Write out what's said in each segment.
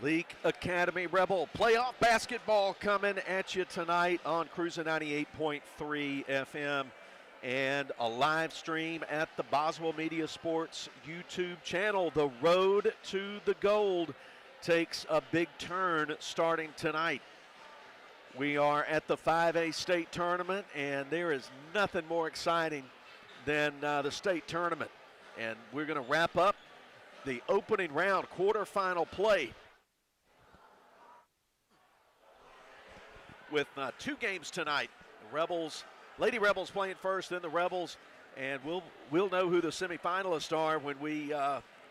Leake Academy Rebel playoff basketball coming at you tonight on Cruiser 98.3 FM and a live stream at the Boswell Media Sports YouTube channel. The road to the gold takes a big turn starting tonight. We are at the 5A state tournament, and there is nothing more exciting than the state tournament. And we're going to wrap up the opening round quarterfinal play with two games tonight. The Rebels, Lady Rebels playing first, then the Rebels, and we'll know who the semifinalists are when we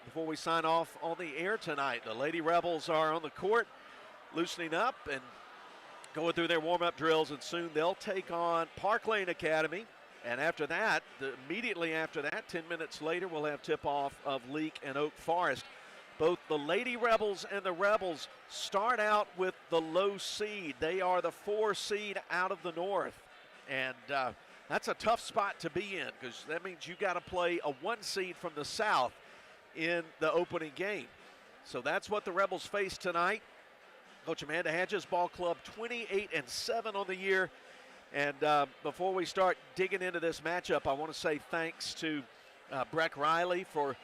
before we sign off on the air tonight. The Lady Rebels are on the court, loosening up and going through their warm-up drills, and soon they'll take on Parklane Academy. And after that, immediately after that, 10 minutes later, we'll have tip-off of Leake and Oak Forest. Both the Lady Rebels and the Rebels start out with the low seed. They are the 4 seed out of the north. And that's a tough spot to be in, because that means you got to play a 1 seed from the south in the opening game. So that's what the Rebels face tonight. Coach Amanda Hatch's ball club 28-7 on the year. And before we start digging into this matchup, I want to say thanks to Breck Riley for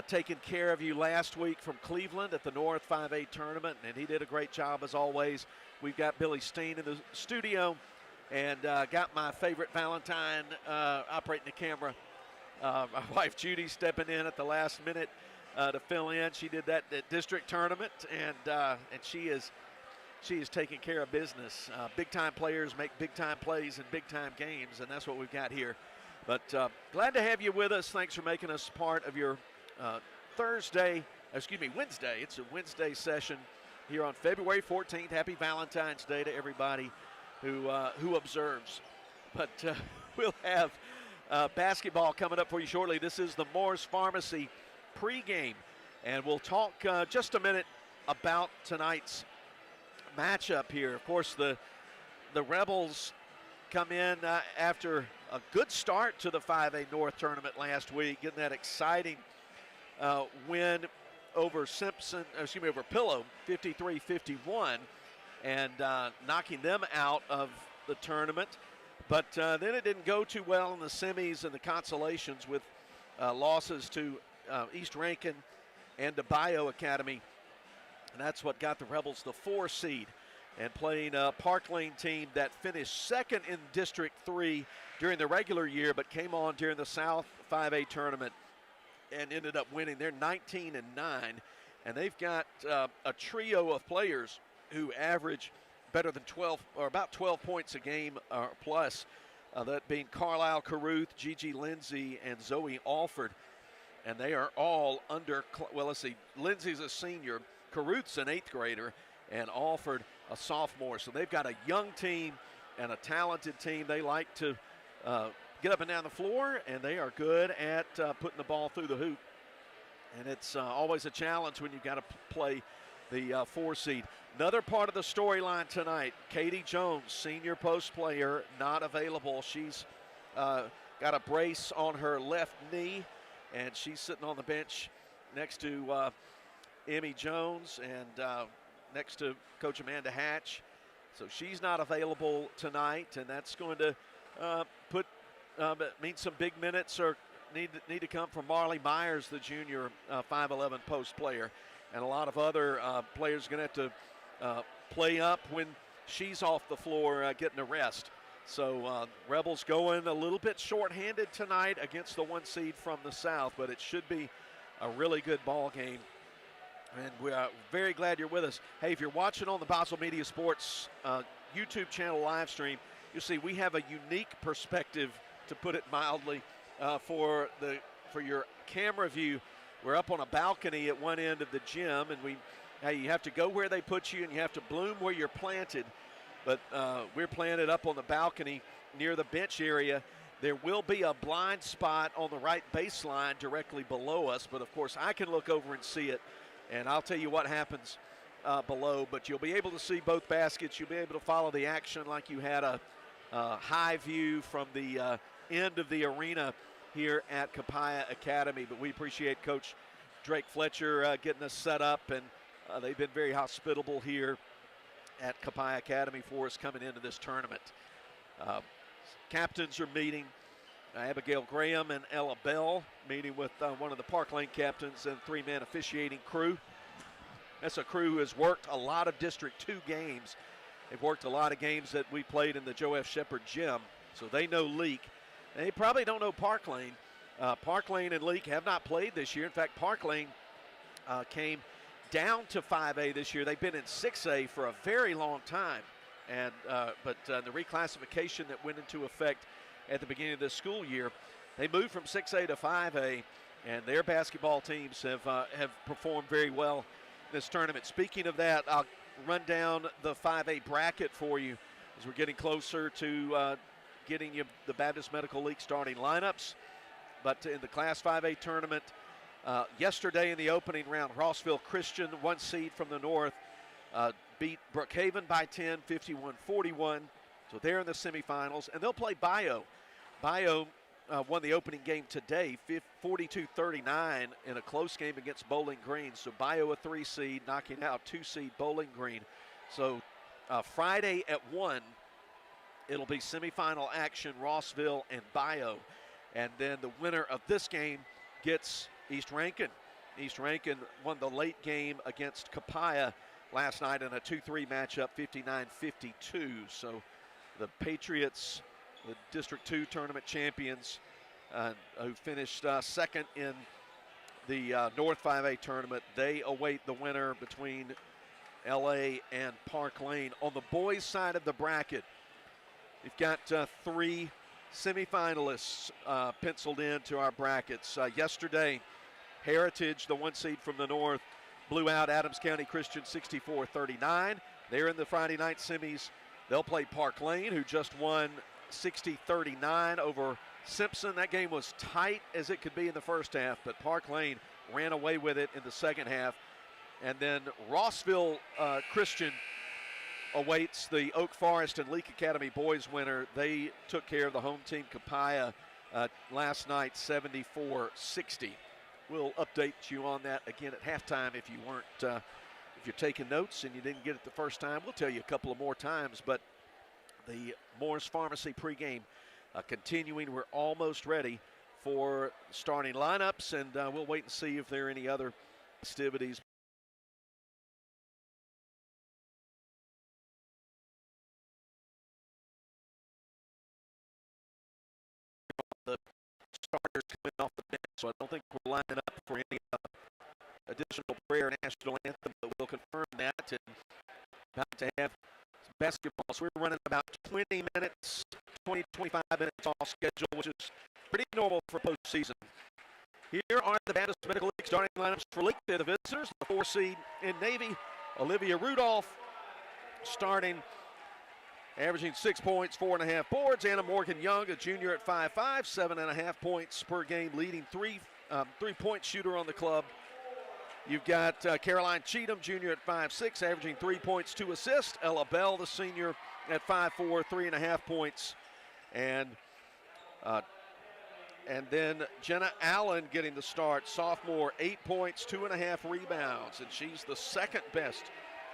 taking care of you last week from Cleveland at the North 5A tournament, and he did a great job as always. We've got Billy Steen in the studio, and got my favorite Valentine operating the camera. My wife Judy stepping in at the last minute to fill in. She did that at district tournament, and she is taking care of business. Big-time players make big-time plays in big-time games, and that's what we've got here. But glad to have you with us. Thanks for making us part of your Wednesday. It's a Wednesday session here on February 14th. Happy Valentine's Day to everybody who observes. But we'll have basketball coming up for you shortly. This is the Moore's Pharmacy pregame, and we'll talk just a minute about tonight's matchup here. Of course, the Rebels come in after a good start to the 5A North tournament last week, getting that exciting win over Pillow, 53-51, and knocking them out of the tournament. But then it didn't go too well in the semis and the consolations with losses to East Rankin and to Bio Academy. And that's what got the Rebels the 4 seed, and playing a Parklane team that finished second in District 3 during the regular year, but came on during the South 5A tournament and ended up winning. They're 19-9, and they've got a trio of players who average better than 12 or about 12 points a game or plus, that being Carlisle Caruth, Gigi Lindsay, and Zoe Alford. And they are all under, well, let's see, Lindsay's a senior, Caruth's an 8th grader, and Alford a sophomore. So they've got a young team and a talented team. They like to get up and down the floor, and they are good at putting the ball through the hoop. And it's always a challenge when you've got to play the 4 seed. Another part of the storyline tonight, Katie Jones, senior post player, not available. She's got a brace on her left knee, and she's sitting on the bench next to Emmy Jones and next to Coach Amanda Hatch. So she's not available tonight, and that's going to mean some big minutes or need to come from Marley Myers, the junior 5'11" post player. And a lot of other players are going to have to play up when she's off the floor getting a rest. So Rebels going a little bit shorthanded tonight against the 1 seed from the South, but it should be a really good ball game. And we are very glad you're with us. Hey, if you're watching on the Boswell Media Sports YouTube channel live stream, you'll see we have a unique perspective, to put it mildly, for your camera view. We're up on a balcony at one end of the gym, and you have to go where they put you, and you have to bloom where you're planted. But we're planted up on the balcony near the bench area. There will be a blind spot on the right baseline directly below us, but of course I can look over and see it, and I'll tell you what happens below. But you'll be able to see both baskets. You'll be able to follow the action like you had a high view from the end of the arena here at Capaya Academy. But we appreciate Coach Drake Fletcher getting us set up, and They've been very hospitable here at Copiah Academy for us coming into this tournament. Captains are meeting. Abigail Graham and Ella Bell meeting with one of the Parklane captains and three-man officiating crew. That's a crew who has worked a lot of District 2 games. They've worked a lot of games that we played in the Joe F. Shepard gym, so they know Leake. They probably don't know Parklane. Parklane and Leake have not played this year. In fact, Parklane came down to 5A this year. They've been in 6A for a very long time, and but the reclassification that went into effect at the beginning of this school year, they moved from 6A to 5A, and their basketball teams have performed very well in this tournament. Speaking of that, I'll run down the 5A bracket for you as we're getting closer to getting you the Baptist Medical League starting lineups. But in the Class 5A tournament, yesterday in the opening round, Rossville Christian, 1 seed from the north, beat Brookhaven by 10, 51-41. So they're in the semifinals, and they'll play Bio. Bio won the opening game today, 42-39 in a close game against Bowling Green. So Bio a 3 seed, knocking out 2 seed Bowling Green. So Friday at 1, it'll be semifinal action, Rossville and Bio. And then the winner of this game gets East Rankin. East Rankin won the late game against Copiah last night in a 2-3 matchup, 59-52. So the Patriots, the District 2 tournament champions, who finished second in the North 5A tournament, they await the winner between LA and Parklane. On the boys' side of the bracket, we've got 3 semifinalists penciled into our brackets. Yesterday, Heritage, the 1 seed from the north, blew out Adams County Christian 64-39. They're in the Friday night semis. They'll play Parklane, who just won 60-39 over Simpson. That game was tight as it could be in the first half, but Parklane ran away with it in the second half. And then Rossville Christian awaits the Oak Forest and Leake Academy boys winner. They took care of the home team, Copiah, last night, 74-60. We'll update you on that again at halftime if you weren't if you're taking notes and you didn't get it the first time. We'll tell you a couple of more times, but the Morris Pharmacy pregame continuing. We're almost ready for starting lineups, and we'll wait and see if there are any other festivities. The starters coming off the bench, so I don't think we're lining up for any additional prayer national anthem, but we'll confirm that. And about to have basketball, so we're running about 20 minutes, 25 minutes off schedule, which is pretty normal for postseason. Here are the Baptist Medical League starting lineups for Leake. They're the visitors, the 4 seed in Navy, Olivia Rudolph, starting, averaging 6 points, 4.5 boards. Anna Morgan Young, a junior at 5'5", 7.5 points per game, leading three-point shooter on the club. You've got Caroline Cheatham, junior at 5'6", averaging 3 points, 2 assists. Ella Bell, the senior, at 5'4", 3.5 points. And then Jenna Allen getting the start, sophomore, 8 points, 2.5 rebounds. And she's the second best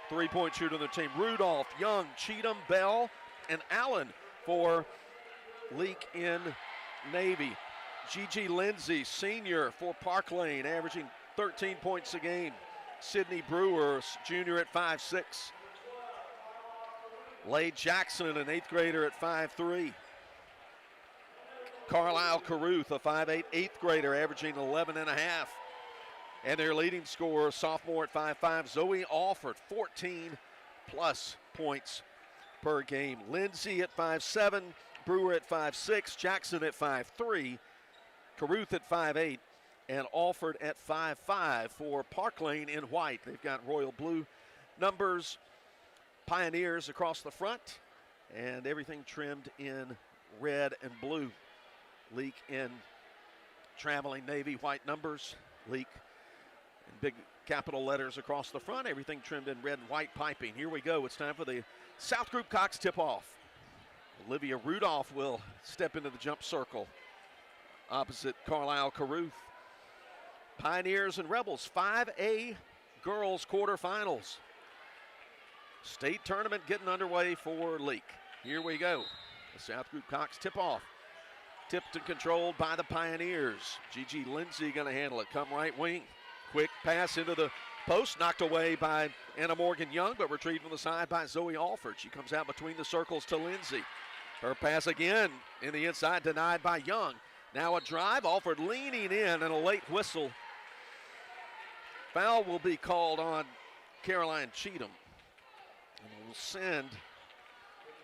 three-point shooter on the team. Rudolph, Young, Cheatham, Bell, and Allen for Leake in Navy. Gigi Lindsay, senior for Parklane, averaging 13 points a game. Sydney Brewer, junior at 5'6". Lade Jackson, an 8th grader at 5'3". Carlisle Caruth, a 5'8", 8th grader, averaging 11.5. And their leading scorer, sophomore at 5'5", Zoe Alford, 14-plus points per game. Lindsay at 5'7", Brewer at 5'6", Jackson at 5'3", Caruth at 5'8", and Alford at 5'5" for Parklane in white. They've got royal blue numbers, Pioneers across the front, and everything trimmed in red and blue. Leake in traveling navy white numbers. Leake in big capital letters across the front, everything trimmed in red and white piping. Here we go. It's time for the South Group Cox tip-off. Olivia Rudolph will step into the jump circle opposite Carlisle Caruth. Pioneers and Rebels, 5A girls quarterfinals. State tournament getting underway for Leake. Here we go. The South Group Cox tip-off. Tipped and controlled by the Pioneers. Gigi Lindsay going to handle it. Come right wing. Quick pass into the post. Knocked away by Anna Morgan Young, but retrieved on the side by Zoe Alford. She comes out between the circles to Lindsay. Her pass again in the inside, denied by Young. Now a drive. Alford leaning in and a late whistle. Foul will be called on Caroline Cheatham. And will send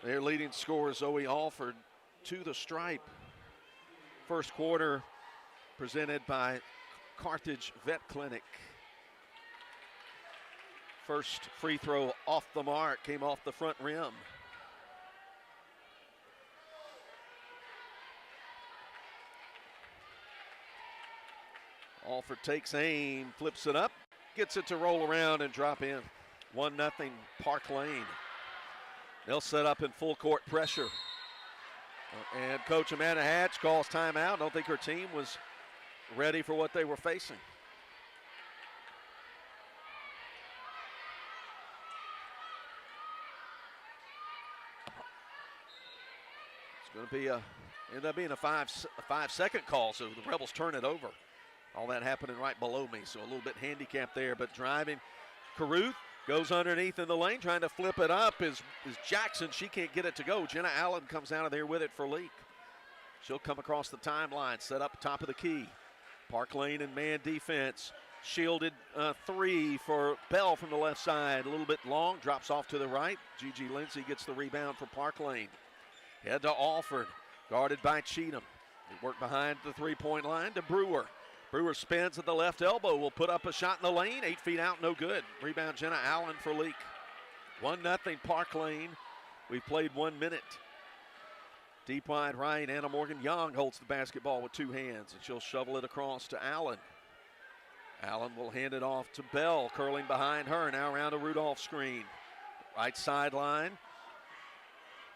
their leading scorer, Zoe Alford, to the stripe. First quarter presented by Carthage Vet Clinic. First free throw off the mark, came off the front rim. Alford takes aim, flips it up, gets it to roll around and drop in. 1-0 Parklane. They'll set up in full court pressure. And Coach Amanda Hatch calls timeout. I don't think her team was ready for what they were facing. It's going to be end up being a five-second call, so the Rebels turn it over. All that happening right below me, so a little bit handicapped there, but driving. Caruth goes underneath in the lane, trying to flip it up is Jackson. She can't get it to go. Jenna Allen comes out of there with it for Leake. She'll come across the timeline, set up top of the key. Parklane and man defense. Shielded three for Bell from the left side. A little bit long, drops off to the right. Gigi Lindsay gets the rebound for Parklane. Head to Alford, guarded by Cheatham. They work behind the three-point line to Brewer. Brewer spins at the left elbow, will put up a shot in the lane, 8 feet out, no good. Rebound Jenna Allen for Leake. 1-0 Parklane. We've played 1 minute. Deep wide right, Anna Morgan Young holds the basketball with two hands, and she'll shovel it across to Allen. Allen will hand it off to Bell, curling behind her, now around a Rudolph screen. Right sideline,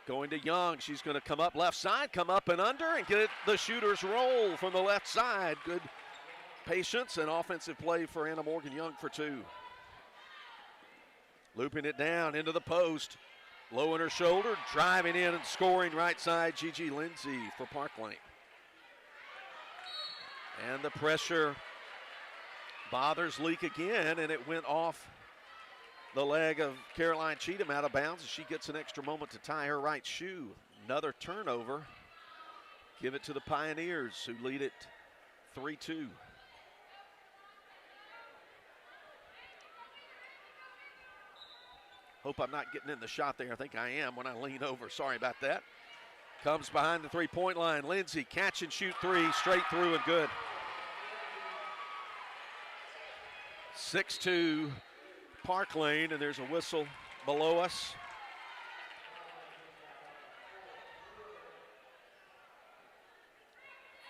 going to Young. She's going to come up left side, come up and under, and get it, the shooter's roll from the left side. Good patience and offensive play for Anna Morgan Young for two. Looping it down into the post. Low on her shoulder, driving in and scoring right side, Gigi Lindsay for Parklane. And the pressure bothers Leake again, and it went off the leg of Caroline Cheatham out of bounds, and she gets an extra moment to tie her right shoe. Another turnover. Give it to the Pioneers, who lead it 3-2. Hope I'm not getting in the shot there. I think I am when I lean over. Sorry about that. Comes behind the three-point line. Lindsay, catch and shoot three, straight through and good. 6-2 Parklane, and there's a whistle below us.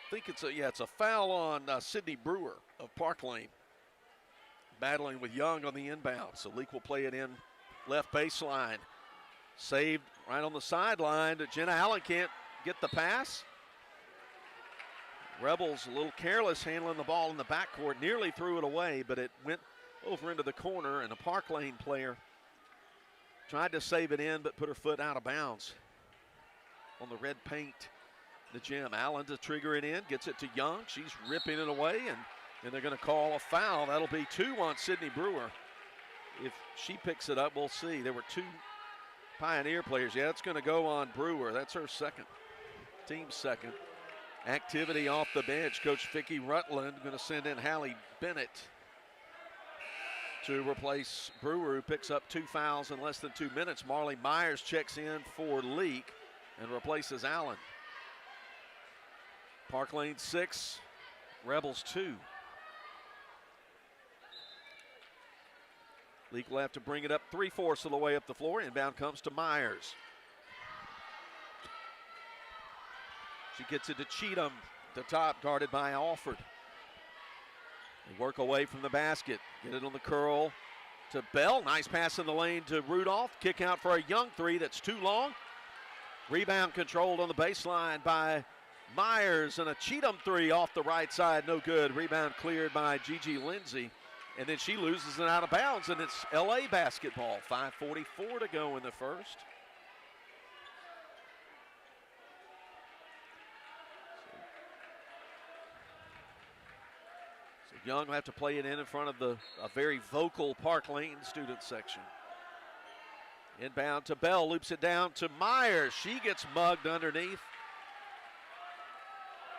I think it's a foul on Sydney Brewer of Parklane. Battling with Young on the inbound, so Leake will play it in left baseline. Saved right on the sideline. Jenna Allen can't get the pass. Rebels a little careless handling the ball in the backcourt. Nearly threw it away, but it went over into the corner, and a Parklane player tried to save it in, but put her foot out of bounds on the red paint in the gym. Allen to trigger it in, gets it to Young. She's ripping it away, and they're going to call a foul. That'll be 2 on Sydney Brewer. If she picks it up, we'll see. There were 2 Pioneer players. Yeah, it's going to go on Brewer. That's her second, team's second. Activity off the bench. Coach Vicki Rutland going to send in Hallie Bennett to replace Brewer, who picks up 2 fouls in less than 2 minutes. Marley Myers checks in for Leake and replaces Allen. Parklane 6, Rebels 2. Leake will have to bring it up 3/4 of the way up the floor. Inbound comes to Myers. She gets it to Cheatham, the top, guarded by Alford. They work away from the basket. Get it on the curl to Bell. Nice pass in the lane to Rudolph. Kick out for a Young three that's too long. Rebound controlled on the baseline by Myers, and a Cheatham three off the right side, no good. Rebound cleared by Gigi Lindsay. and then she loses it out of bounds, and it's LA basketball. 5:44 to go in the first. So Young will have to play it in front of a very vocal Parklane student section. Inbound to Bell, loops it down to Myers. She gets mugged underneath.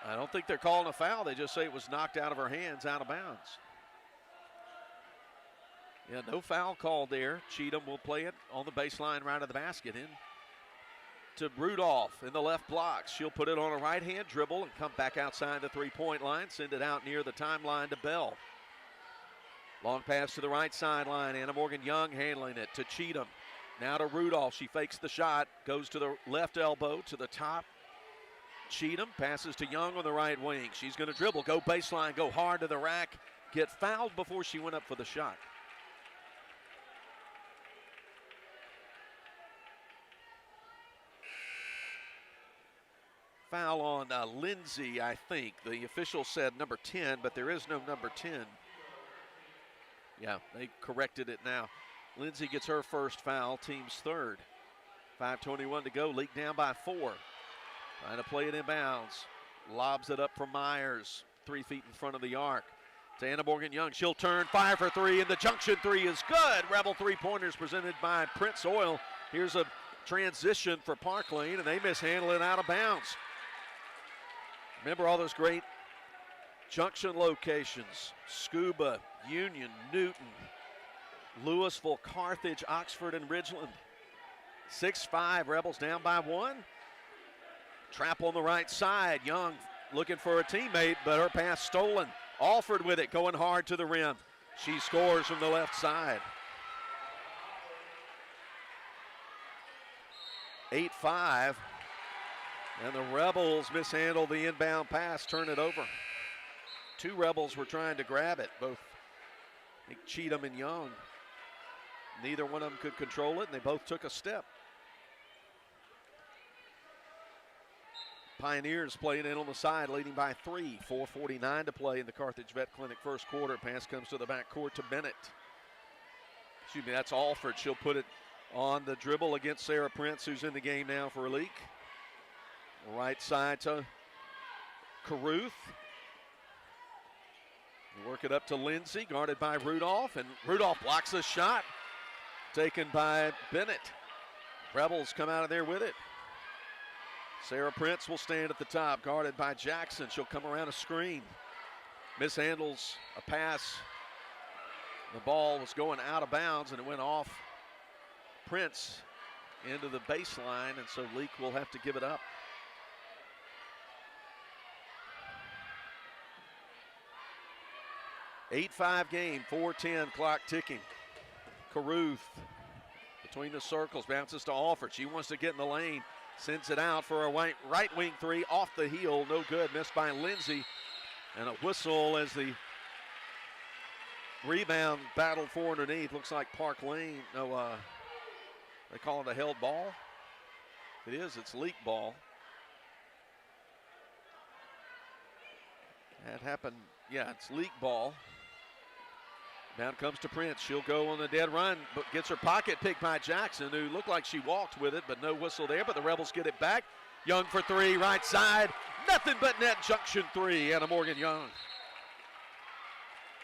I don't think they're calling a foul. They just say it was knocked out of her hands, out of bounds. Yeah, no foul called there. Cheatham will play it on the baseline right of the basket. In to Rudolph in the left block. She'll put it on a right-hand dribble and come back outside the three-point line. Send it out near the timeline to Bell. Long pass to the right sideline. Anna Morgan Young handling it to Cheatham. Now to Rudolph. She fakes the shot. Goes to the left elbow to the top. Cheatham passes to Young on the right wing. She's going to dribble, go baseline, go hard to the rack, get fouled before she went up for the shot. Foul on Lindsay, I think. The official said number 10, but there is no number 10. Yeah, they corrected it now. Lindsay gets her first foul, team's third. 5:21 to go, Leake down by 4. Trying to play it inbounds. Lobs it up from Myers, 3 feet in front of the arc. To Anna Morgan Young. She'll turn, fire for 3, and the junction 3 is good. Rebel three-pointers presented by Prince Oil. Here's a transition for Parklane, and they mishandle it out of bounds. Remember all those great junction locations. Scuba, Union, Newton, Louisville, Carthage, Oxford, and Ridgeland. 6-5, Rebels down by 1. Trap on the right side. Young looking for a teammate, but her pass stolen. Alford with it, going hard to the rim. She scores from the left side. 8-5. And the Rebels mishandle the inbound pass, turn it over. 2 Rebels were trying to grab it, both I think Cheatham and Young. Neither one of them could control it, and they both took a step. Pioneers playing in on the side, leading by 3. 4:49 to play in the Carthage Vet Clinic first quarter. Pass comes to the backcourt to Bennett. Excuse me, that's Alford. She'll put it on the dribble against Sarah Prince, who's in the game now for Leake. Right side to Caruth. Work it up to Lindsay, guarded by Rudolph, and Rudolph blocks the shot. Taken by Bennett. Rebels come out of there with it. Sarah Prince will stand at the top, guarded by Jackson. She'll come around a screen. Mishandles a pass. The ball was going out of bounds, and it went off Prince into the baseline, and so Leake will have to give it up. Eight-5 game, 4:10, clock ticking. Caruth between the circles, bounces to Alford. She wants to get in the lane. Sends it out for a right wing 3 off the heel. No good. Missed by Lindsay. And a whistle as the rebound battled for underneath. Looks like Parklane. No, they call it a held ball. It is. It's Leake ball. That happened. Yeah, it's Leake ball. Down comes to Prince. She'll go on the dead run, but gets her pocket picked by Jackson, who looked like she walked with it, but no whistle there. But the Rebels get it back. Young for 3, right side. Nothing but net, junction 3, Anna Morgan Young.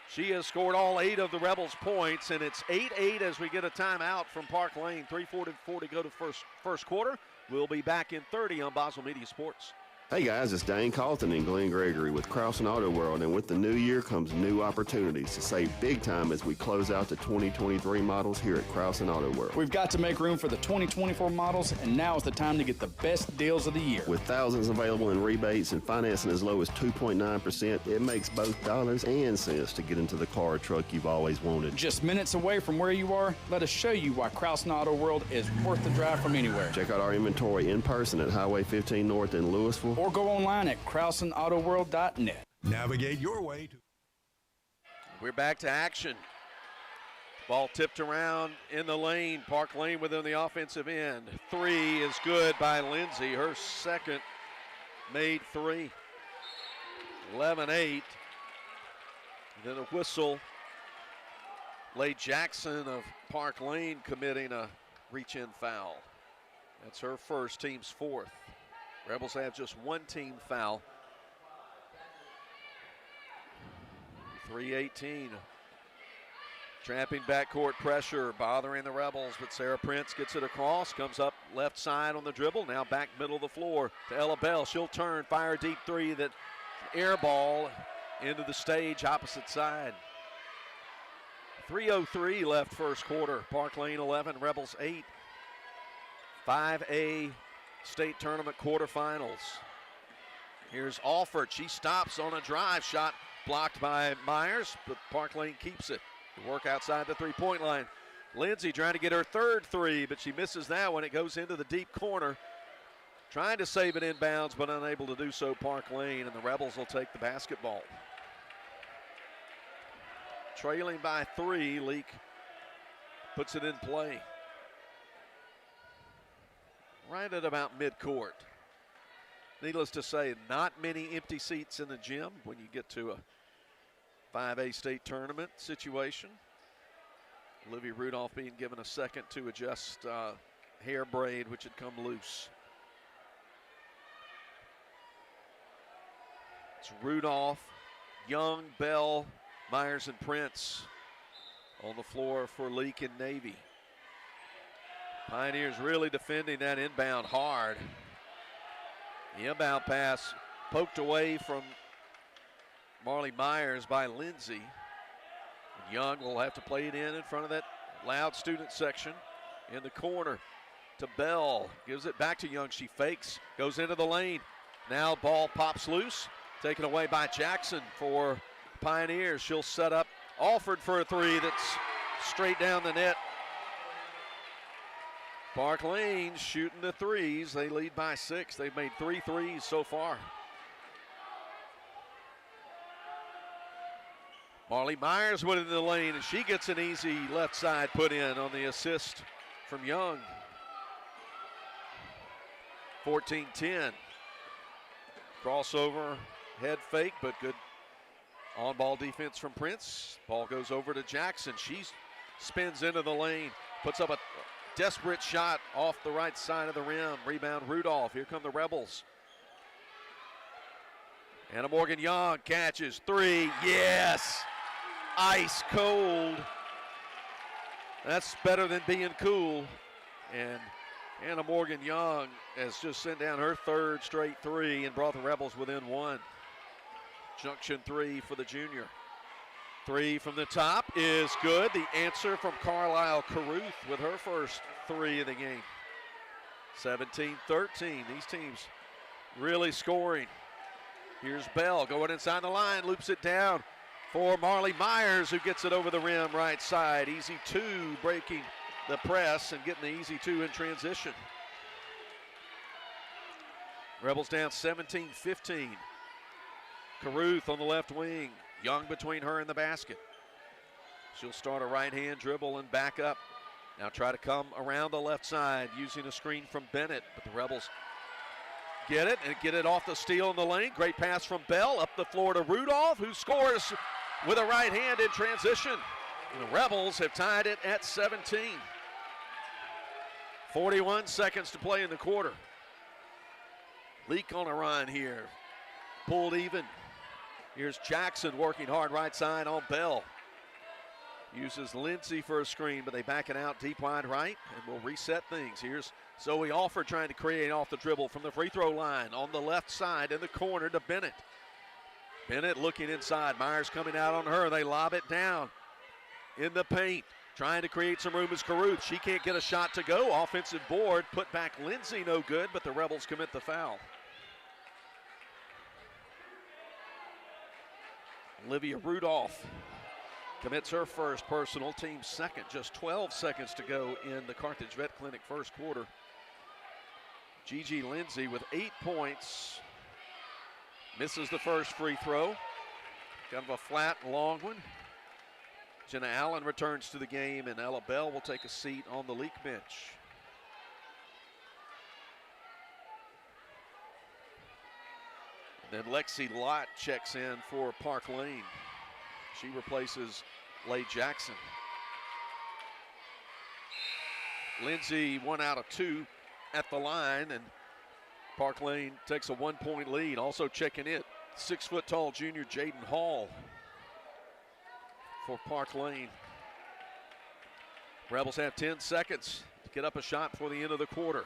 She has scored all 8 of the Rebels' points, and it's 8-8 as we get a timeout from Parklane. 3:44 to go to first quarter. We'll be back in 30 on Boswell Media Sports. Hey guys, it's Dane Carlton and Glenn Gregory with Krausen Auto World, and with the new year comes new opportunities to save big time as we close out the 2023 models here at Krausen Auto World. We've got to make room for the 2024 models, and now is the time to get the best deals of the year. With thousands available in rebates and financing as low as 2.9%, it makes both dollars and cents to get into the car or truck you've always wanted. Just minutes away from where you are, let us show you why Krausen Auto World is worth the drive from anywhere. Check out our inventory in person at Highway 15 North in Louisville, or go online at KrausenAutoWorld.net. Navigate your way to. We're back to action. Ball tipped around in the lane. Parklane within the offensive end. 3 is good by Lindsay. Her second made 3. 11-8. Then a whistle Leigh Jackson of Parklane committing a reach-in foul. That's her first, team's fourth. Rebels have just one team foul. 3:18. Trapping backcourt pressure, bothering the Rebels, but Sarah Prince gets it across, comes up left side on the dribble, now back middle of the floor to Ella Bell. She'll turn, fire a deep three, that air ball into the stage, opposite side. 3:03 left first quarter. Parklane 11, Rebels 8. 5A state tournament quarterfinals. Here's Alford. She stops on a drive shot, blocked by Myers, but Parklane keeps it. The work outside the three-point line. Lindsay trying to get her third three, but she misses that one. It goes into the deep corner. Trying to save it inbounds, but unable to do so, Parklane, and the Rebels will take the basketball. Trailing by 3, Leake puts it in play. Right at about midcourt. Needless to say, not many empty seats in the gym when you get to a 5A state tournament situation. Olivia Rudolph being given a second to adjust hair braid, which had come loose. It's Rudolph, Young, Bell, Myers, and Prince on the floor for Leake and Navy. Pioneers really defending that inbound hard. The inbound pass poked away from Marley Myers by Lindsay. Young will have to play it in front of that loud student section in the corner to Bell. Gives it back to Young. She fakes, goes into the lane. Now ball pops loose, taken away by Jackson for Pioneers. She'll set up Alford for a three that's straight down the net. Parklane shooting the threes. They lead by 6. They've made 3 threes so far. Marley Myers went into the lane, and she gets an easy left side put in on the assist from Young. 14-10. Crossover, head fake, but good on-ball defense from Prince. Ball goes over to Jackson. She spins into the lane, puts up a desperate shot off the right side of the rim. Rebound Rudolph. Here come the Rebels. Anna Morgan Young catches 3. Yes! Ice cold. That's better than being cool. And Anna Morgan Young has just sent down her third straight 3 and brought the Rebels within 1. Junction 3 for the junior. 3 from the top is good. The answer from Carlisle Caruth with her first 3 of the game. 17-13. These teams really scoring. Here's Bell going inside the line, loops it down for Marley Myers, who gets it over the rim right side. Easy 2, breaking the press and getting the easy 2 in transition. Rebels down 17-15. Caruth on the left wing. Young between her and the basket. She'll start a right-hand dribble and back up. Now try to come around the left side using a screen from Bennett, but the Rebels get it and get it off the steal in the lane. Great pass from Bell up the floor to Rudolph, who scores with a right hand in transition. And the Rebels have tied it at 17. 41 seconds to play in the quarter. Leake on a run here. Pulled even. Here's Jackson working hard right side on Bell. Uses Lindsay for a screen, but they back it out deep wide right, and will reset things. Here's Zoe Alford trying to create off the dribble from the free throw line on the left side in the corner to Bennett. Bennett looking inside. Myers coming out on her. They lob it down in the paint. Trying to create some room is Caruth. She can't get a shot to go. Offensive board. Put back Lindsay, no good, but the Rebels commit the foul. Olivia Rudolph commits her first personal, team second. Just 12 seconds to go in the Carthage Vet Clinic first quarter. Gigi Lindsay with 8 points. Misses the first free throw. Kind of a flat, long one. Jenna Allen returns to the game, and Ella Bell will take a seat on the Leake bench. Then Lexi Lott checks in for Parklane. She replaces Leigh Jackson. Lindsay 1 out of 2 at the line, and Parklane takes a 1-point lead. Also checking in, 6-foot-tall junior Jaden Hall for Parklane. Rebels have 10 seconds to get up a shot before the end of the quarter.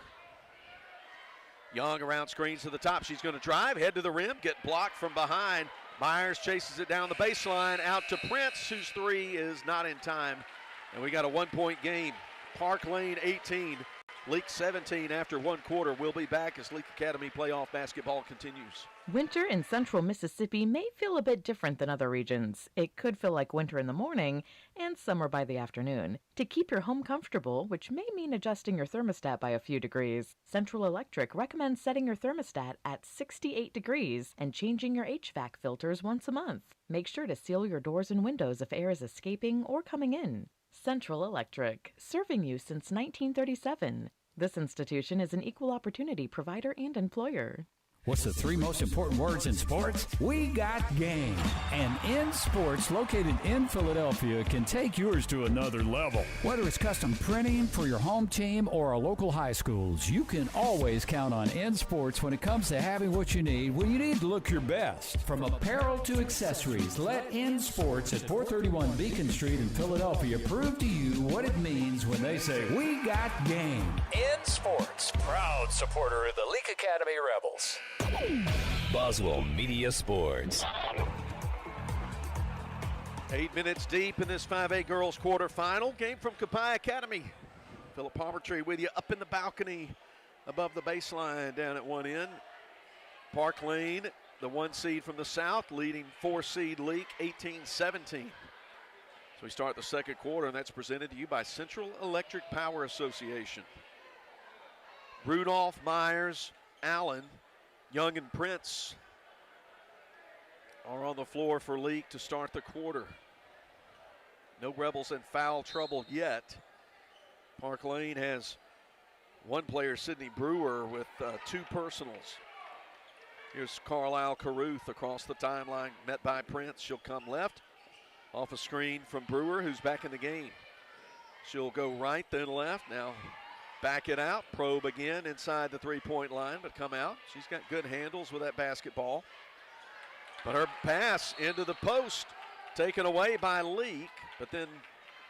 Young around screens to the top. She's going to drive, head to the rim, get blocked from behind. Myers chases it down the baseline, out to Prince, whose three is not in time. And we got a 1-point game. Parklane 18, Leake 17 after 1 quarter. We'll be back as Leake Academy playoff basketball continues. Winter in central Mississippi may feel a bit different than other regions. It could feel like winter in the morning and summer by the afternoon. To keep your home comfortable, which may mean adjusting your thermostat by a few degrees, Central Electric recommends setting your thermostat at 68 degrees and changing your HVAC filters once a month. Make sure to seal your doors and windows if air is escaping or coming in. Central Electric, serving you since 1937. This institution is an equal opportunity provider and employer. What's the 3 most important words in sports? We got game. And In Sports, located in Philadelphia, can take yours to another level. Whether it's custom printing for your home team or our local high schools, you can always count on In Sports when it comes to having what you need when you need to look your best. From apparel to accessories, let In Sports at 431 Beacon Street in Philadelphia prove to you what it means when they say, we got game. In Sports, proud supporter of the Leake Academy Rebels. Boswell Media Sports. 8 minutes deep in this 5A girls quarterfinal. Game from Copiah Academy. Philip Palmertree with you up in the balcony above the baseline down at one end. Parklane, the 1 seed from the south, leading 4 seed Leake 18-17. So we start the second quarter, and that's presented to you by Central Electric Power Association. Rudolph, Myers, Allen, Young and Prince are on the floor for Leake to start the quarter. No Rebels in foul trouble yet. Parklane has one player, Sydney Brewer, with 2 personals. Here's Carlisle Caruth across the timeline, met by Prince. She'll come left off a screen from Brewer, who's back in the game. She'll go right, then left. Now back it out, probe again inside the 3-point line, but come out. She's got good handles with that basketball. But her pass into the post taken away by Leake, but then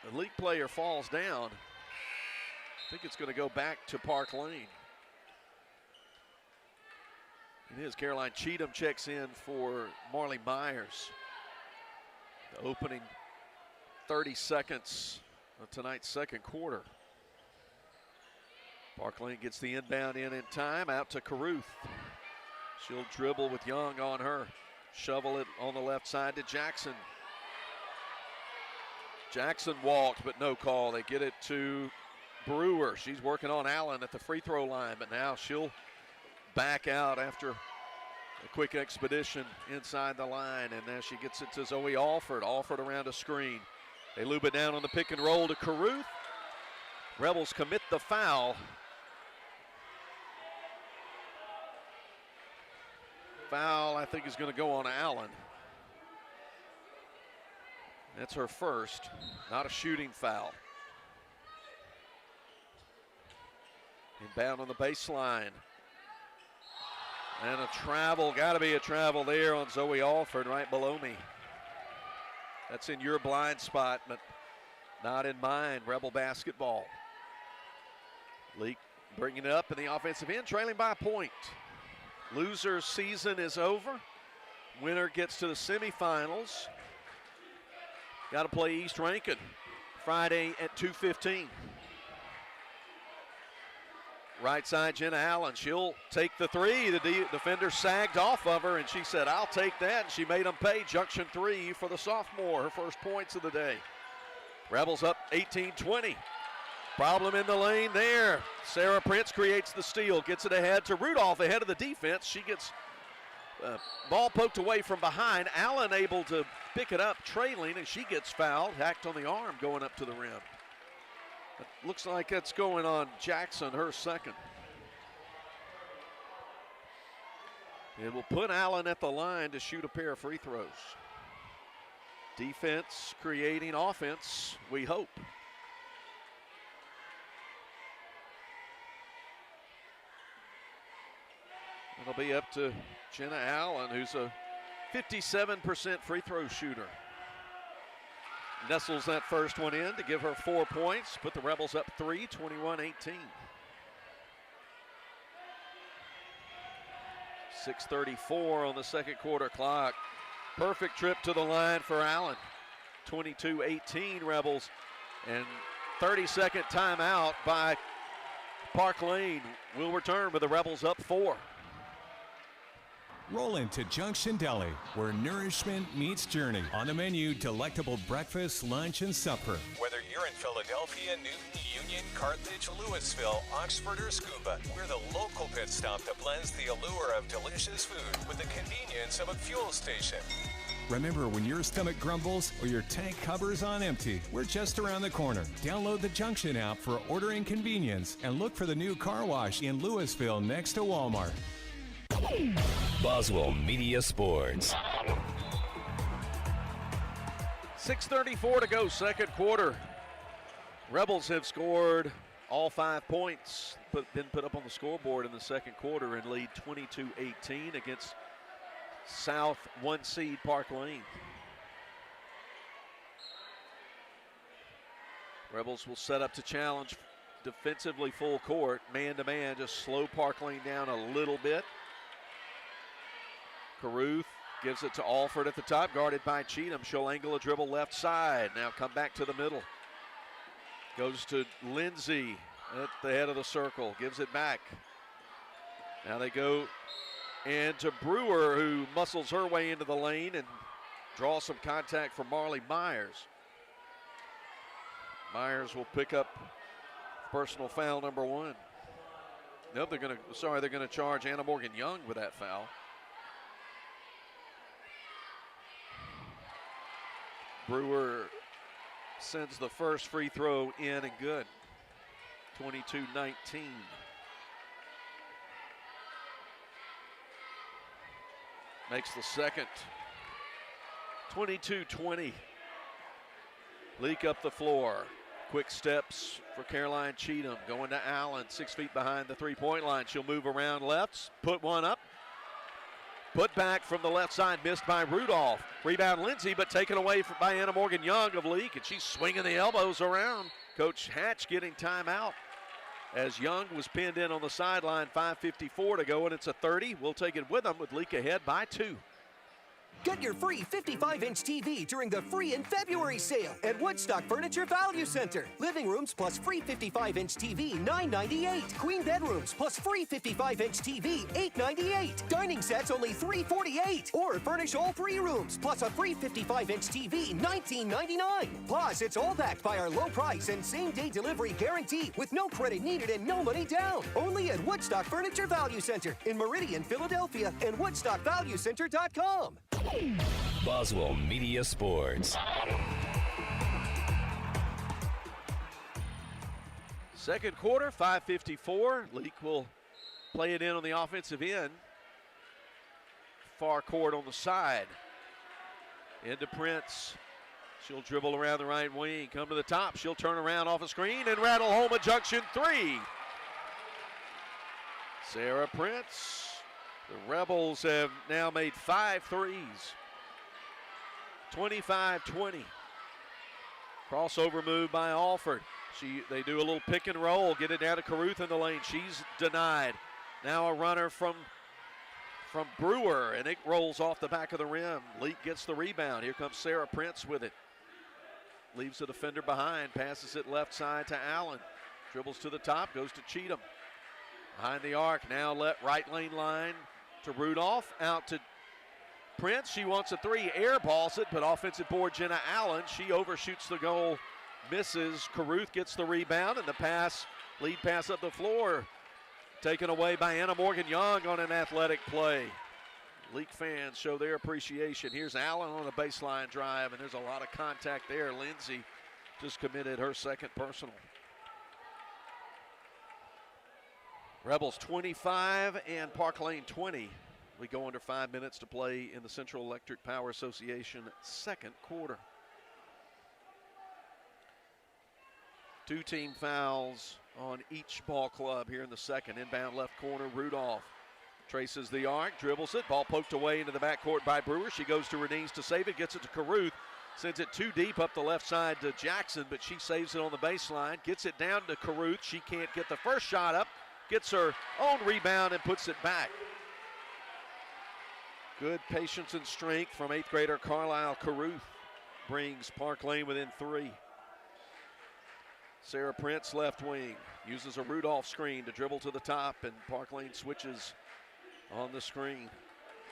the Leake player falls down. I think it's going to go back to Parklane. It is. Caroline Cheatham checks in for Marley Myers. The opening 30 seconds of tonight's second quarter. Parklane gets the inbound in time, out to Caruth. She'll dribble with Young on her. Shovel it on the left side to Jackson. Jackson walked, but no call. They get it to Brewer. She's working on Allen at the free throw line, but now she'll back out after a quick expedition inside the line, and now she gets it to Zoe Alford. Alford around a screen. They loop it down on the pick and roll to Caruth. Rebels commit the foul. Foul, I think, is going to go on Allen. That's her first, not a shooting foul. Inbound on the baseline. And a travel, got to be a travel there on Zoe Alford right below me. That's in your blind spot, but not in mine. Rebel basketball. Leake bringing it up in the offensive end, trailing by a point. Loser's season is over. Winner gets to the semifinals. Got to play East Rankin Friday at 2:15. Right side, Jenna Allen. She'll take the three. The defender sagged off of her, and she said, I'll take that. And she made them pay. Junction 3 for the sophomore, her first points of the day. Rebels up 18-20. Problem in the lane there. Sarah Prince creates the steal, gets it ahead to Rudolph ahead of the defense. She gets ball poked away from behind. Allen able to pick it up, trailing, and she gets fouled, hacked on the arm going up to the rim. It looks like that's going on Jackson, her second. It will put Allen at the line to shoot a pair of free throws. Defense creating offense, we hope. It'll be up to Jenna Allen, who's a 57% free throw shooter. Nestles that first one in to give her 4 points, put the Rebels up 3, 21-18. 6:34 on the second quarter clock. Perfect trip to the line for Allen. 22-18 Rebels, and 30-second timeout by Parklane. Will return with the Rebels up 4. Roll into Junction Deli, where nourishment meets journey. On the menu, delectable breakfast, lunch, and supper. Whether you're in Philadelphia, Newton, Union, Carthage, Louisville, Oxford, or Scuba, we're the local pit stop that blends the allure of delicious food with the convenience of a fuel station. Remember, when your stomach grumbles or your tank hovers on empty, we're just around the corner. Download the Junction app for ordering convenience and look for the new car wash in Louisville next to Walmart. Boswell Media Sports. 6:34 to go, second quarter. Rebels have scored all 5 points, been put up on the scoreboard in the second quarter and lead 22-18 against South 1 seed Parklane. Rebels will set up to challenge defensively full court, man-to-man, just slow Parklane down a little bit. Caruth gives it to Alford at the top, guarded by Cheatham. She'll angle a dribble left side. Now come back to the middle. Goes to Lindsay at the head of the circle, gives it back. Now they go into Brewer, who muscles her way into the lane and draws some contact from Marley Myers. Myers will pick up personal foul number 1. No, they're gonna charge Anna Morgan Young with that foul. Brewer sends the first free throw in and good. 22-19. Makes the second. 22-20. Leake up the floor. Quick steps for Caroline Cheatham. Going to Allen, 6 feet behind the three-point line. She'll move around left, put one up. Put back from the left side, missed by Rudolph. Rebound Lindsay, but taken away by Anna Morgan Young of Leake, and she's swinging the elbows around. Coach Hatch getting timeout as Young was pinned in on the sideline. 5:54 to go, and it's a 30. We'll take it with them with Leake ahead by 2. Get your free 55-inch TV during the free in February sale at Woodstock Furniture Value Center. Living rooms plus free 55-inch TV, $9.98. Queen bedrooms plus free 55-inch TV, $8.98. Dining sets only $3.48. Or furnish all 3 rooms plus a free 55-inch TV, $19.99. Plus, it's all backed by our low price and same-day delivery guarantee with no credit needed and no money down. Only at Woodstock Furniture Value Center in Meridian, Philadelphia, and WoodstockValueCenter.com. Boswell Media Sports. Second quarter, 5:54. Leake will play it in on the offensive end. Far court on the side. Into Prince. She'll dribble around the right wing, come to the top. She'll turn around off a screen and rattle home a junction 3. Sarah Prince. The Rebels have now made 5 threes. 25-20. Crossover move by Alford. They do a little pick and roll, get it down to Caruth in the lane. She's denied. Now a runner from Brewer, and it rolls off the back of the rim. Leake gets the rebound. Here comes Sarah Prince with it. Leaves the defender behind, passes it left side to Allen. Dribbles to the top, goes to Cheatham. Behind the arc, now right lane line to Rudolph, out to Prince. She wants a 3, airballs it, but offensive board Jenna Allen. She overshoots the goal, misses. Caruth gets the rebound, and the lead pass up the floor, taken away by Anna Morgan Young on an athletic play. Leake fans show their appreciation. Here's Allen on a baseline drive, and there's a lot of contact there. Lindsay just committed her second personal. Rebels 25 and Parklane 20. We go under 5 minutes to play in the Central Electric Power Association second quarter. 2 team fouls on each ball club here in the second. Inbound left corner, Rudolph Traces the arc, dribbles it, ball poked away into the backcourt by Brewer. She goes to her knees to save it, gets it to Caruth, sends it too deep up the left side to Jackson, but she saves it on the baseline, gets it down to Caruth. She can't get the first shot up, gets her own rebound and puts it back. Good patience and strength from 8th grader Carlisle Caruth brings Parklane within 3. Sarah Prince, left wing, uses a Rudolph screen to dribble to the top, and Parklane switches on the screen.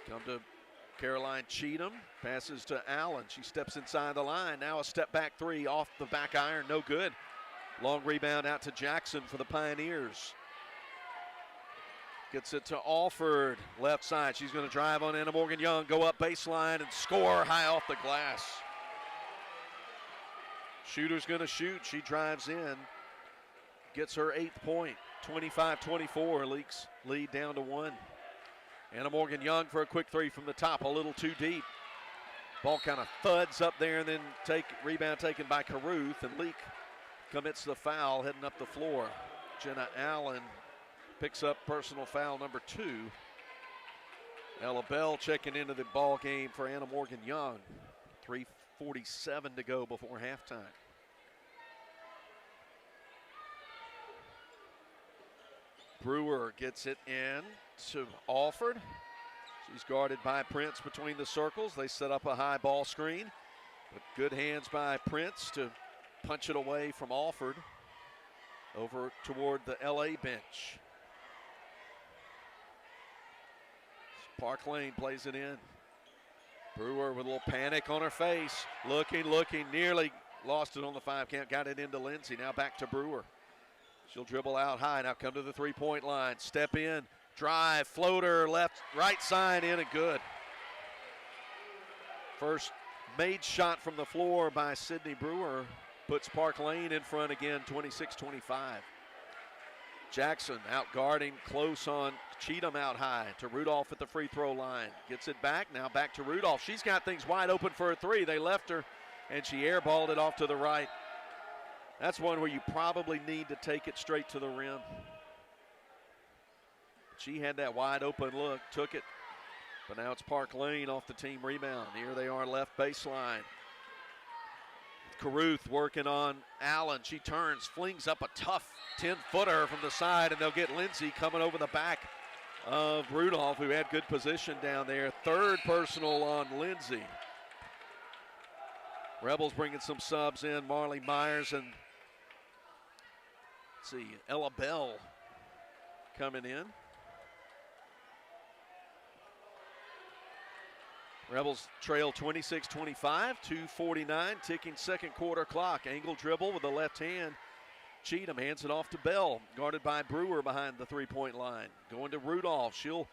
Come to Caroline Cheatham, passes to Allen. She steps inside the line. Now a step back 3 off the back iron, no good. Long rebound out to Jackson for the Pioneers. Gets it to Alford, left side. She's going to drive on Anna Morgan Young, go up baseline and score high off the glass. Shooter's going to shoot. She drives in, gets her 8th point. 25-24, Leake's lead down to 1. Anna Morgan Young for a quick 3 from the top, a little too deep. Ball kind of thuds up there, and then rebound taken by Caruth, and Leake commits the foul heading up the floor. Jenna Allen picks up personal foul number 2. Ella Bell checking into the ball game for Anna Morgan Young. 3:47 to go before halftime. Brewer gets it in to Alford. She's guarded by Prince between the circles. They set up a high ball screen, but good hands by Prince to punch it away from Alford over toward the LA bench. Parklane plays it in. Brewer with a little panic on her face. Looking, nearly lost it on the 5 count. Got it into Lindsay. Now back to Brewer. She'll dribble out high. Now come to the 3-point line. Step in, drive, floater, right side in and good. First made shot from the floor by Sydney Brewer puts Parklane in front again, 26-25. Jackson out guarding close on Cheatham out high to Rudolph at the free throw line. Gets it back, now back to Rudolph. She's got things wide open for a 3. They left her, and she airballed it off to the right. That's one where you probably need to take it straight to the rim. She had that wide open look, took it, but now it's Parklane off the team rebound. Here they are left baseline. Caruth working on Allen. She turns, flings up a tough 10-footer from the side, and they'll get Lindsay coming over the back of Rudolph, who had good position down there. 3rd personal on Lindsay. Rebels bringing some subs in. Marley Myers and Ella Bell coming in. Rebels trail 26-25, 2:49, ticking second quarter clock. Angle dribble with the left hand. Cheatham hands it off to Bell, guarded by Brewer behind the 3-point line. Going to Rudolph, she'll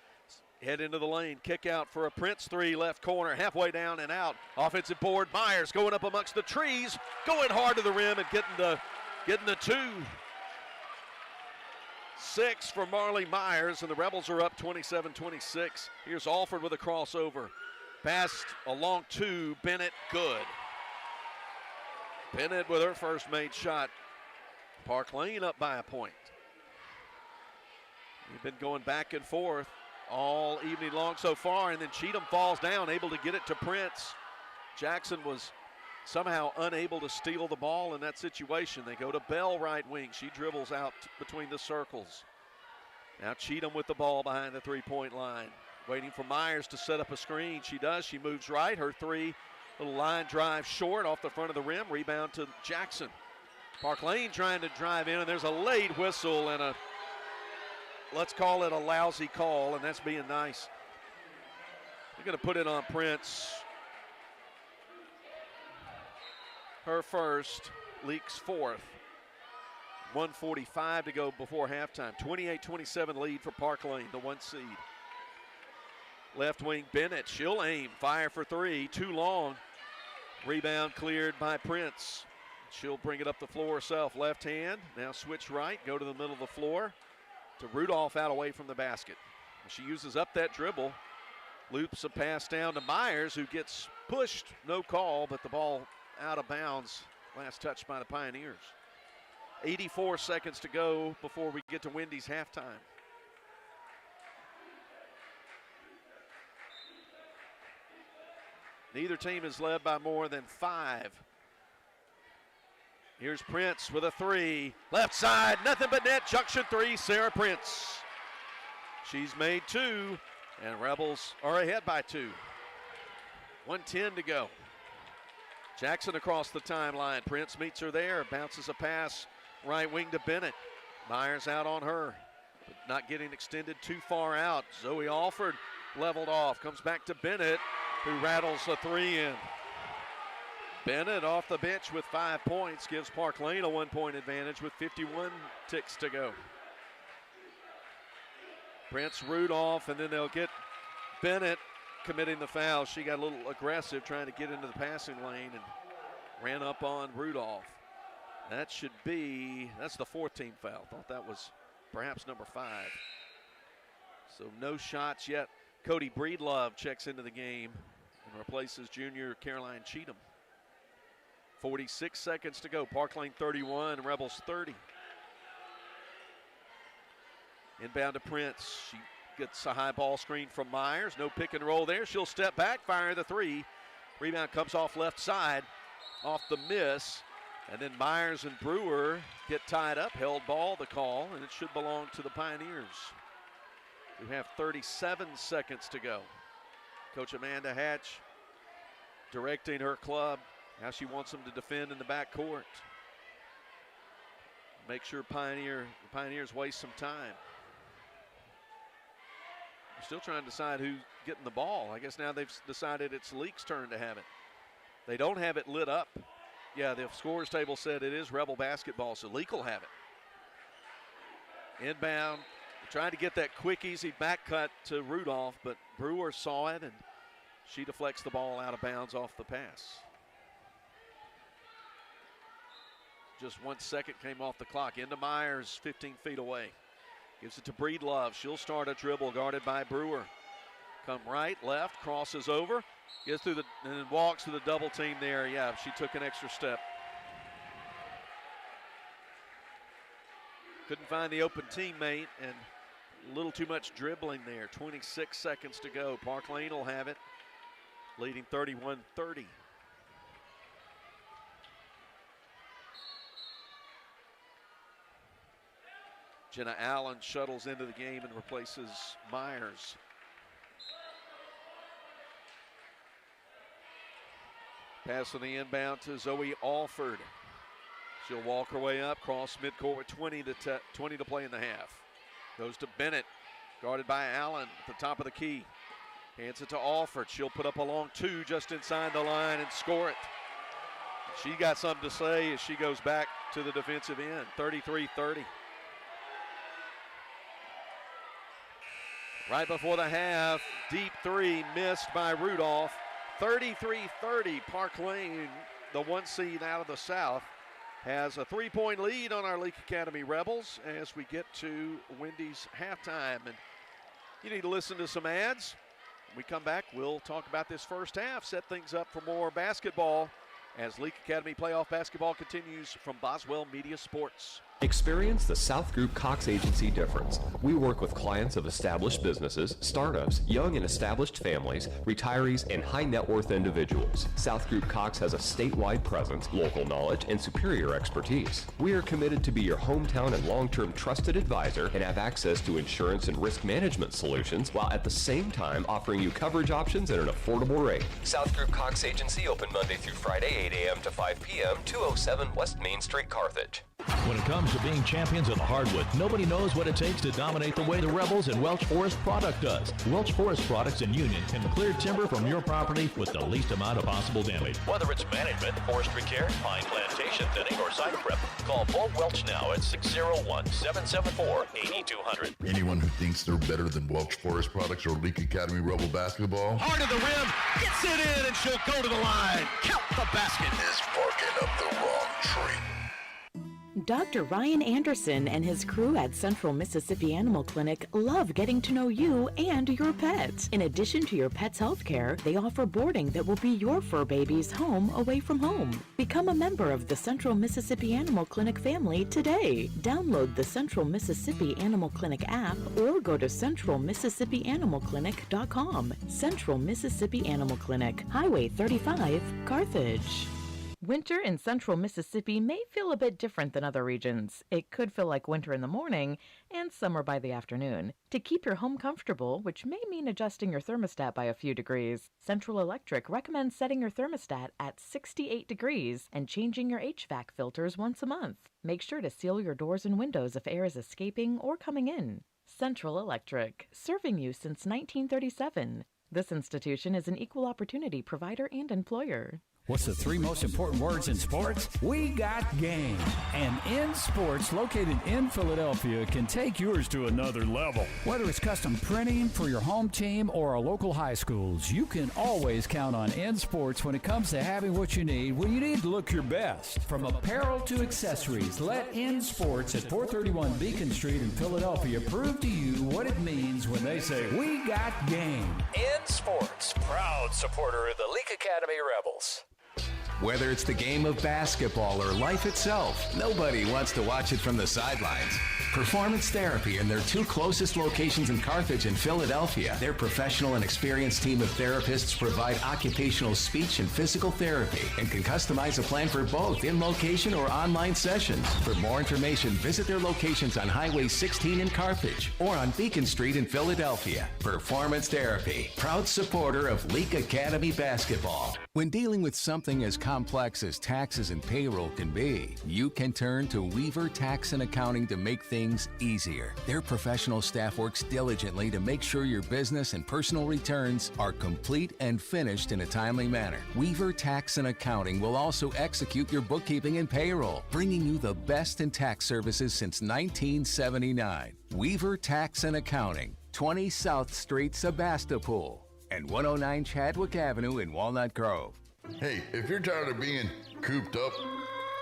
head into the lane. Kick out for a Prince 3, left corner, halfway down and out. Offensive board, Myers going up amongst the trees, going hard to the rim and getting the 2. 6 for Marley Myers, and the Rebels are up 27-26. Here's Alford with a crossover. Passed along 2, Bennett good. Bennett with her first made shot. Parklane up by a point. We've been going back and forth all evening long so far, and then Cheatham falls down, able to get it to Prince. Jackson was somehow unable to steal the ball in that situation. They go to Bell right wing. She dribbles out between the circles. Now Cheatham with the ball behind the 3-point line. Waiting for Myers to set up a screen. She does. She moves right. Her 3, little line drive short off the front of the rim. Rebound to Jackson. Parklane trying to drive in, and there's a late whistle and let's call it a lousy call, and that's being nice. They're going to put it on Prince. Her first, Leake's 4th. 1:45 to go before halftime. 28-27 lead for Parklane, the 1 seed. Left wing Bennett, she'll aim, fire for 3, too long. Rebound cleared by Prince. She'll bring it up the floor herself, left hand. Now switch right, go to the middle of the floor to Rudolph out away from the basket. She uses up that dribble, loops a pass down to Myers, who gets pushed, no call, but the ball out of bounds. Last touch by the Pioneers. 84 seconds to go before we get to Wendy's halftime. Neither team is led by more than 5. Here's Prince with a 3. Left side, nothing but net. Junction 3, Sarah Prince. She's made 2, and Rebels are ahead by 2. 1:10 to go. Jackson across the timeline. Prince meets her there, bounces a pass right wing to Bennett. Myers out on her, but not getting extended too far out. Zoe Alford leveled off, comes back to Bennett, who rattles a 3 in. Bennett off the bench with 5 points, gives Parklane a 1-point advantage with 51 ticks to go. Prince Rudolph, and then they'll get Bennett committing the foul. She got a little aggressive trying to get into the passing lane and ran up on Rudolph. That's the 4th team foul. Thought that was perhaps number 5. So no shots yet. Cody Breedlove checks into the game and replaces junior Caroline Cheatham. 46 seconds to go. Parklane 31, Rebels 30. Inbound to Prince. She gets a high ball screen from Myers. No pick and roll there. She'll step back, fire the 3. Rebound comes off left side, off the miss. And then Myers and Brewer get tied up. Held ball, the call, and it should belong to the Pioneers. We have 37 seconds to go. Coach Amanda Hatch directing her club how she wants them to defend in the backcourt. Make sure the Pioneers waste some time. They're still trying to decide who's getting the ball. I guess now they've decided it's Leake's turn to have it. They don't have it lit up. Yeah, the scores table said it is Rebel basketball, so Leake will have it. Inbound, trying to get that quick, easy back cut to Rudolph, but Brewer saw it, and she deflects the ball out of bounds off the pass. Just 1 second came off the clock. Into Myers, 15 feet away. Gives it to Breedlove. She'll start a dribble guarded by Brewer. Come right, left, crosses over. Gets through and then walks to the double team there. Yeah, she took an extra step. Couldn't find the open teammate, and a little too much dribbling there. 26 seconds to go. Parklane will have it, leading 31-30. Jenna Allen shuttles into the game and replaces Myers. Pass on the inbound to Zoe Alford. She'll walk her way up, cross midcourt with 20 to play in the half. Goes to Bennett, guarded by Allen at the top of the key. Hands it to Alford. She'll put up a long 2 just inside the line and score it. She got something to say as she goes back to the defensive end. 33-30. Right before the half, deep 3 missed by Rudolph. 33-30, Parklane, the 1 seed out of the South, has a 3-point lead on our Leake Academy Rebels as we get to Wendy's halftime. And you need to listen to some ads. When we come back, we'll talk about this first half, set things up for more basketball as Leake Academy playoff basketball continues from Boswell Media Sports. Experience the South Group Cox Agency difference. We work with clients of established businesses, startups, young and established families, retirees, and high net worth individuals. South Group Cox has a statewide presence, local knowledge, and superior expertise. We are committed to be your hometown and long-term trusted advisor and have access to insurance and risk management solutions while at the same time offering you coverage options at an affordable rate. South Group Cox Agency open Monday through Friday, 8 a.m. to 5 p.m., 207 West Main Street, Carthage. When it comes to being champions of the hardwood, nobody knows what it takes to dominate the way the Rebels and Welch Forest Product does. Welch Forest Products in Union can clear timber from your property with the least amount of possible damage. Whether it's management, forestry care, pine plantation thinning, or site prep, call Paul Welch now at 601-774-8200. Anyone who thinks they're better than Welch Forest Products or Leake Academy Rebel basketball, Heart of the rim, gets it in, and she'll go to the line. Count the basket. is barking up the wrong tree. Dr. Ryan Anderson and his crew at Central Mississippi Animal Clinic love getting to know you and your pet. In addition to your pet's health care, they offer boarding that will be your fur baby's home away from home. Become a member of the Central Mississippi Animal Clinic family today. Download the Central Mississippi Animal Clinic app or go to centralmississippianimalclinic.com. Central Mississippi Animal Clinic, Highway 35, Carthage. Winter in central Mississippi may feel a bit different than other regions. It could feel like winter in the morning and summer by the afternoon. To keep your home comfortable, which may mean adjusting your thermostat by a few degrees, Central Electric recommends setting your thermostat at 68 degrees and changing your HVAC filters once a month. Make sure to seal your doors and windows if air is escaping or coming in. Central Electric, serving you since 1937. This institution is an equal opportunity provider and employer. What's the three most important words in sports? We got game. And In Sports, located in Philadelphia, can take yours to another level. Whether it's custom printing for your home team or our local high schools, you can always count on In Sports when it comes to having what you need when you need to look your best. From apparel to accessories, let In Sports at 431 Beacon Street in Philadelphia prove to you what it means when they say, we got game. In Sports, proud supporter of the Leake Academy Rebels. Whether it's the game of basketball or life itself, nobody wants to watch it from the sidelines. Performance Therapy and their two closest locations in Carthage and Philadelphia. Their professional and experienced team of therapists provide occupational speech and physical therapy and can customize a plan for both in location or online sessions. For more information, visit their locations on Highway 16 in Carthage or on Beacon Street in Philadelphia. Performance Therapy, proud supporter of Leake Academy basketball. When dealing with something as complex as taxes and payroll can be, you can turn to Weaver Tax and Accounting to make things easier. Their professional staff works diligently to make sure your business and personal returns are complete and finished in a timely manner. Weaver Tax and Accounting will also execute your bookkeeping and payroll, bringing you the best in tax services since 1979. Weaver Tax and Accounting, 20 South Street, Sebastopol, and 109 Chadwick Avenue in Walnut Grove. Hey, if you're tired of being cooped up,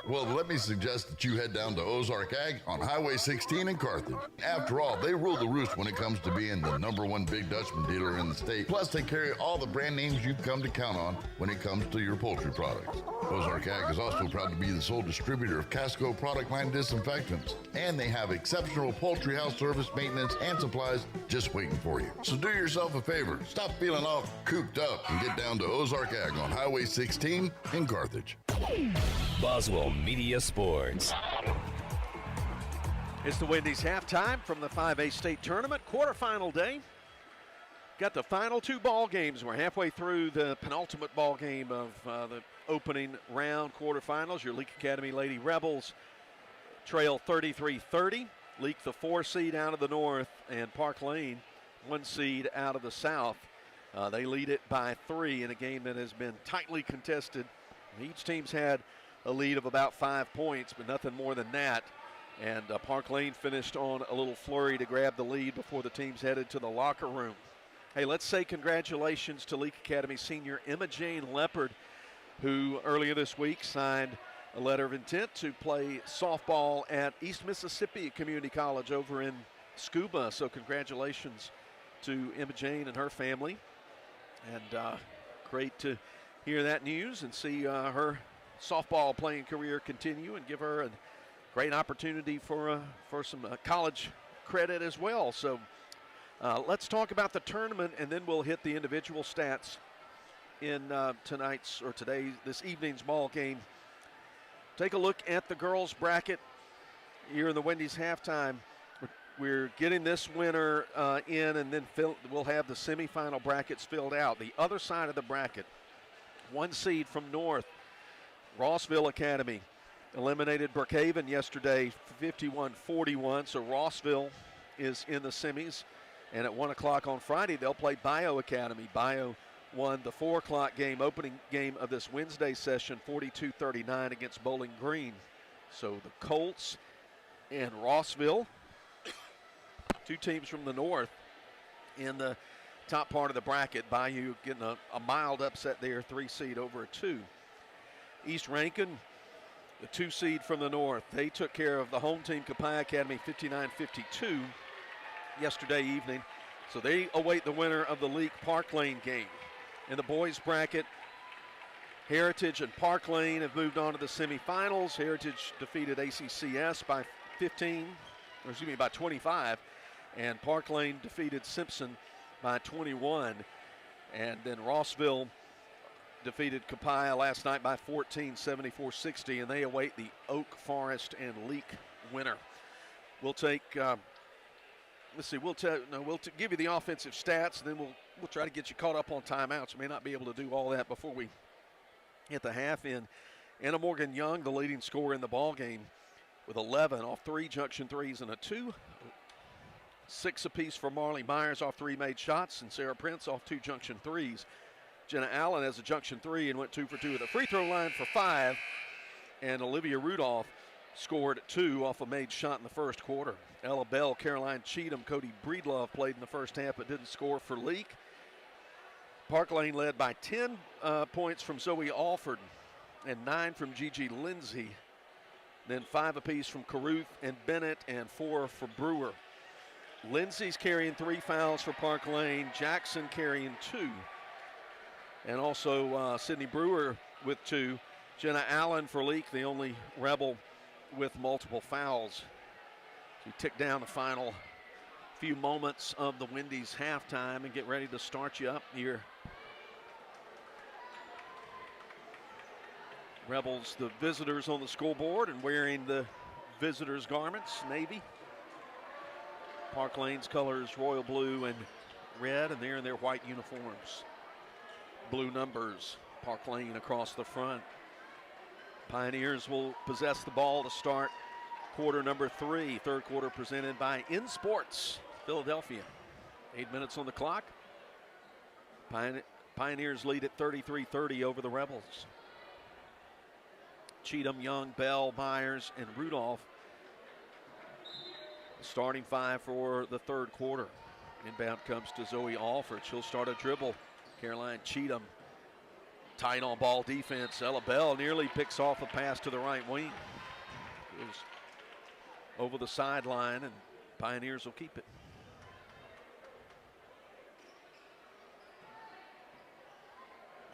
well, let me suggest that you head down to Ozark Ag on Highway 16 in Carthage. After all, they rule the roost when it comes to being the #1 Big Dutchman dealer in the state. Plus, they carry all the brand names you've come to count on when it comes to your poultry products. Ozark Ag is also proud to be the sole distributor of Casco product line disinfectants. And they have exceptional poultry house service, maintenance, and supplies just waiting for you. So do yourself a favor. Stop feeling all cooped up and get down to Ozark Ag on Highway 16 in Carthage. Boswell Media Sports. It's the Wendy's halftime from the 5A state tournament, quarterfinal day. Got the final two ball games. We're halfway through the penultimate ball game of the opening round quarterfinals. Your Leake Academy Lady Rebels trail 33-30. Leake, the 4 seed out of the north, and Parklane, 1 seed out of the south. They lead it by 3 in a game that has been tightly contested. Each team's had a lead of about 5 points, but nothing more than that. And Parklane finished on a little flurry to grab the lead before the teams headed to the locker room. Hey, let's say congratulations to Leake Academy senior Emma Jane Leopard, who earlier this week signed a letter of intent to play softball at East Mississippi Community College over in Scuba. So congratulations to Emma Jane and her family. And great to hear that news and see her softball playing career continue and give her a great opportunity for some college credit as well. So let's talk about the tournament, and then we'll hit the individual stats in this evening's ball game. Take a look at the girls bracket here in the Wendy's halftime. We're getting this winner in, and then we'll have the semifinal brackets filled out. The other side of the bracket, 1 seed from north, Rossville Academy eliminated Brookhaven yesterday 51-41, so Rossville is in the semis. And at 1 o'clock on Friday, they'll play Bio Academy. Bio won the 4 o'clock game, opening game of this Wednesday session, 42-39 against Bowling Green. So the Colts and Rossville, 2 teams from the north in the top part of the bracket. Bayou getting a mild upset there, 3 seed over a 2. East Rankin the 2 seed from the north. They took care of the home team, Copiah Academy, 59-52 yesterday evening. So they await the winner of the Leake Parklane game. In the boys bracket, Heritage and Parklane have moved on to the semifinals. Heritage defeated ACCS by 25, and Parklane defeated Simpson by 21. And then Rossville defeated Copiah last night by 14, 74-60, and they await the Oak Forest and Leake winner. We'll take, we'll give you the offensive stats, and then we'll try to get you caught up on timeouts. We may not be able to do all that before we hit the half in. Anna Morgan Young, the leading scorer in the ball game, with 11 off 3 junction threes and a 2. 6 apiece for Marley Myers off 3 made shots, and Sarah Prince off 2 junction threes. Jenna Allen has a junction 3 and went 2 for 2 at the free throw line for 5. And Olivia Rudolph scored 2 off a made shot in the first quarter. Ella Bell, Caroline Cheatham, Cody Breedlove played in the first half but didn't score for Leake. Parklane led by 10 points from Zoe Alford and 9 from Gigi Lindsay. Then 5 apiece from Caruth and Bennett and 4 for Brewer. Lindsay's carrying 3 fouls for Parklane. Jackson carrying 2. And also Sydney Brewer with 2. Jenna Allen for Leake, the only Rebel with multiple fouls. We tick down the final few moments of the Wendy's halftime and get ready to start you up here. Rebels, the visitors on the scoreboard and wearing the visitors' garments, navy. Parklane's colors, royal blue and red, and they're in their white uniforms. Blue numbers, Parklane across the front. Pioneers will possess the ball to start quarter number 3. Third quarter presented by In Sports Philadelphia. 8 minutes on the clock. Pioneers lead at 33-30 over the Rebels. Cheatham, Young, Bell, Myers, and Rudolph starting 5 for the third quarter. Inbound comes to Zoe Alford. She'll start a dribble. Caroline Cheatham, tight on ball defense. Ella Bell nearly picks off a pass to the right wing. Goes over the sideline, and Pioneers will keep it.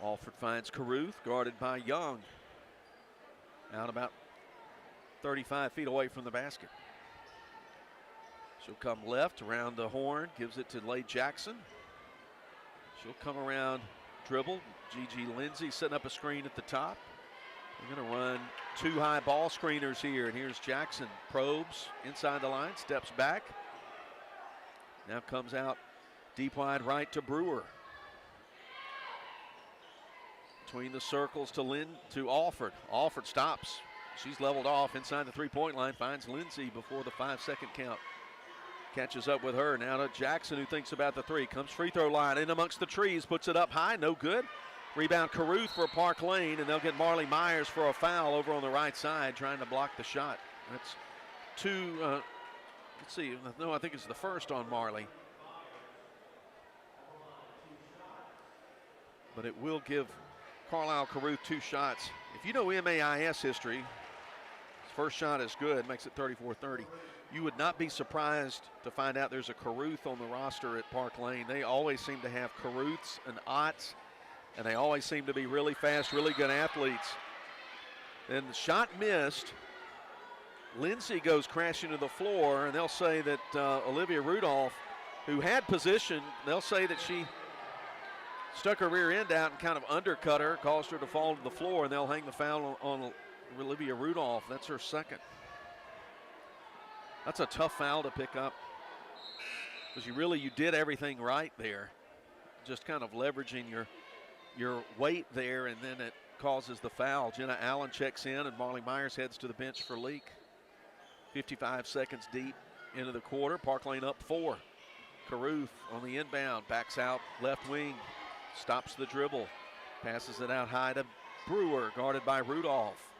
Alford finds Caruth, guarded by Young. Out about 35 feet away from the basket. She'll come left around the horn, gives it to Leigh Jackson. She'll come around, dribble. Gigi Lindsay setting up a screen at the top. They're going to run 2 high ball screeners here, and here's Jackson. Probes inside the line, steps back. Now comes out deep wide right to Brewer. Between the circles to Alford. Alford stops. She's leveled off inside the 3-point line, finds Lindsay before the 5-second count. Catches up with her. Now to Jackson, who thinks about the 3. Comes free throw line in amongst the trees, puts it up high, no good. Rebound Caruth for Parklane, and they'll get Marley Myers for a foul over on the right side, trying to block the shot. That's 2, let's see, no, I think it's the first on Marley. But it will give Carlisle Caruth 2 shots. If you know MAIS history, his first shot is good, makes it 34-30. You would not be surprised to find out there's a Caruth on the roster at Parklane. They always seem to have Caruths and Otts, and they always seem to be really fast, really good athletes. And the shot missed. Lindsay goes crashing to the floor, and they'll say that Olivia Rudolph, who had position, they'll say that she stuck her rear end out and kind of undercut her, caused her to fall to the floor, and they'll hang the foul on Olivia Rudolph. That's her second. That's a tough foul to pick up, because you did everything right there, just kind of leveraging your weight there, and then it causes the foul. Jenna Allen checks in, and Marley Myers heads to the bench for Leake. 55 seconds deep into the quarter. Parklane up 4. Caruth on the inbound, backs out left wing, stops the dribble, passes it out high to Brewer, guarded by Rudolph.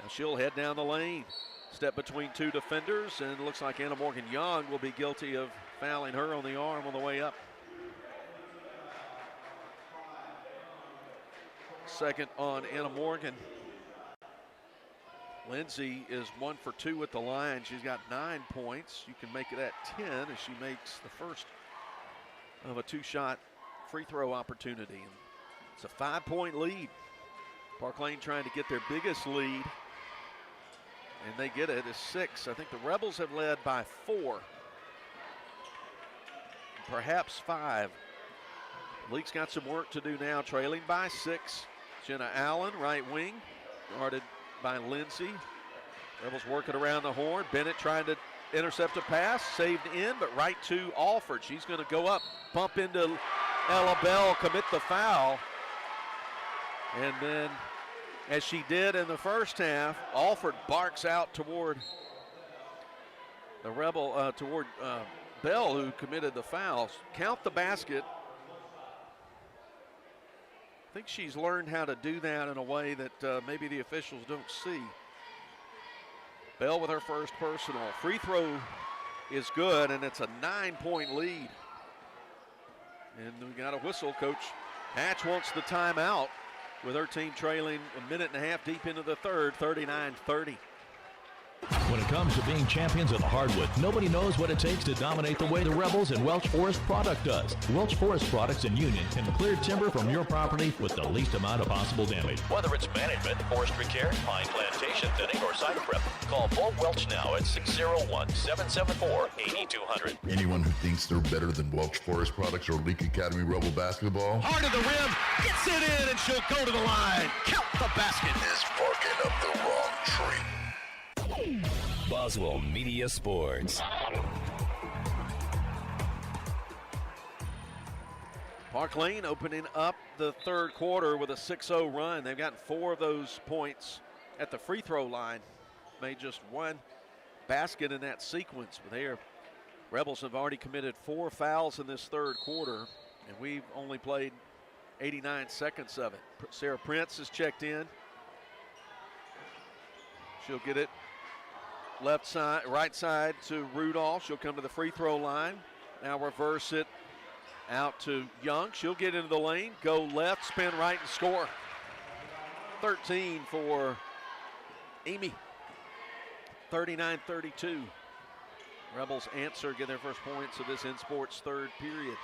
Now she'll head down the lane. Step between 2 defenders, and it looks like Anna Morgan Young will be guilty of fouling her on the arm on the way up. Second on Anna Morgan. Lindsay is 1 for 2 at the line. She's got 9 points. You can make it at 10 as she makes the first of a 2-shot free throw opportunity. And it's a 5-point lead. Parklane trying to get their biggest lead, and they get it as 6. I think the Rebels have led by 4, perhaps 5. Leake's got some work to do now, trailing by 6. Jenna Allen, right wing, guarded by Lindsay. Rebels working around the horn. Bennett trying to intercept a pass, saved in, but right to Alford. She's going to go up, bump into Ella Bell, commit the foul. And then, as she did in the first half, Alford barks out toward the Rebel, toward Bell, who committed the foul. Count the basket. I think she's learned how to do that in a way that maybe the officials don't see. Bell with her first personal. Free throw is good, and it's a 9-point lead. And we got a whistle. Coach Hatch wants the timeout with her team trailing a minute and a half deep into the third, 39-30. When it comes to being champions of the hardwood, nobody knows what it takes to dominate the way the Rebels and Welch Forest Product does. Welch Forest Products in Union can clear timber from your property with the least amount of possible damage. Whether it's management, forestry care, pine plantation thinning, or site prep, call Paul Welch now at 601-774-8200. Anyone who thinks they're better than Welch Forest Products or Leake Academy Rebel basketball, Hard of the rim, gets it in, and she'll go to the line. Count the basket. is barking up the wrong tree. Boswell Media Sports. Parklane opening up the third quarter with a 6-0 run. They've gotten 4 of those points at the free throw line. Made just 1 basket in that sequence. But their Rebels have already committed 4 fouls in this third quarter, and we've only played 89 seconds of it. Sarah Prince is checked in. She'll get it left side, right side to Rudolph. She'll come to the free throw line. Now reverse it out to Young. She'll get into the lane, go left, spin right, and score. 13 for Amy. 39-32. Rebels answer, get their first points of this in-sports third period.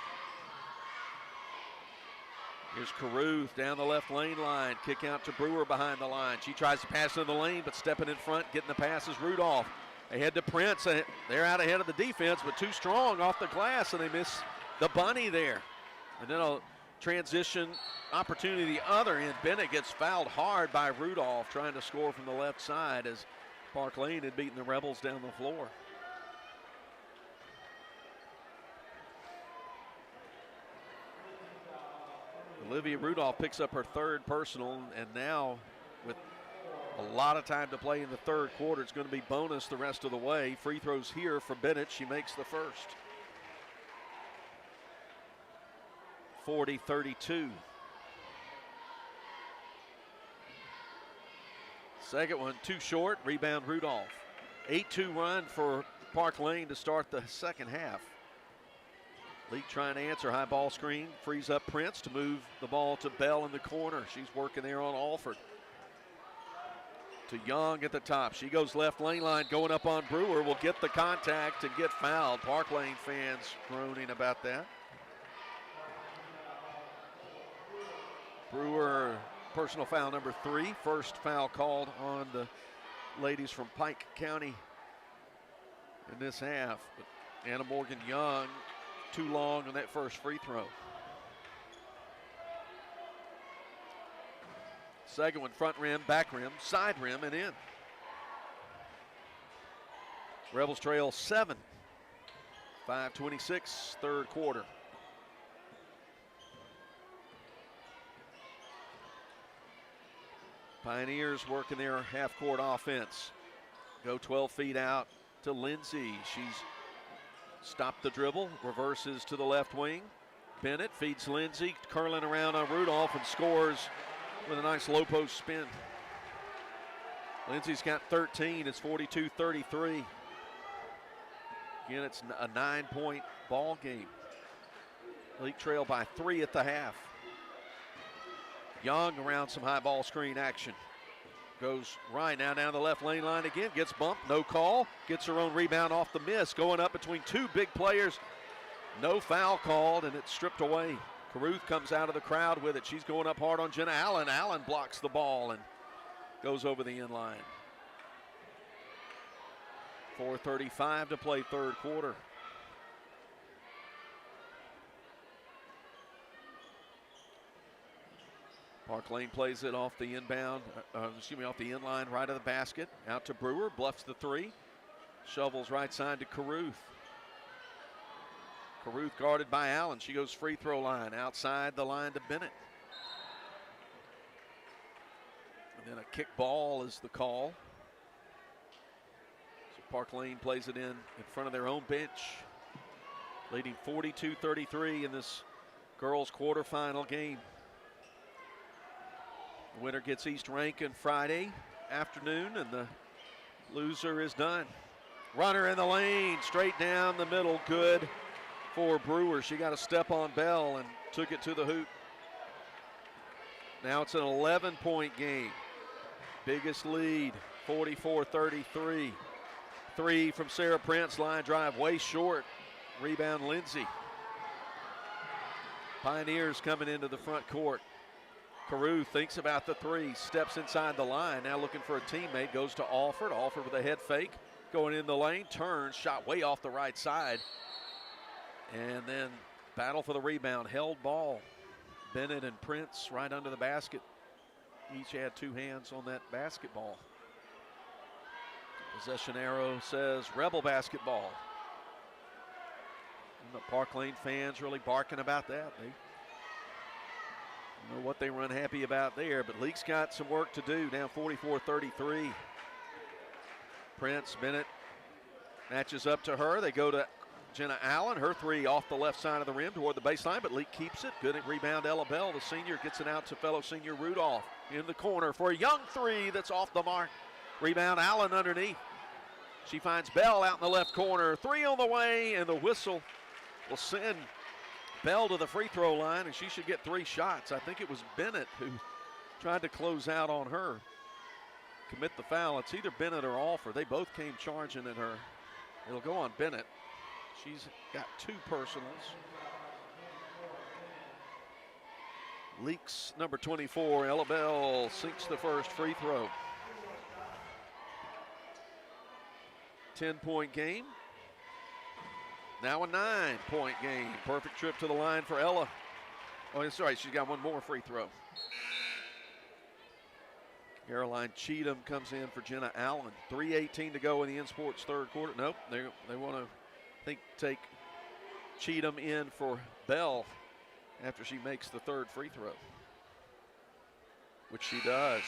Here's Caruth down the left lane line. Kick out to Brewer behind the line. She tries to pass in the lane, but stepping in front, getting the pass is Rudolph. Ahead to Prince. They're out ahead of the defense, but too strong off the glass, and they miss the bunny there. And then a transition opportunity the other end. Bennett gets fouled hard by Rudolph, trying to score from the left side as Parklane had beaten the Rebels down the floor. Olivia Rudolph picks up her third personal, and now with a lot of time to play in the third quarter, it's going to be bonus the rest of the way. Free throws here for Bennett. She makes the first. 40-32. Second one too short. Rebound Rudolph. 8-2 run for Parklane to start the second half. Leake trying to answer, high ball screen, frees up Prince to move the ball to Bell in the corner. She's working there on Alford. To Young at the top. She goes left lane line, going up on Brewer, will get the contact and get fouled. Parklane fans groaning about that. Brewer, personal foul number 3. First foul called on the ladies from Pike County in this half. But Anna Morgan Young, too long on that first free throw. Second one, front rim, back rim, side rim, and in. Rebels trail 7. 5:26, third quarter. Pioneers working their half-court offense. Go 12 feet out to Lindsay. She's stopped the dribble, reverses to the left wing. Bennett feeds Lindsay, curling around on Rudolph, and scores with a nice low post spin. Lindsay's got 13. It's 42-33. Again, it's a 9-point ball game. Leake trail by 3 at the half. Young around some high ball screen action. goes right now down the left lane line again. Gets bumped, no call. Gets her own rebound off the miss. Going up between two big players. No foul called, and it's stripped away. Caruth comes out of the crowd with it. She's going up hard on Jenna Allen. Allen blocks the ball and goes over the end line. 4:35 to play third quarter. Parklane plays it off the inbound, off the end line, right of the basket. Out to Brewer, bluffs the three. Shovels right side to Caruth. Caruth guarded by Allen. She goes free throw line, outside the line to Bennett. And then a kick ball is the call. So Parklane plays it in front of their own bench, leading 42-33 in this girls quarterfinal game. The winner gets East Rankin Friday afternoon, and the loser is done. Runner in the lane, straight down the middle, good for Brewer. She got a step on Bell and took it to the hoop. Now it's an 11-point game. Biggest lead, 44-33. Three from Sarah Prince, line drive way short. Rebound Lindsay. Pioneers coming into the front court. Carew thinks about the three, steps inside the line, now looking for a teammate, goes to Alford. Alford with a head fake, going in the lane, turns, shot way off the right side. And then battle for the rebound, held ball. Bennett and Prince right under the basket. Each had two hands on that basketball. Possession arrow says Rebel basketball. And the Parklane fans really barking about that. They know what they run happy about there, but Leake's got some work to do. Now 44-33. Prince, Bennett matches up to her. They go to Jenna Allen. Her three off the left side of the rim toward the baseline, but Leake keeps it. Good at rebound. Ella Bell, the senior, gets it out to fellow senior Rudolph in the corner for a young three that's off the mark. Rebound Allen underneath. She finds Bell out in the left corner. Three on the way, and the whistle will send Bell to the free throw line, and she should get three shots. I think it was Bennett who tried to close out on her. Commit the foul. It's either Bennett or Alford. They both came charging at her. It'll go on Bennett. She's got two personals. Leaks number 24, Ella Bell sinks the first free throw. 10-point game. Now a 9-point game. Perfect trip to the line for Ella. Oh, sorry, she's got one more free throw. Caroline Cheatham comes in for Jenna Allen. 3:18 to go in the InSports third quarter. Nope, they want to, I think, take Cheatham in for Bell after she makes the third free throw, which she does.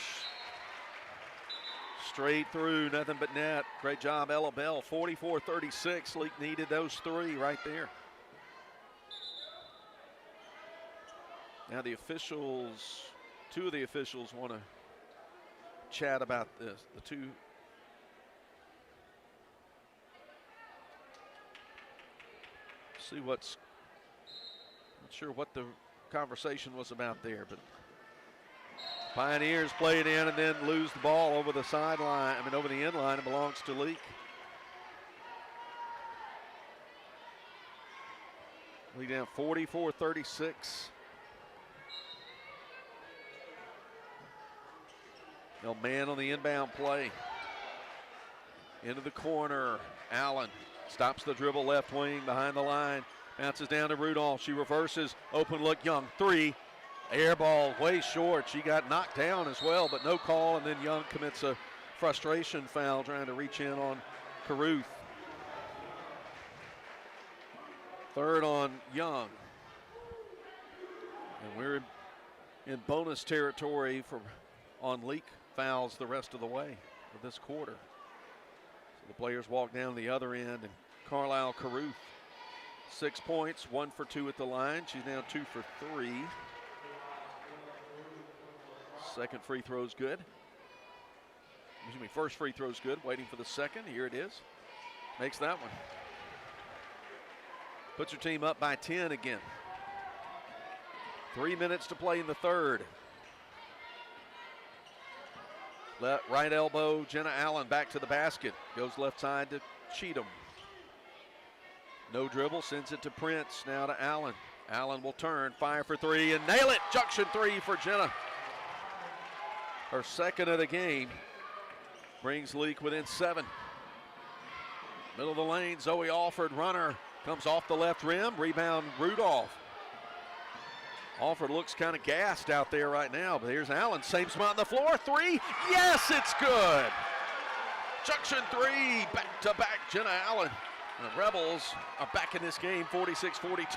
Straight through, nothing but net. Great job, Ella Bell. 44-36. Leake needed those three right there. Now the officials, two of the officials want to chat about this. The two. See what's, not sure what the conversation was about there, but Pioneers play it in and then lose the ball over the sideline, over the end line. It belongs to Leake. Leak down 44-36. No man on the inbound play. Into the corner. Allen stops the dribble left wing behind the line. Bounces down to Rudolph. She reverses. Open look, Young. Three. Air ball way short. She got knocked down as well, but no call. And then Young commits a frustration foul trying to reach in on Caruth. Third on Young. And we're in bonus territory on Leake fouls the rest of the way for this quarter. So the players walk down the other end, and Carlisle Caruth, 6 points, 1 for 2 at the line. She's now 2 for 3. Second free throw's good. Excuse me, first free throw's good. Waiting for the second. Here it is. Makes that one. Puts her team up by 10 again. 3 minutes to play in the third. Right elbow, Jenna Allen back to the basket. Goes left side to Cheatham. No dribble, sends it to Prince. Now to Allen. Allen will turn, fire for three, and nail it. Junction three for Jenna. Her second of the game. Brings Leake within 7. Middle of the lane, Zoe Alford, runner. Comes off the left rim, rebound Rudolph. Alford looks kind of gassed out there right now, but here's Allen, same spot on the floor, three, yes, it's good. Junction three, back-to-back Jenna Allen. The Rebels are back in this game, 46-42.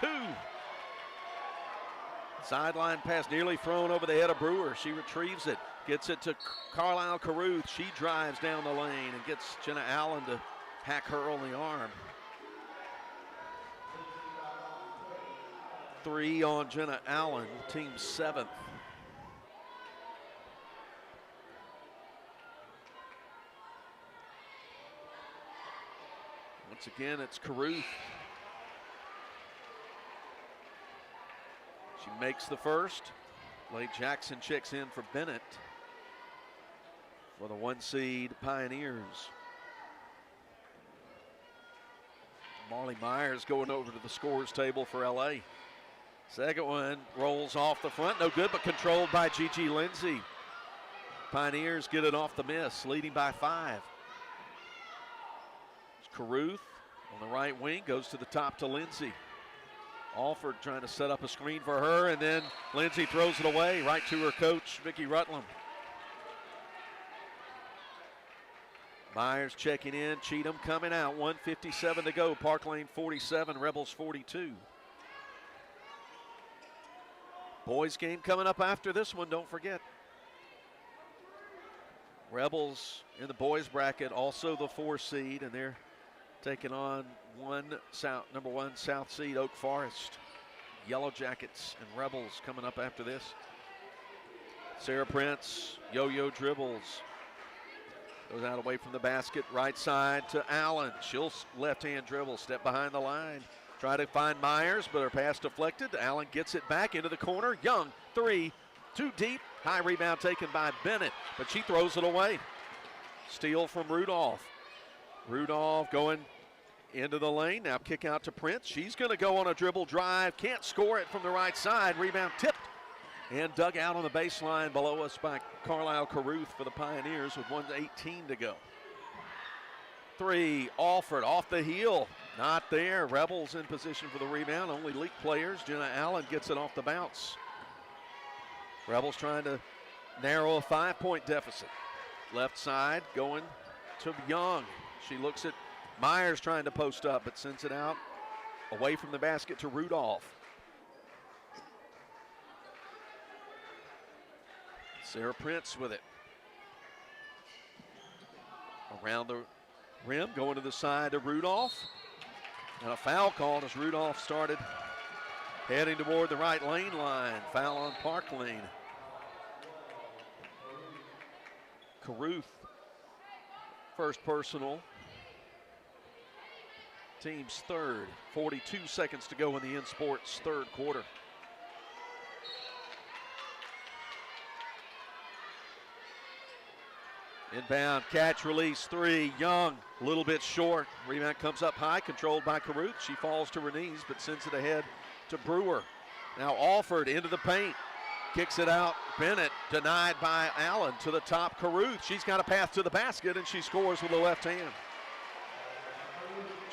Sideline pass nearly thrown over the head of Brewer. She retrieves it, gets it to Carlisle Caruth. She drives down the lane and gets Jenna Allen to hack her on the arm. 3 on Jenna Allen, team 7th. Once again, it's Caruth. She makes the first. Blake Jackson checks in for Bennett for the 1 seed Pioneers. Marley Myers going over to the scores table for LA. Second one rolls off the front, no good, but controlled by Gigi Lindsay. Pioneers get it off the miss, leading by 5. It's Caruth on the right wing, goes to the top to Lindsay. Alford trying to set up a screen for her, and then Lindsay throws it away right to her coach, Vicki Rutland. Myers checking in, Cheatham coming out, 1:57 to go. Parklane 47, Rebels 42. Boys game coming up after this one, don't forget. Rebels in the boys bracket, also the 4 seed, and they're taking on number 1 South seed Oak Forest. Yellow Jackets and Rebels coming up after this. Sarah Prince, yo-yo dribbles. Goes out away from the basket, right side to Allen. She'll left-hand dribble, step behind the line. Try to find Myers, but her pass deflected. Allen gets it back into the corner. Young, 3, too deep. High rebound taken by Bennett, but she throws it away. Steal from Rudolph. Rudolph going into the lane. Now kick out to Prince. She's going to go on a dribble drive. Can't score it from the right side. Rebound tipped and dug out on the baseline below us by Carlisle Caruth for the Pioneers with 1:18 to go. 3, Alford off the heel. Not there. Rebels in position for the rebound. Only Leake players. Jenna Allen gets it off the bounce. Rebels trying to narrow a 5-point deficit. Left side going to Young. She looks at Myers trying to post up, but sends it out away from the basket to Rudolph. Sarah Prince with it. Around the rim, going to the side to Rudolph. And a foul called as Rudolph started heading toward the right lane line. Foul on Parklane. Caruth, first personal. Team's 3rd. 42 seconds to go in the InSports 3rd quarter. Inbound, catch, release, 3. Young, a little bit short. Rebound comes up high, controlled by Caruth. She falls to her knees, but sends it ahead to Brewer. Now Alford into the paint. Kicks it out. Bennett denied by Allen to the top. Caruth, she's got a path to the basket, and she scores with the left hand.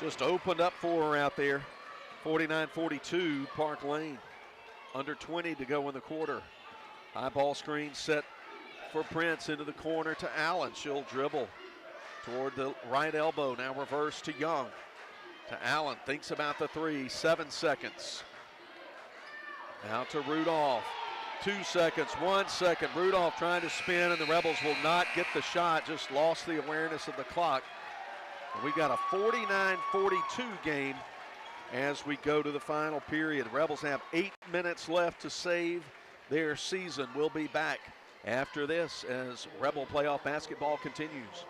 Just opened up for her out there. 49-42, Parklane. Under 20 to go in the quarter. High ball screen set for Prince into the corner to Allen. She'll dribble toward the right elbow. Now reverse to Young. To Allen, thinks about the 3, 7 seconds. Now to Rudolph. 2 seconds, 1 second. Rudolph trying to spin, and the Rebels will not get the shot. Just lost the awareness of the clock. And we've got a 49-42 game as we go to the final period. Rebels have 8 minutes left to save their season. We'll be back after this as Rebel playoff basketball continues.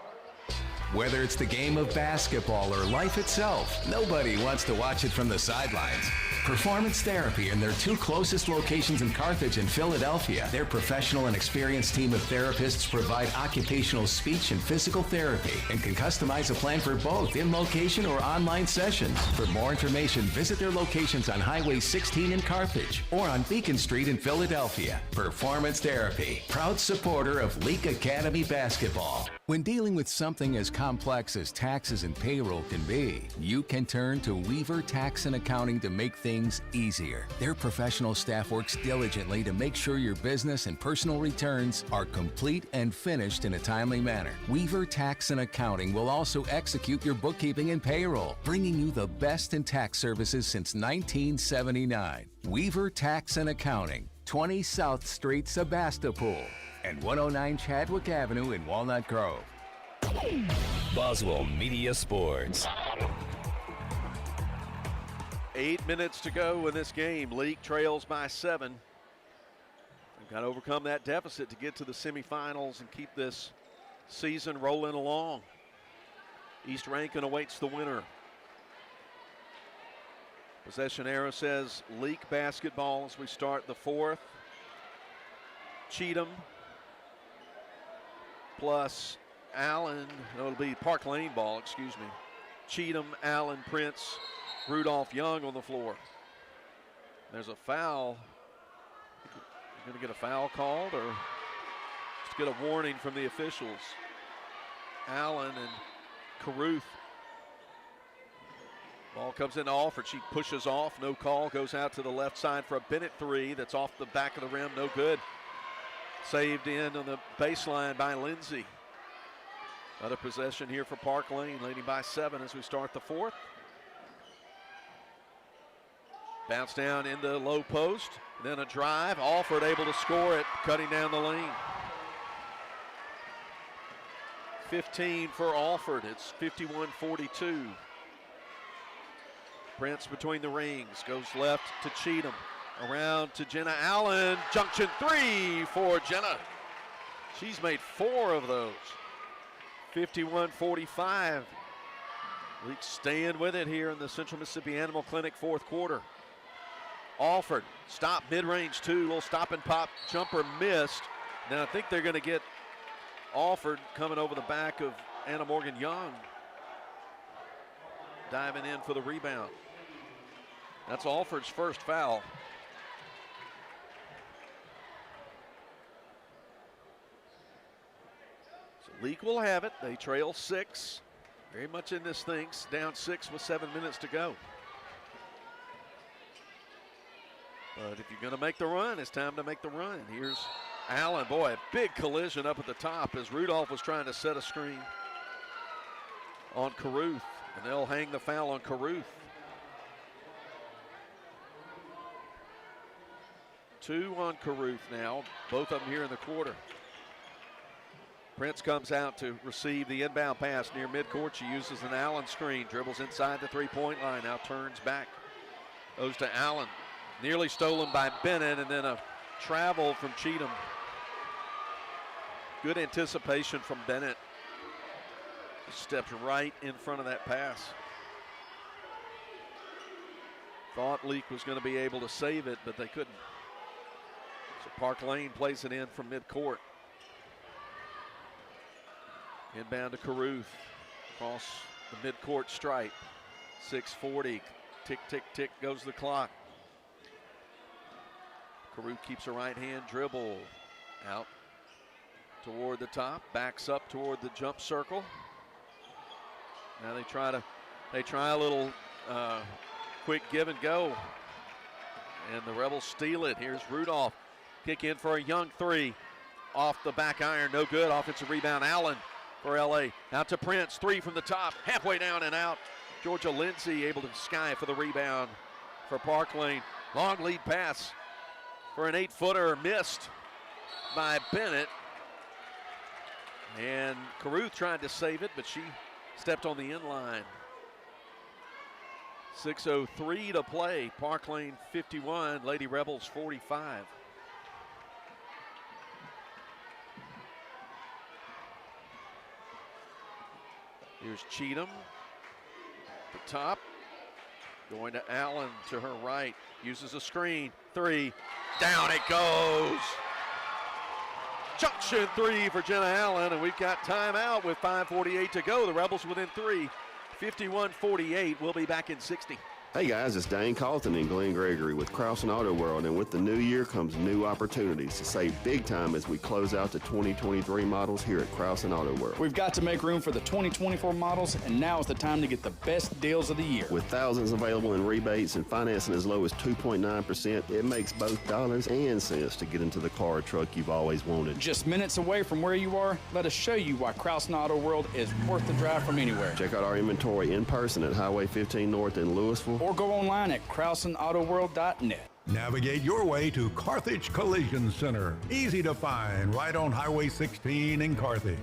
Whether it's the game of basketball or life itself, nobody wants to watch it from the sidelines. Performance Therapy in their 2 closest locations in Carthage and Philadelphia. Their professional and experienced team of therapists provide occupational speech and physical therapy and can customize a plan for both in location or online sessions. For more information, visit their locations on Highway 16 in Carthage or on Beacon Street in Philadelphia. Performance Therapy, proud supporter of Leake Academy basketball. When dealing with something as complex as taxes and payroll can be, you can turn to Weaver Tax and Accounting to make things easier. Their professional staff works diligently to make sure your business and personal returns are complete and finished in a timely manner. Weaver Tax and Accounting will also execute your bookkeeping and payroll, bringing you the best in tax services since 1979. Weaver Tax and Accounting, 20 South Street, Sebastopol, and 109 Chadwick Avenue in Walnut Grove. Boswell Media Sports. 8 minutes to go in this game. Leake trails by 7. They've got to overcome that deficit to get to the semifinals and keep this season rolling along. East Rankin awaits the winner. Possession arrow says Leake basketball as we start the 4th. Cheatham plus Allen, no, it'll be Parklane ball, excuse me. Cheatham, Allen, Prince, Rudolph, Young on the floor. There's a foul. Going to get a foul called or just get a warning from the officials. Allen and Caruth. Ball comes into Alford. She pushes off. No call. Goes out to the left side for a Bennett 3. That's off the back of the rim. No good. Saved in on the baseline by Lindsay. Another possession here for Parklane, leading by 7 as we start the 4th. Bounce down in the low post. Then a drive. Alford able to score it, cutting down the lane. 15 for Alford. It's 51-42. Prince between the rings. Goes left to Cheatham. Around to Jenna Allen. Junction 3 for Jenna. She's made 4 of those. 51-45. Leake staying with it here in the Central Mississippi Animal Clinic 4th quarter. Alford, stop mid-range 2, little stop and pop jumper missed. Now I think they're going to get Alford coming over the back of Anna Morgan Young. Diving in for the rebound. That's Alford's first foul. So Leake will have it. They trail 6. Very much in this thing, down 6 with 7 minutes to go. But if you're going to make the run, it's time to make the run. Here's Allen. Boy, a big collision up at the top as Rudolph was trying to set a screen on Caruth. And they'll hang the foul on Caruth. 2 on Caruth now, both of them here in the quarter. Prince comes out to receive the inbound pass near midcourt. She uses an Allen screen, dribbles inside the three-point line, now turns back. Goes to Allen. Nearly stolen by Bennett, and then a travel from Cheatham. Good anticipation from Bennett. Stepped right in front of that pass. Thought Leake was going to be able to save it, but they couldn't. So Parklane plays it in from midcourt. Inbound to Caruth. Across the midcourt stripe. 6:40. Tick, tick, tick goes the clock. Caruth keeps a right hand dribble. Out toward the top. Backs up toward the jump circle. Now they try a little quick give and go. And the Rebels steal it. Here's Rudolph. Kick in for a Young 3. Off the back iron, no good. Offensive rebound, Allen for LA. Out to Prince, 3 from the top. Halfway down and out. Georgia Lindsay able to sky for the rebound for Parklane. Long lead pass for an 8-footer missed by Bennett. And Caruth tried to save it, but she stepped on the end line. 6:03 to play. Parklane 51, Lady Rebels 45. Here's Cheatham. The top. Going to Allen to her right. Uses a screen. 3. Down it goes. Junction 3 for Jenna Allen, and we've got timeout with 5:48 to go. The Rebels within 3. 51-48. We'll be back in 60. Hey guys, it's Dane Carlton and Glenn Gregory with Krause Auto World, and with the new year comes new opportunities to save big time as we close out the 2023 models here at Krause Auto World. We've got to make room for the 2024 models, and now is the time to get the best deals of the year. With thousands available in rebates and financing as low as 2.9%, it makes both dollars and cents to get into the car or truck you've always wanted. Just minutes away from where you are, let us show you why Krause Auto World is worth the drive from anywhere. Check out our inventory in person at Highway 15 North in Louisville, or go online at KrausenAutoWorld.net. Navigate your way to Carthage Collision Center. Easy to find, right on Highway 16 in Carthage.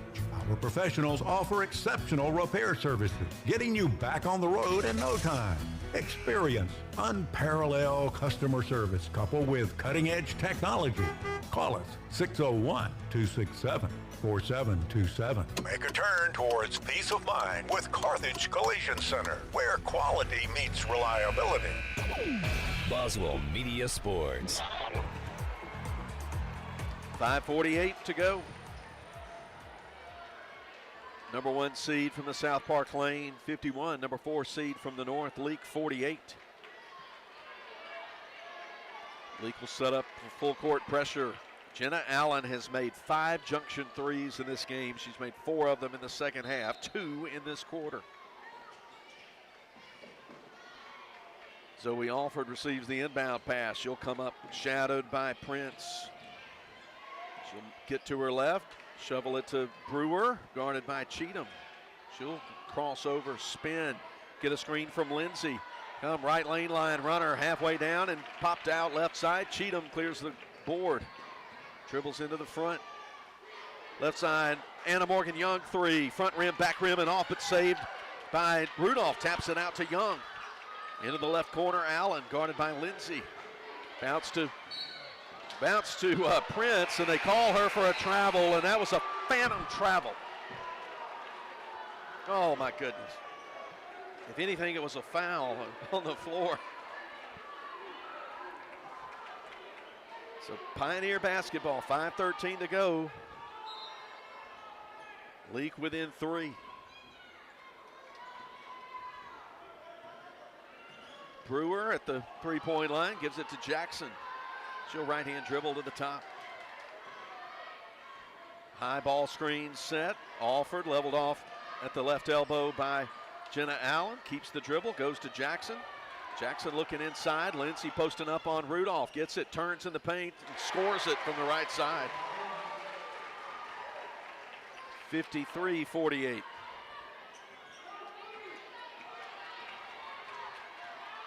Our professionals offer exceptional repair services, getting you back on the road in no time. Experience unparalleled customer service coupled with cutting-edge technology. Call us 601-267-4727. Make a turn towards peace of mind with Carthage Collision Center, where quality meets reliability. Boswell Media Sports. 5:48 to go. Number 1 seed from the South Parklane, 51. Number 4 seed from the North, Leake, 48. Leake will set up for full court pressure. Jenna Allen has made 5 junction threes in this game. She's made 4 of them in the second half, 2 in this quarter. Zoe Alford receives the inbound pass. She'll come up shadowed by Prince. She'll get to her left, shovel it to Brewer, guarded by Cheatham. She'll cross over, spin, get a screen from Lindsay. Come right lane line runner halfway down and popped out left side. Cheatham clears the board. Dribbles into the front. Left side, Anna Morgan Young 3. Front rim, back rim, and off, but saved by Rudolph. Taps it out to Young. Into the left corner, Allen, guarded by Lindsay. Bounce to Prince, and they call her for a travel, and that was a phantom travel. Oh, my goodness. If anything, it was a foul on the floor. So Pioneer basketball, 5:13 to go. Leake within 3. Brewer at the three-point line, gives it to Jackson. She'll right-hand dribble to the top. High ball screen set. Alford leveled off at the left elbow by Jenna Allen. Keeps the dribble, goes to Jackson. Jackson looking inside. Lindsay posting up on Rudolph. Gets it, turns in the paint, and scores it from the right side. 53-48.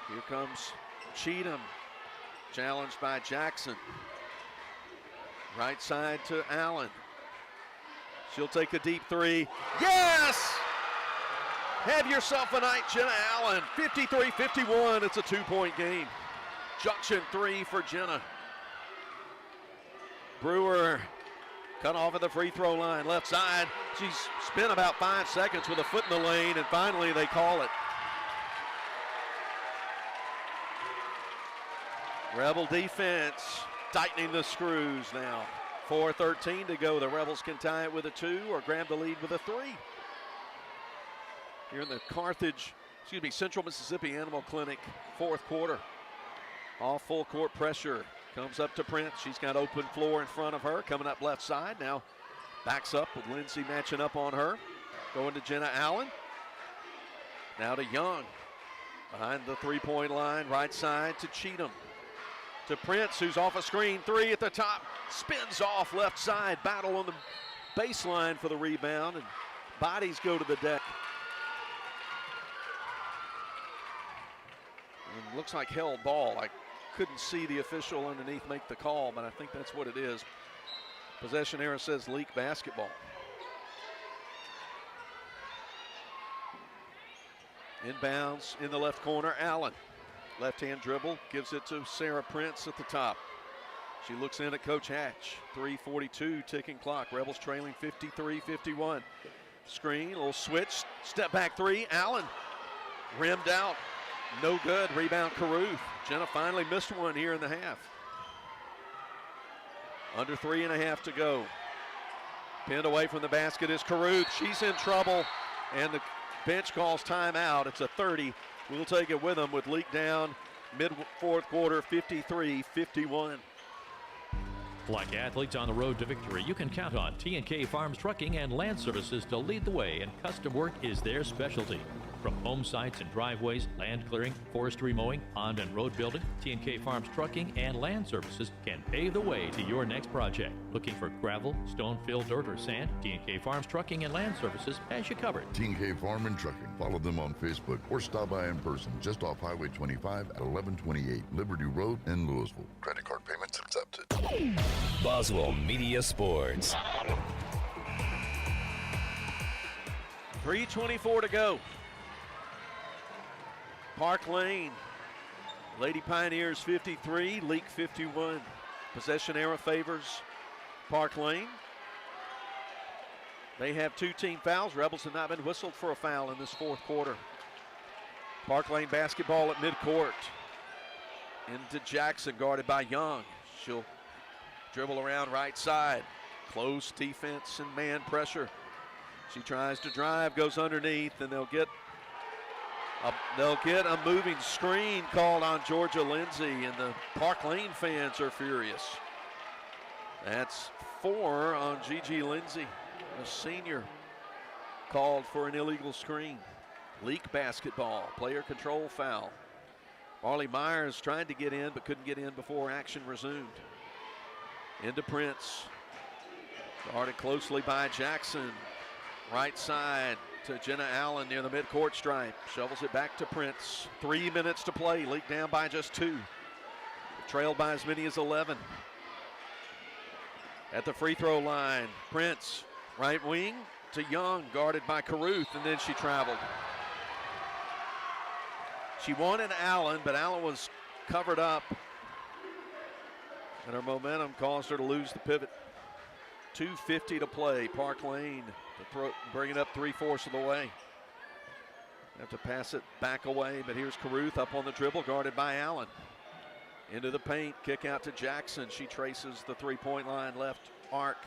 Here comes Cheatham, challenged by Jackson. Right side to Allen. She'll take a deep 3. Yes! Have yourself a night, Jenna Allen. 53-51, it's a 2-point game. Junction 3 for Jenna. Brewer cut off at the free throw line, left side. She's spent about 5 seconds with a foot in the lane, and finally they call it. Rebel defense tightening the screws now. 4:13 to go. The Rebels can tie it with a 2 or grab the lead with a 3. Here in the Central Mississippi Animal Clinic, 4th quarter. Off full court pressure. Comes up to Prince. She's got open floor in front of her. Coming up left side. Now backs up with Lindsay matching up on her. Going to Jenna Allen. Now to Young. Behind the three-point line. Right side to Cheatham. To Prince, who's off a screen. 3 at the top. Spins off left side. Battle on the baseline for the rebound. And bodies go to the deck. And looks like held ball. I couldn't see the official underneath make the call, but I think that's what it is. Possession error says Leake basketball. Inbounds in the left corner, Allen. Left-hand dribble, gives it to Sarah Prince at the top. She looks in at Coach Hatch. 3:42 ticking clock. Rebels trailing 53-51. Screen, little switch, step back 3. Allen rimmed out No good. Rebound Caruth. Jenna finally missed one here in the half. Under 3.5 to go. Pinned away from the basket is Caruth. She's in trouble, and the bench calls timeout. It's a 30. We'll take it with them with Leake down mid-fourth quarter, 53-51. Like athletes on the road to victory, you can count on T&K Farms Trucking and Land Services to lead the way, and custom work is their specialty. From home sites and driveways, land clearing, forestry mowing, pond and road building, T&K Farms Trucking and Land Services can pave the way to your next project. Looking for gravel, stone, fill, dirt, or sand? T&K Farms Trucking and Land Services has you covered. T&K Farm and Trucking. Follow them on Facebook or stop by in person just off Highway 25 at 1128 Liberty Road in Louisville. Credit card payments accepted. Boswell Media Sports. 3:24 to go. Parklane, Lady Pioneers 53, Leake 51. Possession arrow favors Parklane. They have 2 team fouls. Rebels have not been whistled for a foul in this fourth quarter. Parklane basketball at midcourt. Into Jackson, guarded by Young. She'll dribble around right side. Close defense and man pressure. She tries to drive, goes underneath, and they'll get a moving screen called on Georgia Lindsay, and the Parklane fans are furious. That's 4 on Gigi Lindsay, a senior, called for an illegal screen. Leake basketball, player control foul. Marley Myers tried to get in but couldn't get in before action resumed. Into Prince, guarded closely by Jackson. Right side to Jenna Allen near the midcourt stripe. Shovels it back to Prince. 3 minutes to play. Leake down by just 2. Trailed by as many as 11. At the free throw line, Prince, right wing to Young, guarded by Caruth, and then she traveled. She wanted Allen, but Allen was covered up, and her momentum caused her to lose the pivot. 2:50 to play. Parklane to bring it up 3/4 of the way. Have to pass it back away, but here's Caruth up on the dribble, guarded by Allen. Into the paint, kick out to Jackson. She traces the three-point line, left arc.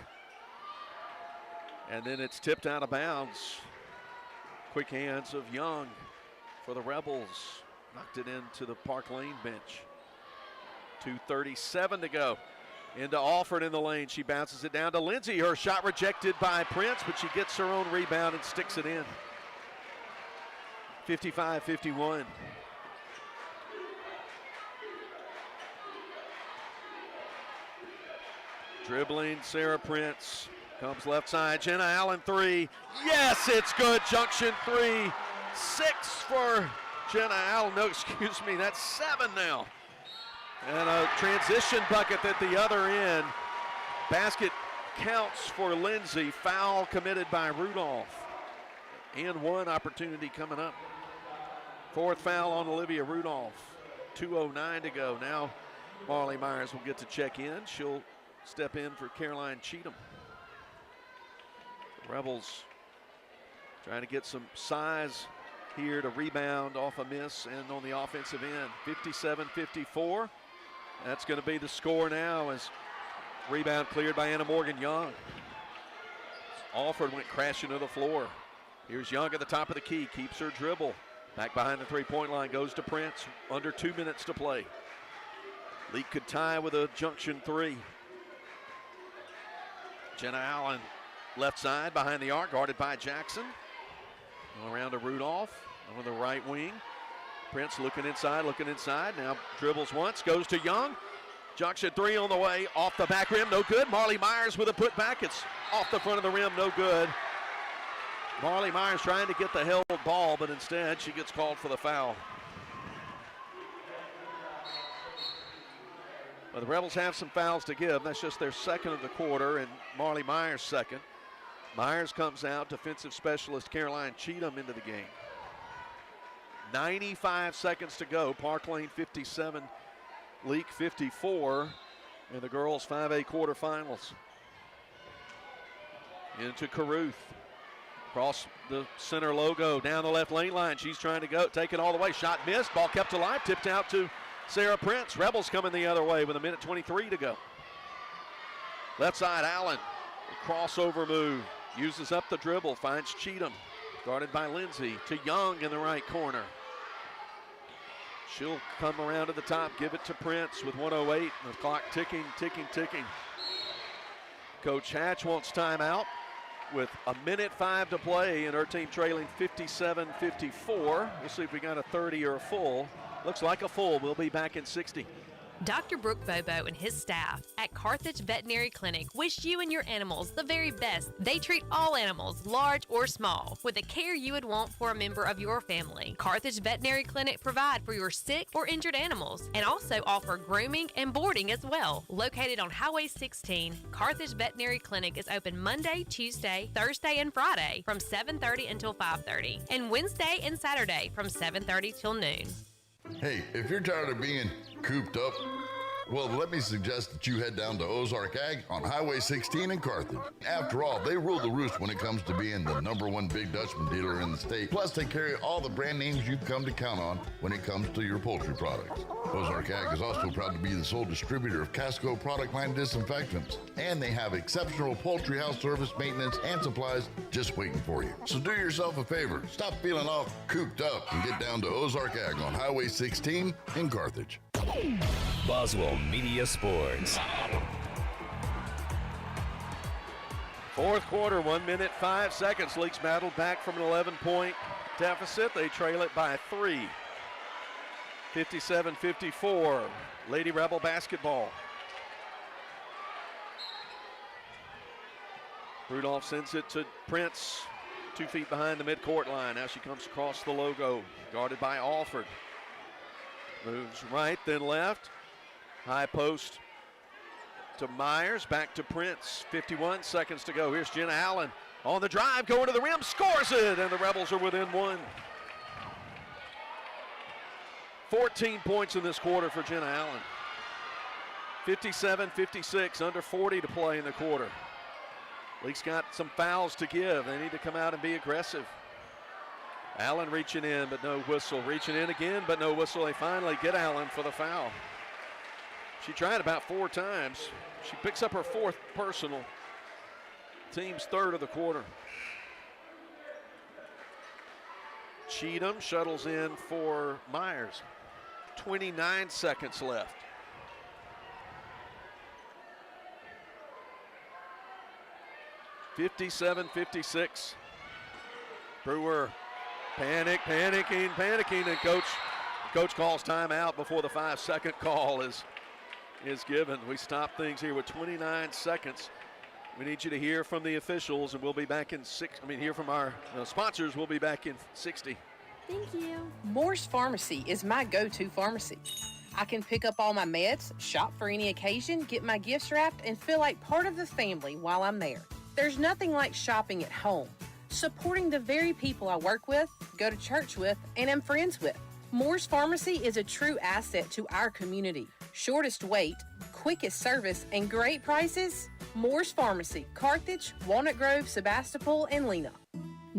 And then it's tipped out of bounds. Quick hands of Young for the Rebels. Knocked it into the Parklane bench. 2:37 to go. Into Alford in the lane. She bounces it down to Lindsay. Her shot rejected by Prince, but she gets her own rebound and sticks it in. 55-51. Dribbling Sarah Prince. Comes left side. Jenna Allen 3. Yes, it's good. Junction 3. 6 for Jenna Allen. No, excuse me. That's 7 now. And a transition bucket at the other end. Basket counts for Lindsay. Foul committed by Rudolph. And 1 opportunity coming up. 4th foul on Olivia Rudolph. 2:09 to go. Now Marley Myers will get to check in. She'll step in for Caroline Cheatham. The Rebels trying to get some size here to rebound off a miss and on the offensive end. 57-54. That's going to be the score now as rebound cleared by Anna Morgan Young. Alford went crashing to the floor. Here's Young at the top of the key, keeps her dribble. Back behind the three-point line, goes to Prince. Under 2 minutes to play. Leake could tie with a junction 3. Jenna Allen left side behind the arc, guarded by Jackson. Around to Rudolph on the right wing. Prince looking inside. Now dribbles once, goes to Young. Junction 3 on the way, off the back rim, no good. Marley Myers with a putback. It's off the front of the rim, no good. Marley Myers trying to get the held ball, but instead she gets called for the foul. Well, the Rebels have some fouls to give. That's just their second of the quarter, and Marley Myers' second. Myers comes out, defensive specialist Caroline Cheatham into the game. 95 seconds to go. Parklane 57, Leake 54, in the girls' 5A quarterfinals. Into Caruth. Across the center logo, down the left lane line. She's trying to go, take it all the way. Shot missed, ball kept alive, tipped out to Sarah Prince. Rebels coming the other way with 1:23 to go. Left side, Allen. Crossover move. Uses up the dribble, finds Cheatham. Guarded by Lindsay to Young in the right corner. She'll come around to the top, give it to Prince with 1:08. The clock ticking, ticking, ticking. Coach Hatch wants timeout with 1:05 to play and her team trailing 57-54. We'll see if we got a 30 or a full. Looks like a full. We'll be back in 60. Dr. Brooke Bobo and his staff at Carthage Veterinary Clinic wish you and your animals the very best. They treat all animals, large or small, with the care you would want for a member of your family. Carthage Veterinary Clinic provide for your sick or injured animals and also offer grooming and boarding as well. Located on Highway 16, Carthage Veterinary Clinic is open Monday, Tuesday, Thursday, and Friday from 7:30 until 5:30, and Wednesday and Saturday from 7:30 till noon. Hey, if you're tired of being cooped up, well, let me suggest that you head down to Ozark Ag on Highway 16 in Carthage. After all, they rule the roost when it comes to being the #1 Big Dutchman dealer in the state. Plus, they carry all the brand names you've come to count on when it comes to your poultry products. Ozark Ag is also proud to be the sole distributor of Casco product line disinfectants. And they have exceptional poultry house service, maintenance, and supplies just waiting for you. So do yourself a favor. Stop feeling all cooped up and get down to Ozark Ag on Highway 16 in Carthage. Boswell Media Sports. Fourth quarter, 1:05. Leaks battled back from an 11-point deficit. They trail it by 3. 57-54. Lady Rebel basketball. Rudolph sends it to Prince, 2 feet behind the midcourt line. Now she comes across the logo, guarded by Alford. Moves right, then left. High post to Myers, back to Prince. 51 seconds to go. Here's Jenna Allen on the drive, going to the rim, scores it, and the Rebels are within 1. 14 points in this quarter for Jenna Allen. 57-56, under 40 to play in the quarter. Leake's got some fouls to give. They need to come out and be aggressive. Allen reaching in, but no whistle. Reaching in again, but no whistle. They finally get Allen for the foul. She tried about 4 times. She picks up her 4th personal. Team's 3rd of the quarter. Cheatham shuttles in for Myers. 29 seconds left. (57-56). Brewer panicking, and coach calls timeout before the 5-second call is given. We stop things here with 29 seconds. We need you to hear from the officials, and we'll be back in hear from our sponsors. We'll be back in 60. Thank you. Moore's Pharmacy is my go-to pharmacy. I can pick up all my meds, shop for any occasion, get my gifts wrapped, and feel like part of the family while I'm there. There's nothing like shopping at home, supporting the very people I work with, go to church with, and am friends with. Moore's Pharmacy is a true asset to our community. Shortest wait, quickest service, and great prices. Moore's Pharmacy, Carthage, Walnut Grove, Sebastopol, and Lena.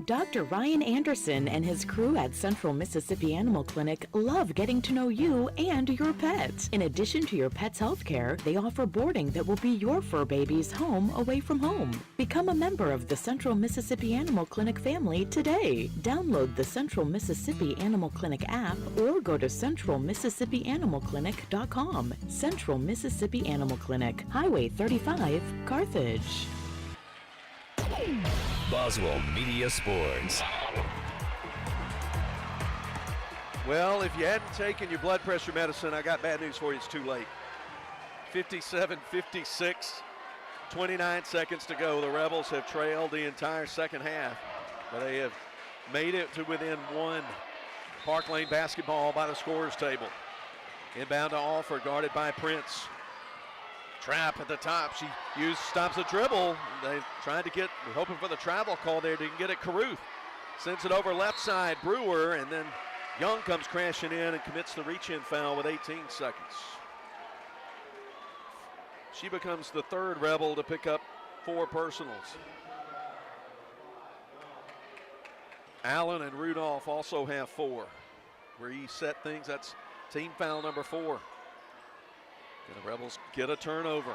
Dr. Ryan Anderson and his crew at Central Mississippi Animal Clinic love getting to know you and your pets. In addition to your pet's health care, they offer boarding that will be your fur baby's home away from home. Become a member of the Central Mississippi Animal Clinic family today. Download the Central Mississippi Animal Clinic app or go to centralmississippianimalclinic.com. Central Mississippi Animal Clinic, Highway 35, Carthage. Boswell Media Sports. Well, if you hadn't taken your blood pressure medicine, I got bad news for you. It's too late. 57-56, 29 seconds to go. The Rebels have trailed the entire second half, but they have made it to within 1. Parklane basketball by the scorer's table. Inbound to Alford, guarded by Prince. Trap at the top. She stops the dribble. They tried to get, hoping for the travel call there. Didn't get it. Caruth sends it over left side. Brewer, and then Young comes crashing in and commits the reach-in foul with 18 seconds. She becomes the 3rd Rebel to pick up 4 personals. Allen and Rudolph also have 4. Reset things. That's team foul number 4. And the Rebels get a turnover.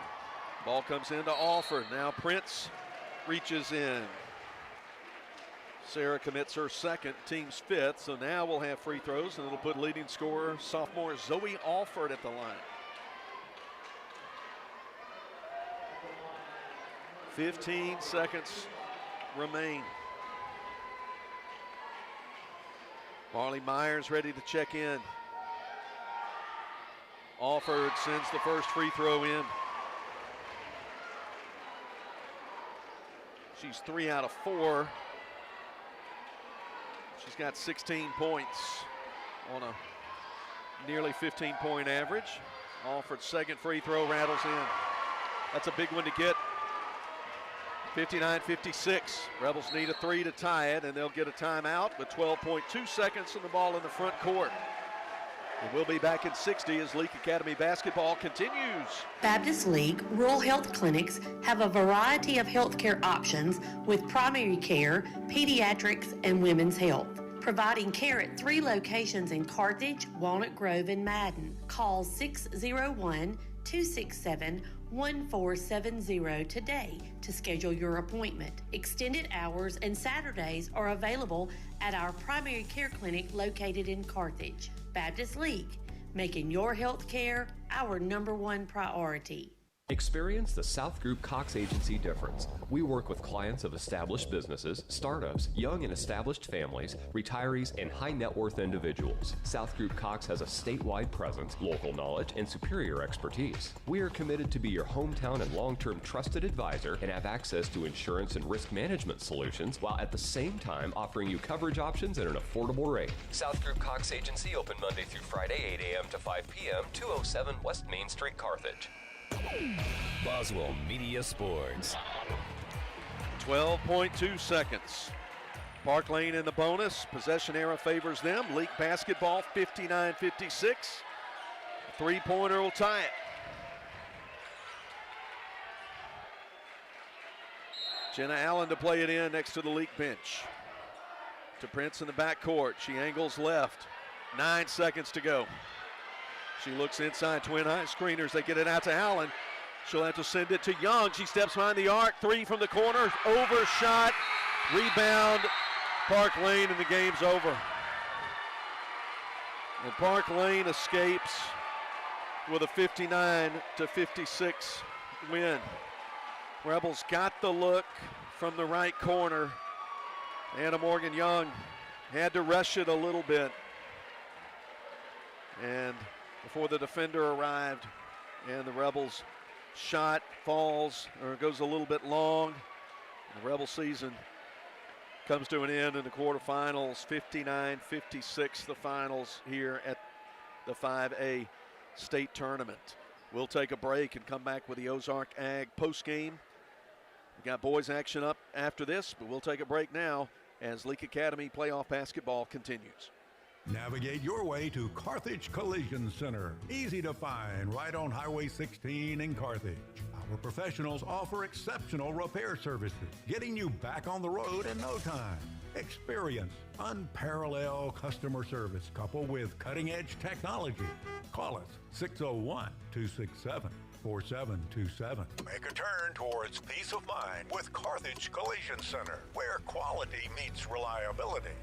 Ball comes into Alford. Now Prince reaches in. Sarah commits her second, team's 5th. So now we'll have free throws, and it'll put leading scorer sophomore Zoe Alford at the line. 15 seconds remain. Marley Myers ready to check in. Alford sends the first free throw in. She's 3 out of 4. She's got 16 points on a nearly 15-point average. Alford's second free throw rattles in. That's a big one to get. 59-56. Rebels need a 3 to tie it, and they'll get a timeout with 12.2 seconds and the ball in the front court. And we'll be back in 60 as Leake Academy basketball continues. Baptist League Rural Health Clinics have a variety of healthcare options with primary care, pediatrics, and women's health. Providing care at 3 locations in Carthage, Walnut Grove, and Madden. Call 601-267-1470 today to schedule your appointment. Extended hours and Saturdays are available at our primary care clinic located in Carthage. Baptist League, making your health care our #1 priority. Experience the South Group Cox Agency difference. We work with clients of established businesses, startups, young and established families, retirees, and high net worth individuals. South Group Cox has a statewide presence, local knowledge, and superior expertise. We are committed to be your hometown and long-term trusted advisor and have access to insurance and risk management solutions while at the same time offering you coverage options at an affordable rate. South Group Cox Agency open Monday through Friday, 8 a.m. to 5 p.m., 207 West Main Street, Carthage. Boswell Media Sports. 12.2 seconds. Parklane in the bonus. Possession era favors them. Leake basketball, 59-56. Three-pointer will tie it. Jenna Allen to play it in next to the Leake bench. To Prince in the backcourt. She angles left. 9 seconds to go. She looks inside, twin high screeners. They get it out to Allen. She'll have to send it to Young. She steps behind the arc. 3 from the corner. Overshot. Rebound. Parklane, and the game's over. And Parklane escapes with a 59-56 win. Rebels got the look from the right corner. Anna Morgan Young had to rush it a little bit. And before the defender arrived, and the Rebels shot falls or goes a little bit long. The Rebel season comes to an end in the quarterfinals. 59-56 the finals here at the 5A state tournament. We'll take a break and come back with the Ozark Ag postgame. We got boys action up after this, but we'll take a break now as Leake Academy playoff basketball continues. Navigate your way to Carthage Collision Center. Easy to find, right on Highway 16 in Carthage. Our professionals offer exceptional repair services, getting you back on the road in no time. Experience unparalleled customer service coupled with cutting-edge technology. Call us 601-267-4727. Make a turn towards peace of mind with Carthage Collision Center, where quality meets reliability.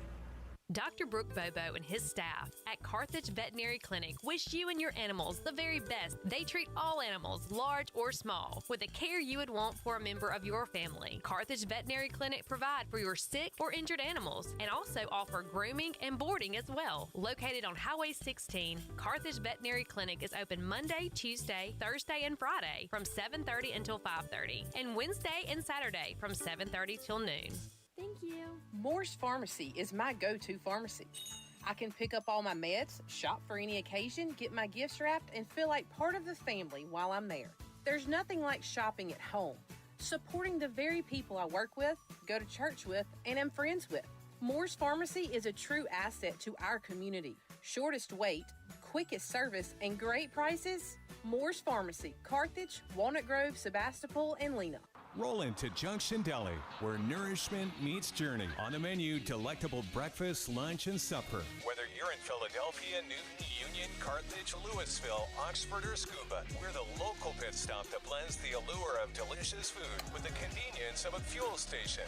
Dr. Brooke Bobo and his staff at Carthage Veterinary Clinic wish you and your animals the very best. They treat all animals, large or small, with the care you would want for a member of your family. Carthage Veterinary Clinic provide for your sick or injured animals and also offer grooming and boarding as well. Located on Highway 16, Carthage Veterinary Clinic is open Monday, Tuesday, Thursday, and Friday from 7:30 until 5:30, and Wednesday and Saturday from 7:30 till noon. Thank you. Moore's Pharmacy is my go-to pharmacy. I can pick up all my meds, shop for any occasion, get my gifts wrapped, and feel like part of the family while I'm there. There's nothing like shopping at home, supporting the very people I work with, go to church with, and am friends with. Moore's Pharmacy is a true asset to our community. Shortest wait, quickest service, and great prices. Moore's Pharmacy, Carthage, Walnut Grove, Sebastopol, and Lena. Roll into Junction Deli, where nourishment meets journey. On the menu, delectable breakfast, lunch, and supper. Whether you're in Philadelphia, Newton, Union, Carthage, Louisville, Oxford, or Scuba, we're the local pit stop that blends the allure of delicious food with the convenience of a fuel station.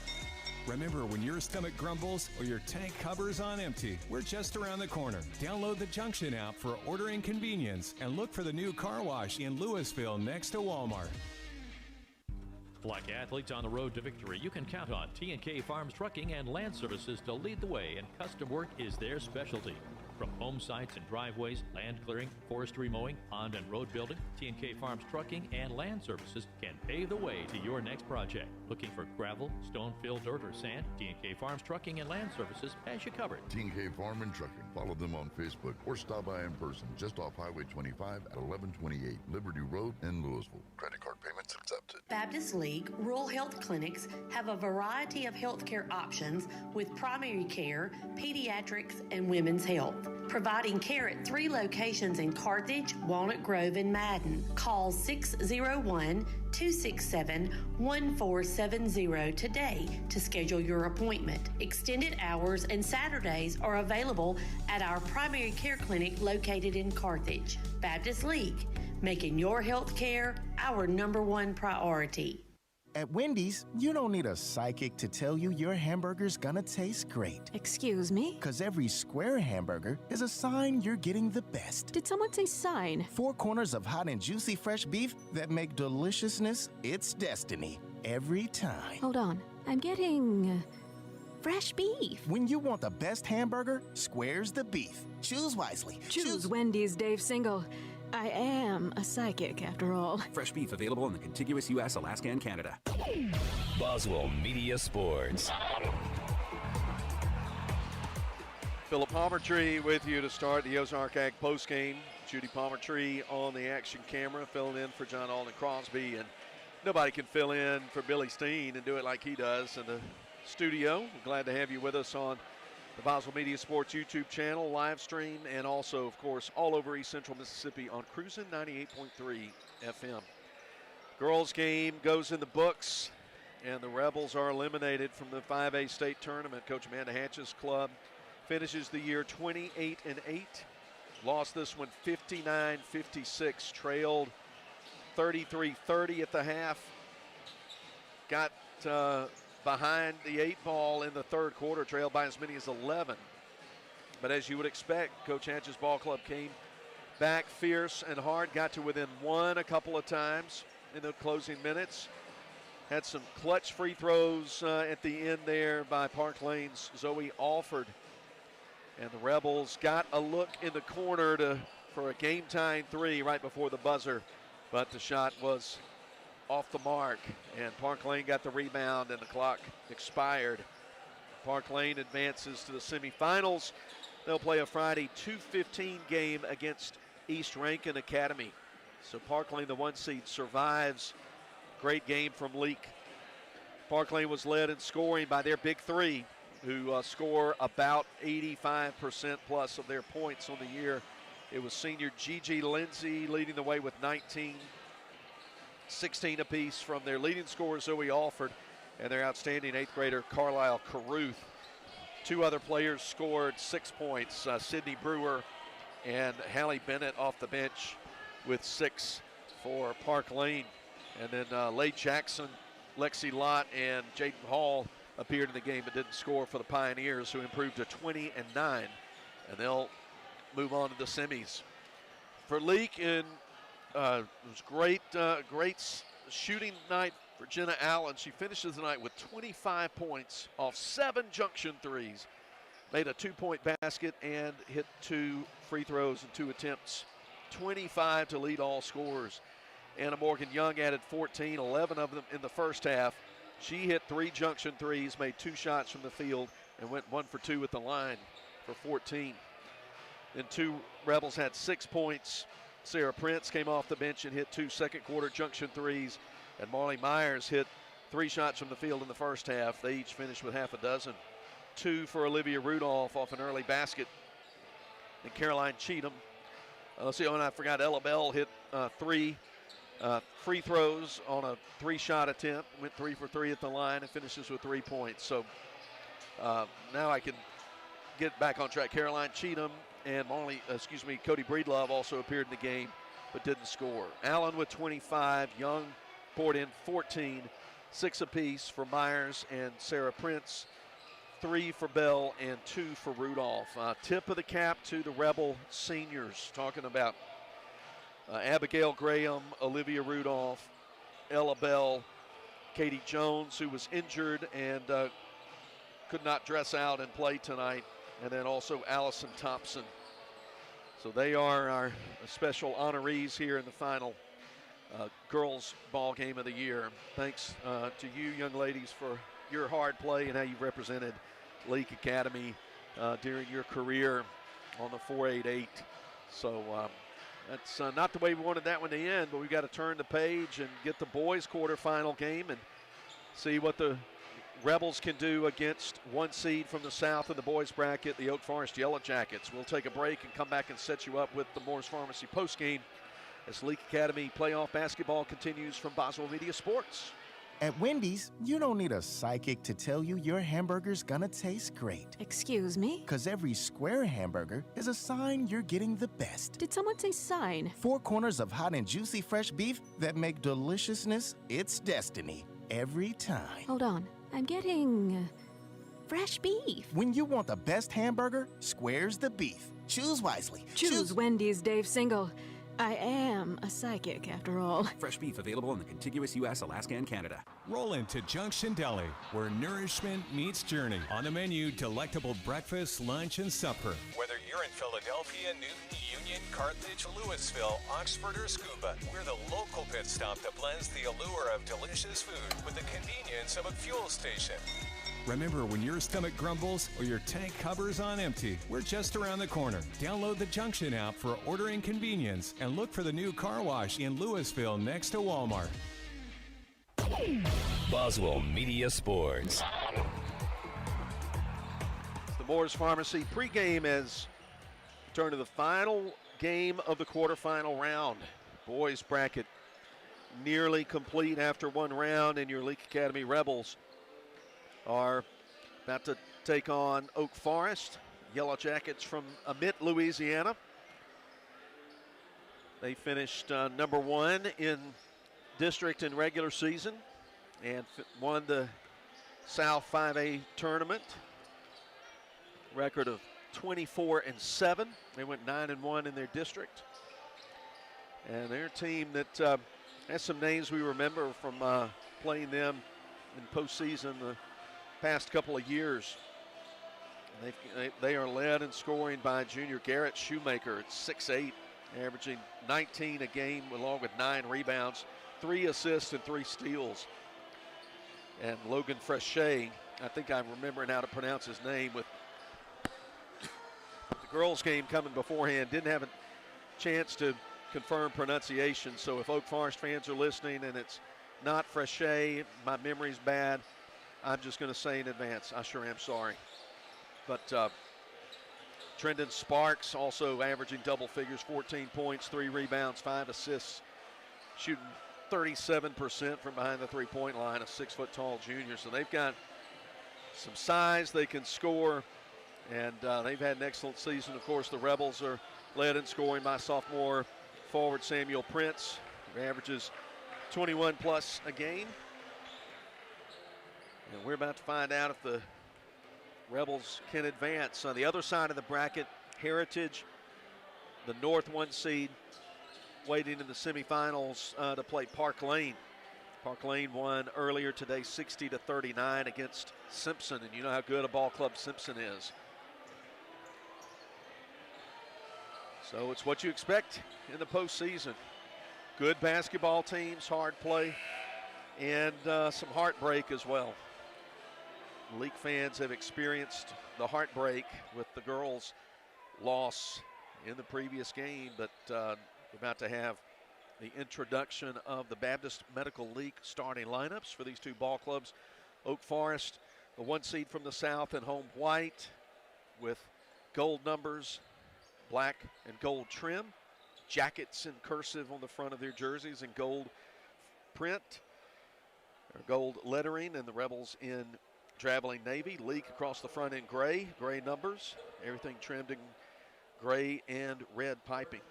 Remember, when your stomach grumbles or your tank hovers on empty, we're just around the corner. Download the Junction app for ordering convenience and look for the new car wash in Louisville next to Walmart. Like athletes on the road to victory, you can count on T&K Farms Trucking and Land Services to lead the way, and custom work is their specialty. From home sites and driveways, land clearing, forestry mowing, pond and road building, T&K Farms Trucking and Land Services can pave the way to your next project. Looking for gravel, stone, fill, dirt, or sand? T&K Farms Trucking and Land Services has you covered. T&K Farm and Trucking. Follow them on Facebook or stop by in person just off Highway 25 at 1128 Liberty Road in Louisville. Credit card payments accepted. Baptist Leake Rural Health Clinics have a variety of healthcare options with primary care, pediatrics, and women's health. Providing care at 3 locations in Carthage, Walnut Grove, and Madden. Call 601-267-1470 today to schedule your appointment. Extended hours and Saturdays are available at our primary care clinic located in Carthage. Baptist Leake, making your health care our #1 priority. At Wendy's, you don't need a psychic to tell you your hamburger's gonna taste great. Excuse me? Because every square hamburger is a sign you're getting the best. Did someone say sign? 4 corners of hot and juicy fresh beef that make deliciousness its destiny every time. Hold on. I'm getting fresh beef. When you want the best hamburger, square's the beef. Choose wisely. Choose Wendy's, Dave Single. I am a psychic, after all. Fresh beef available in the contiguous U.S., Alaska, and Canada. Boswell Media Sports. Philip Palmertree with you to start the Ozark Ag postgame. Judy Palmertree on the action camera, filling in for John Alden Crosby. And nobody can fill in for Billy Steen and do it like he does in the studio. We're glad to have you with us on the Boswell Media Sports YouTube channel, live stream, and also, of course, all over East Central Mississippi on Cruisin' 98.3 FM. Girls game goes in the books, and the Rebels are eliminated from the 5A state tournament. Coach Amanda Hatch's club finishes the year 28-8. Lost this one 59-56, trailed 33-30 at the half. Got behind the 8 ball in the third quarter, trailed by as many as 11. But as you would expect, Coach Hatch's ball club came back fierce and hard, got to within 1 a couple of times in the closing minutes. Had some clutch free throws at the end there by Parklane's Zoe Alford. And the Rebels got a look in the corner for a game-tying 3 right before the buzzer, but the shot was off the mark, and Parklane got the rebound, and the clock expired. Parklane advances to the semifinals. They'll play a Friday 2:15 game against East Rankin Academy. So Parklane, the 1 seed, survives. Great game from Leake. Parklane was led in scoring by their big 3, who score about 85% plus of their points on the year. It was senior Gigi Lindsay leading the way with 19. 16 apiece from their leading scorer, Zoe Alford, and their outstanding 8th grader, Carlisle Caruth. 2 other players scored 6 points, Sydney Brewer and Hallie Bennett off the bench with 6 for Parklane. And then Leigh Jackson, Lexi Lott, and Jaden Hall appeared in the game but didn't score for the Pioneers, who improved to 20-9. And they'll move on to the semis. For Leake, it was great shooting night for Jenna Allen. She finishes the night with 25 points off 7 junction threes. Made a 2-point basket and hit 2 free throws and 2 attempts. 25 to lead all scorers. Anna Morgan Young added 14, 11 of them in the first half. She hit 3 junction threes, made 2 shots from the field, and went 1 for 2 at the line for 14. Then 2 Rebels had 6 points. Sarah Prince came off the bench and hit 2 second quarter junction threes, and Marley Myers hit 3 shots from the field in the first half. They each finished with half a dozen. 2 for Olivia Rudolph off an early basket. And Caroline Cheatham. And I forgot Ella Bell hit 3 free throws on a 3-shot attempt. Went 3 for 3 at the line and finishes with 3 points. So now I can get back on track. Caroline Cheatham and Cody Breedlove also appeared in the game but didn't score. Allen with 25. Young poured in 14. 6 apiece for Myers and Sarah Prince. 3 for Bell and 2 for Rudolph. Tip of the cap to the Rebel seniors. Talking about Abigail Graham, Olivia Rudolph, Ella Bell, Katie Jones, who was injured and could not dress out and play tonight, and then also Allison Thompson. So they are our special honorees here in the final girls ball game of the year. Thanks to you young ladies for your hard play and how you've represented Leake Academy during your career on the 488. So that's not the way we wanted that one to end, but we've got to turn the page and get the boys quarterfinal game and see what the Rebels can do against 1 seed from the south in the boys bracket, the Oak Forest Yellow Jackets. We'll take a break and come back and set you up with the Moore's Pharmacy postgame as Leake Academy playoff basketball continues from Boswell Media Sports. At Wendy's, you don't need a psychic to tell you your hamburger's gonna taste great. Excuse me? Because every square hamburger is a sign you're getting the best. Did someone say sign? 4 corners of hot and juicy fresh beef that make deliciousness its destiny every time. Hold on. I'm getting fresh beef. When you want the best hamburger, square's the beef. Choose wisely. Choose Wendy's, Dave Single. I am a psychic, after all. Fresh beef available in the contiguous U.S., Alaska, and Canada. Roll into Junction Deli, where nourishment meets journey. On the menu, delectable breakfast, lunch, and supper. Whether you're in Philadelphia, Newton, Union, Carthage, Louisville, Oxford, or Scuba, we're the local pit stop that blends the allure of delicious food with the convenience of a fuel station. Remember, when your stomach grumbles or your tank hovers on empty, we're just around the corner. Download the Junction app for ordering convenience and look for the new car wash in Louisville next to Walmart. Boswell Media Sports. The Moore's Pharmacy pregame as we turn to the final game of the quarterfinal round. Boys bracket nearly complete after 1 round, and your Leake Academy Rebels are about to take on Oak Forest, Yellow Jackets from Amit, Louisiana. They finished number 1 in district in regular season and won the South 5A tournament. Record of 24-7. They went 9-1 in their district. And they're a team that has some names we remember from playing them in postseason the past couple of years. They are led in scoring by junior Garrett Shoemaker at 6'8", averaging 19 a game along with 9 rebounds, 3 assists, and 3 steals. And Logan Frechet, I think I'm remembering how to pronounce his name, with the girls' game coming beforehand, didn't have a chance to confirm pronunciation. So if Oak Forest fans are listening and it's not Frechet, my memory's bad, I'm just going to say in advance, I sure am sorry. But Trendon Sparks also averaging double figures, 14 points, 3 rebounds, 5 assists, shooting 37% from behind the three-point line, a 6-foot-tall junior. So they've got some size, they can score, and they've had an excellent season. Of course, the Rebels are led in scoring by sophomore forward Samuel Prince, who averages 21+ a game. And we're about to find out if the Rebels can advance. On the other side of the bracket, Heritage, the North 1 seed, waiting in the semifinals to play Parklane. Parklane won earlier today 60-39 against Simpson, and you know how good a ball club Simpson is. So it's what you expect in the postseason. Good basketball teams, hard play, and some heartbreak as well. Leake fans have experienced the heartbreak with the girls' loss in the previous game, but we're about to have the introduction of the Baptist Medical League starting lineups for these two ball clubs. Oak Forest, the 1 seed from the south in home white with gold numbers, black and gold trim. Jackets in cursive on the front of their jerseys in gold print, or gold lettering, and the Rebels in traveling navy. Leake across the front in gray numbers, everything trimmed in gray and red piping.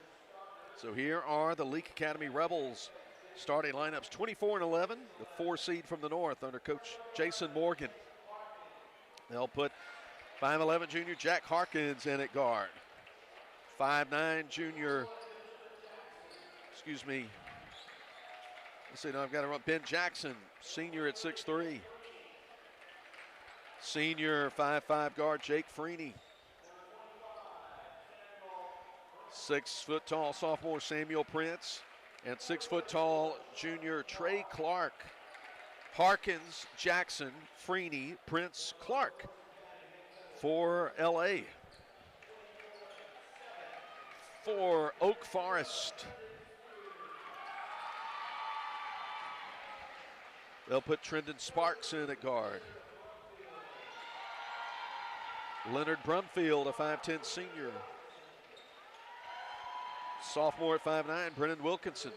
So here are the Leake Academy Rebels starting lineups: 24-11, the 4 seed from the north under Coach Jason Morgan. They'll put 5'11" junior Jack Harkins in at guard. 5'9" junior, let's see, now I've got to run. Ben Jackson, senior at 6'3". Senior 5'5" guard Jake Freeney. 6-foot-tall sophomore Samuel Prince, and 6-foot-tall junior Trey Clark. Harkins, Jackson, Freeney, Prince, Clark for LA. For Oak Forest, they'll put Trendon Sparks in at guard. Leonard Brumfield, a 5'10" senior. Sophomore at 5'9", Brennan Wilkinson.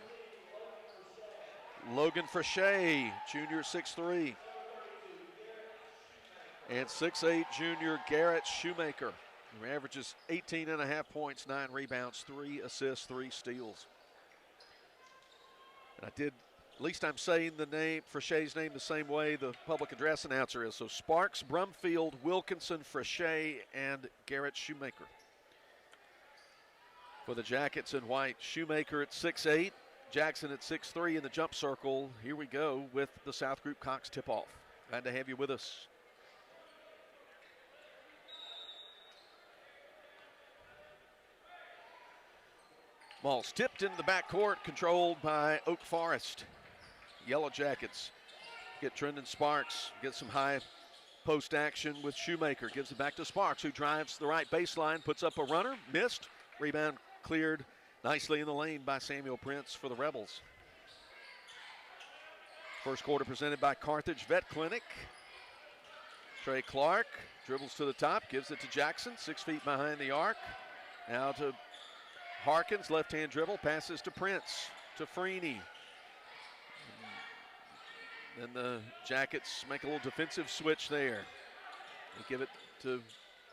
Logan Frechey, junior 6'3". And 6'8" junior Garrett Shoemaker, who averages 18.5 points, 9 rebounds, 3 assists, 3 steals. And at least I'm saying the name, Frechey's name, the same way the public address announcer is. So Sparks, Brumfield, Wilkinson, Frechey, and Garrett Shoemaker. For the Jackets in white, Shoemaker at 6'8", Jackson at 6'3" in the jump circle. Here we go with the South Group Cox tip-off. Glad to have you with us. Ball's tipped into the backcourt, controlled by Oak Forest. Yellow Jackets get Trendon Sparks, get some high post action with Shoemaker. Gives it back to Sparks, who drives the right baseline, puts up a runner, missed. Rebound cleared nicely in the lane by Samuel Prince for the Rebels. First quarter presented by Carthage Vet Clinic. Trey Clark dribbles to the top, gives it to Jackson, 6 feet behind the arc. Now to Harkins, left-hand dribble, passes to Prince, to Freeney. Then the Jackets make a little defensive switch there. They give it to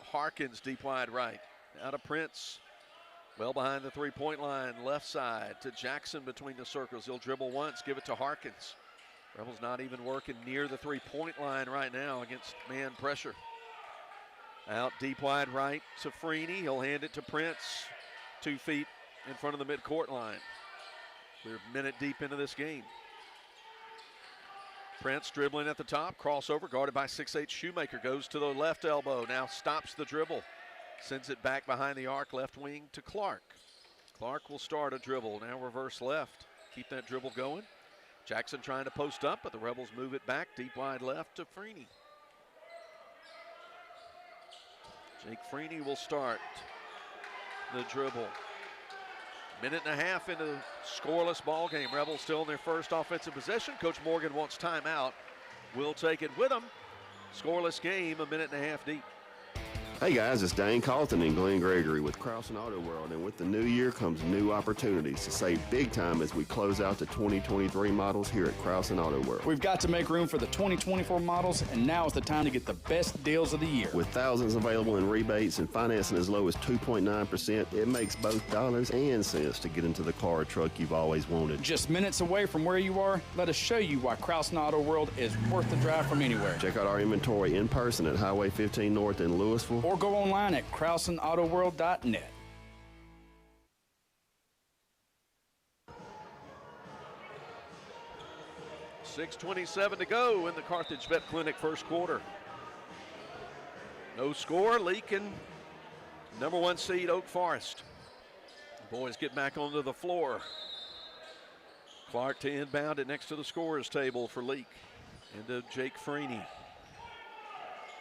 Harkins, deep wide right. Now to Prince, well behind the three-point line, left side to Jackson between the circles. He'll dribble once, give it to Harkins. Rebels not even working near the three-point line right now against man pressure. Out deep wide right to Freeney. He'll hand it to Prince, 2 feet in front of the midcourt line. We're a minute deep into this game. Prince dribbling at the top, crossover, guarded by 6'8" Shoemaker, goes to the left elbow, now stops the dribble. Sends it back behind the arc, left wing to Clark. Clark will start a dribble, now reverse left. Keep that dribble going. Jackson trying to post up, but the Rebels move it back, deep wide left to Freeney. Jake Freeney will start the dribble. Minute and a half into the scoreless ball game. Rebels still in their first offensive possession. Coach Morgan wants timeout. We'll take it with them. Scoreless game, a minute and a half deep. Hey guys, it's Dane Carlton and Glenn Gregory with Krausen Auto World, and with the new year comes new opportunities to save big time as we close out the 2023 models here at Krausen Auto World. We've got to make room for the 2024 models, and now is the time to get the best deals of the year. With thousands available in rebates and financing as low as 2.9%, it makes both dollars and cents to get into the car or truck you've always wanted. Just minutes away from where you are, let us show you why Krausen Auto World is worth the drive from anywhere. Check out our inventory in person at Highway 15 North in Louisville, or go online at KrausenAutoWorld.net. .6:27 to go in the Carthage Vet Clinic first quarter. No score, Leake and number 1 seed Oak Forest. The boys get back onto the floor. Clark to inbound it next to the scorer's table for Leake. Into Jake Freeney.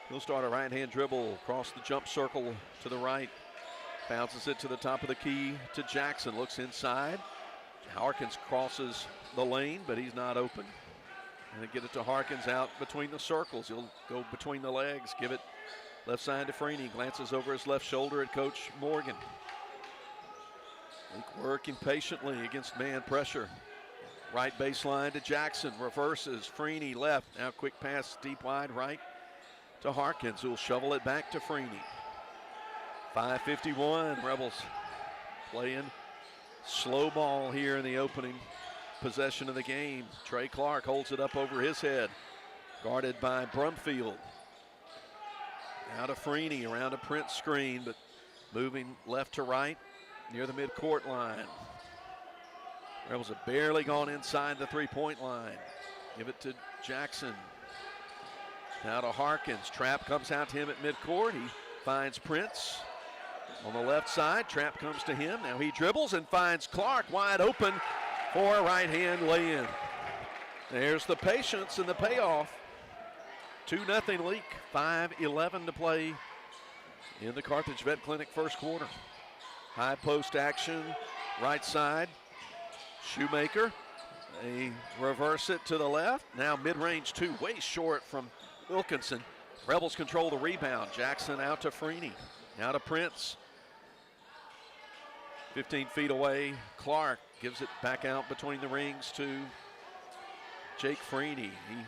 He'll start a right-hand dribble across the jump circle to the right. Bounces it to the top of the key to Jackson. Looks inside. Harkins crosses the lane, but he's not open. And they get it to Harkins out between the circles. He'll go between the legs, give it left side to Freeney. Glances over his left shoulder at Coach Morgan. Leake working patiently against man pressure. Right baseline to Jackson, reverses, Freeney left. Now quick pass deep wide right to Harkins, who'll shovel it back to Freeney. 5:51, Rebels playing slow ball here in the opening possession of the game. Trey Clark holds it up over his head, guarded by Brumfield. Now to Freeney, around a Prince screen, but moving left to right near the midcourt line. Rebels have barely gone inside the three-point line. Give it to Jackson. Now to Harkins. Trap comes out to him at midcourt. He finds Prince on the left side. Trap comes to him. Now he dribbles and finds Clark wide open for a right-hand lay-in. There's the patience and the payoff. 2-0 Leake. 5:11 to play in the Carthage Vet Clinic first quarter. High post action, right side. Shoemaker, they reverse it to the left. Now mid-range two, way short from Wilkinson. Rebels control the rebound. Jackson out to Freeney. Now to Prince. 15 feet away. Clark gives it back out between the rings to Jake Freeney. He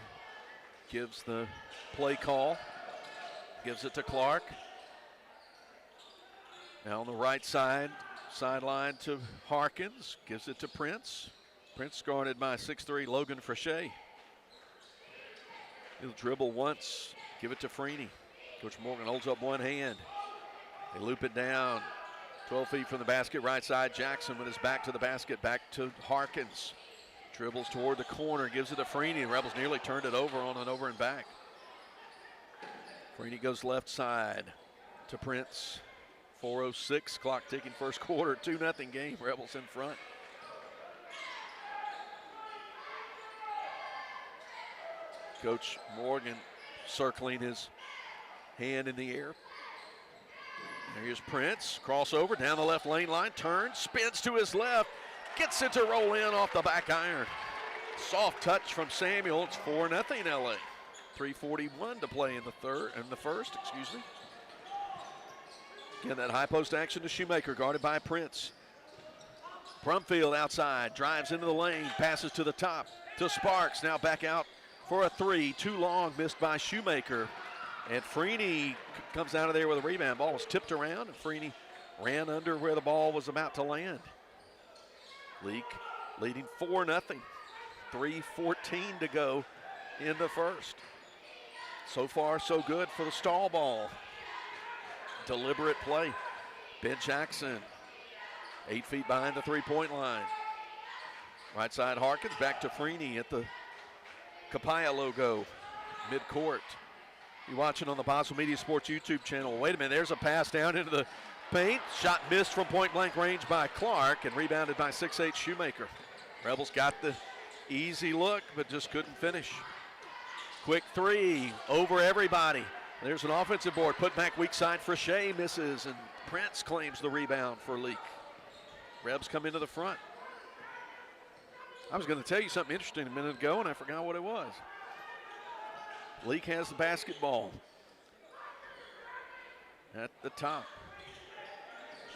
gives the play call. Gives it to Clark. Now on the right side, sideline to Harkins. Gives it to Prince. Prince guarded by 6'3" Logan Frechette. He'll dribble once, give it to Freeney. Coach Morgan holds up one hand. They loop it down. 12 feet from the basket, right side. Jackson with his back to the basket, back to Harkins. Dribbles toward the corner, gives it to Freeney, and Rebels nearly turned it over on an over and back. Freeney goes left side to Prince. 4:06, clock ticking first quarter, 2-0 game, Rebels in front. Coach Morgan circling his hand in the air. There's Prince, crossover down the left lane line, turns, spins to his left, gets it to roll in off the back iron. Soft touch from Samuel, it's 4-0 LA. 3:41 to play in the first. Again, that high post action to Shoemaker, guarded by Prince. Brumfield outside, drives into the lane, passes to the top to Sparks. Now back out for a three, too long, missed by Shoemaker. And Freeney comes out of there with a rebound. Ball was tipped around, and Freeney ran under where the ball was about to land. Leake leading 4-0. 3:14 to go in the first. So far, so good for the stall ball. Deliberate play. Ben Jackson, 8 feet behind the three-point line. Right side Harkins, back to Freeney at the Capaya logo, midcourt. You're watching on the Boswell Media Sports YouTube channel. Wait a minute, there's a pass down into the paint. Shot missed from point-blank range by Clark and rebounded by 6'8" Shoemaker. Rebels got the easy look, but just couldn't finish. Quick three over everybody. There's an offensive board, put back weak side. Frechette misses, and Prince claims the rebound for Leake. Rebs come into the front. I was going to tell you something interesting a minute ago, and I forgot what it was. Leake has the basketball at the top.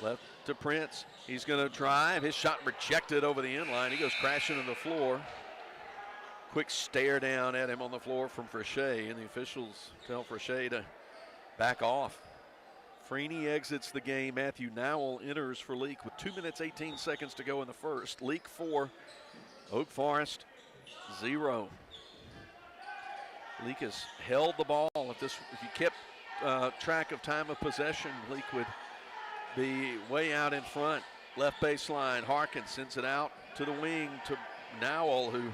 Left to Prince. He's going to drive. His shot rejected over the end line. He goes crashing to the floor. Quick stare down at him on the floor from Frechette, and the officials tell Frechette to back off. Freeney exits the game. Matthew Nowell enters for Leake with 2 minutes, 18 seconds to go in the first. Leake 4, Oak Forest 0. Leake has held the ball. If you kept track of time of possession, Leake would be way out in front. Left baseline, Harkins sends it out to the wing to Nowell, who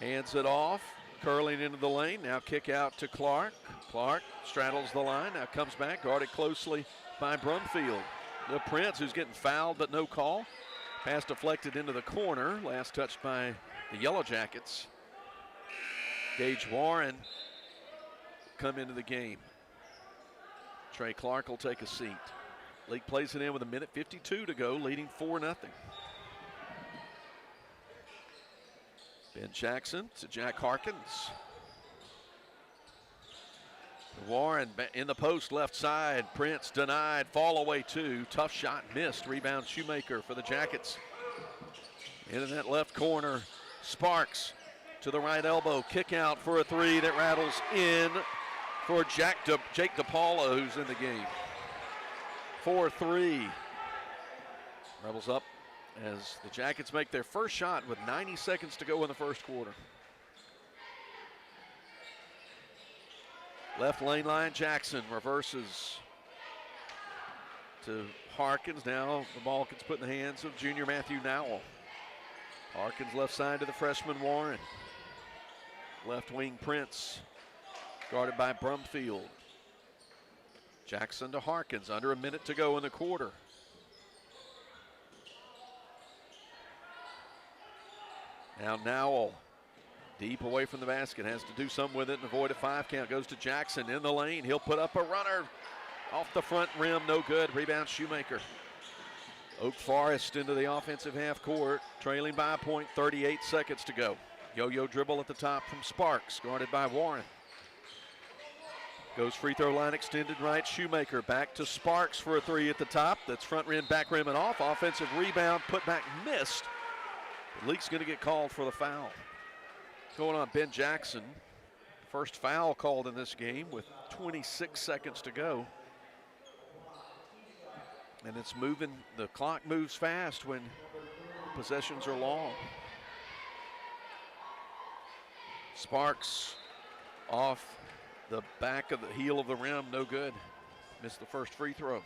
hands it off, curling into the lane. Now kick out to Clark. Clark straddles the line, now comes back, guarded closely by Brumfield. The Prince, who's getting fouled but no call. Pass deflected into the corner, last touched by the Yellow Jackets. Gage Warren come into the game. Trey Clark will take a seat. Leake plays it in with 1:52 to go, leading 4-0. Ben Jackson to Jack Harkins. Warren in the post left side. Prince denied. Fall away two. Tough shot missed. Rebound Shoemaker for the Jackets. In that left corner. Sparks to the right elbow. Kick out for a three that rattles in for Jake DePaula, who's in the game. 4-3. Rebels up as the Jackets make their first shot with 90 seconds to go in the first quarter. Left lane line, Jackson reverses to Harkins. Now the ball gets put in the hands of junior Matthew Nowell. Harkins left side to the freshman Warren. Left wing Prince, guarded by Brumfield. Jackson to Harkins, under a minute to go in the quarter. Now Nowell, deep away from the basket, has to do something with it and avoid a 5 count. Goes to Jackson in the lane. He'll put up a runner off the front rim, no good. Rebound Shoemaker. Oak Forest into the offensive half court, trailing by a point, 38 seconds to go. Yo-yo dribble at the top from Sparks, guarded by Warren. Goes free throw line extended right, Shoemaker back to Sparks for a three at the top. That's front rim, back rim and off. Offensive rebound, put back, missed. Leake's gonna get called for the foul. Going on Ben Jackson. First foul called in this game with 26 seconds to go. And it's moving, the clock moves fast when possessions are long. Sparks off the back of the heel of the rim, no good. Missed the first free throw.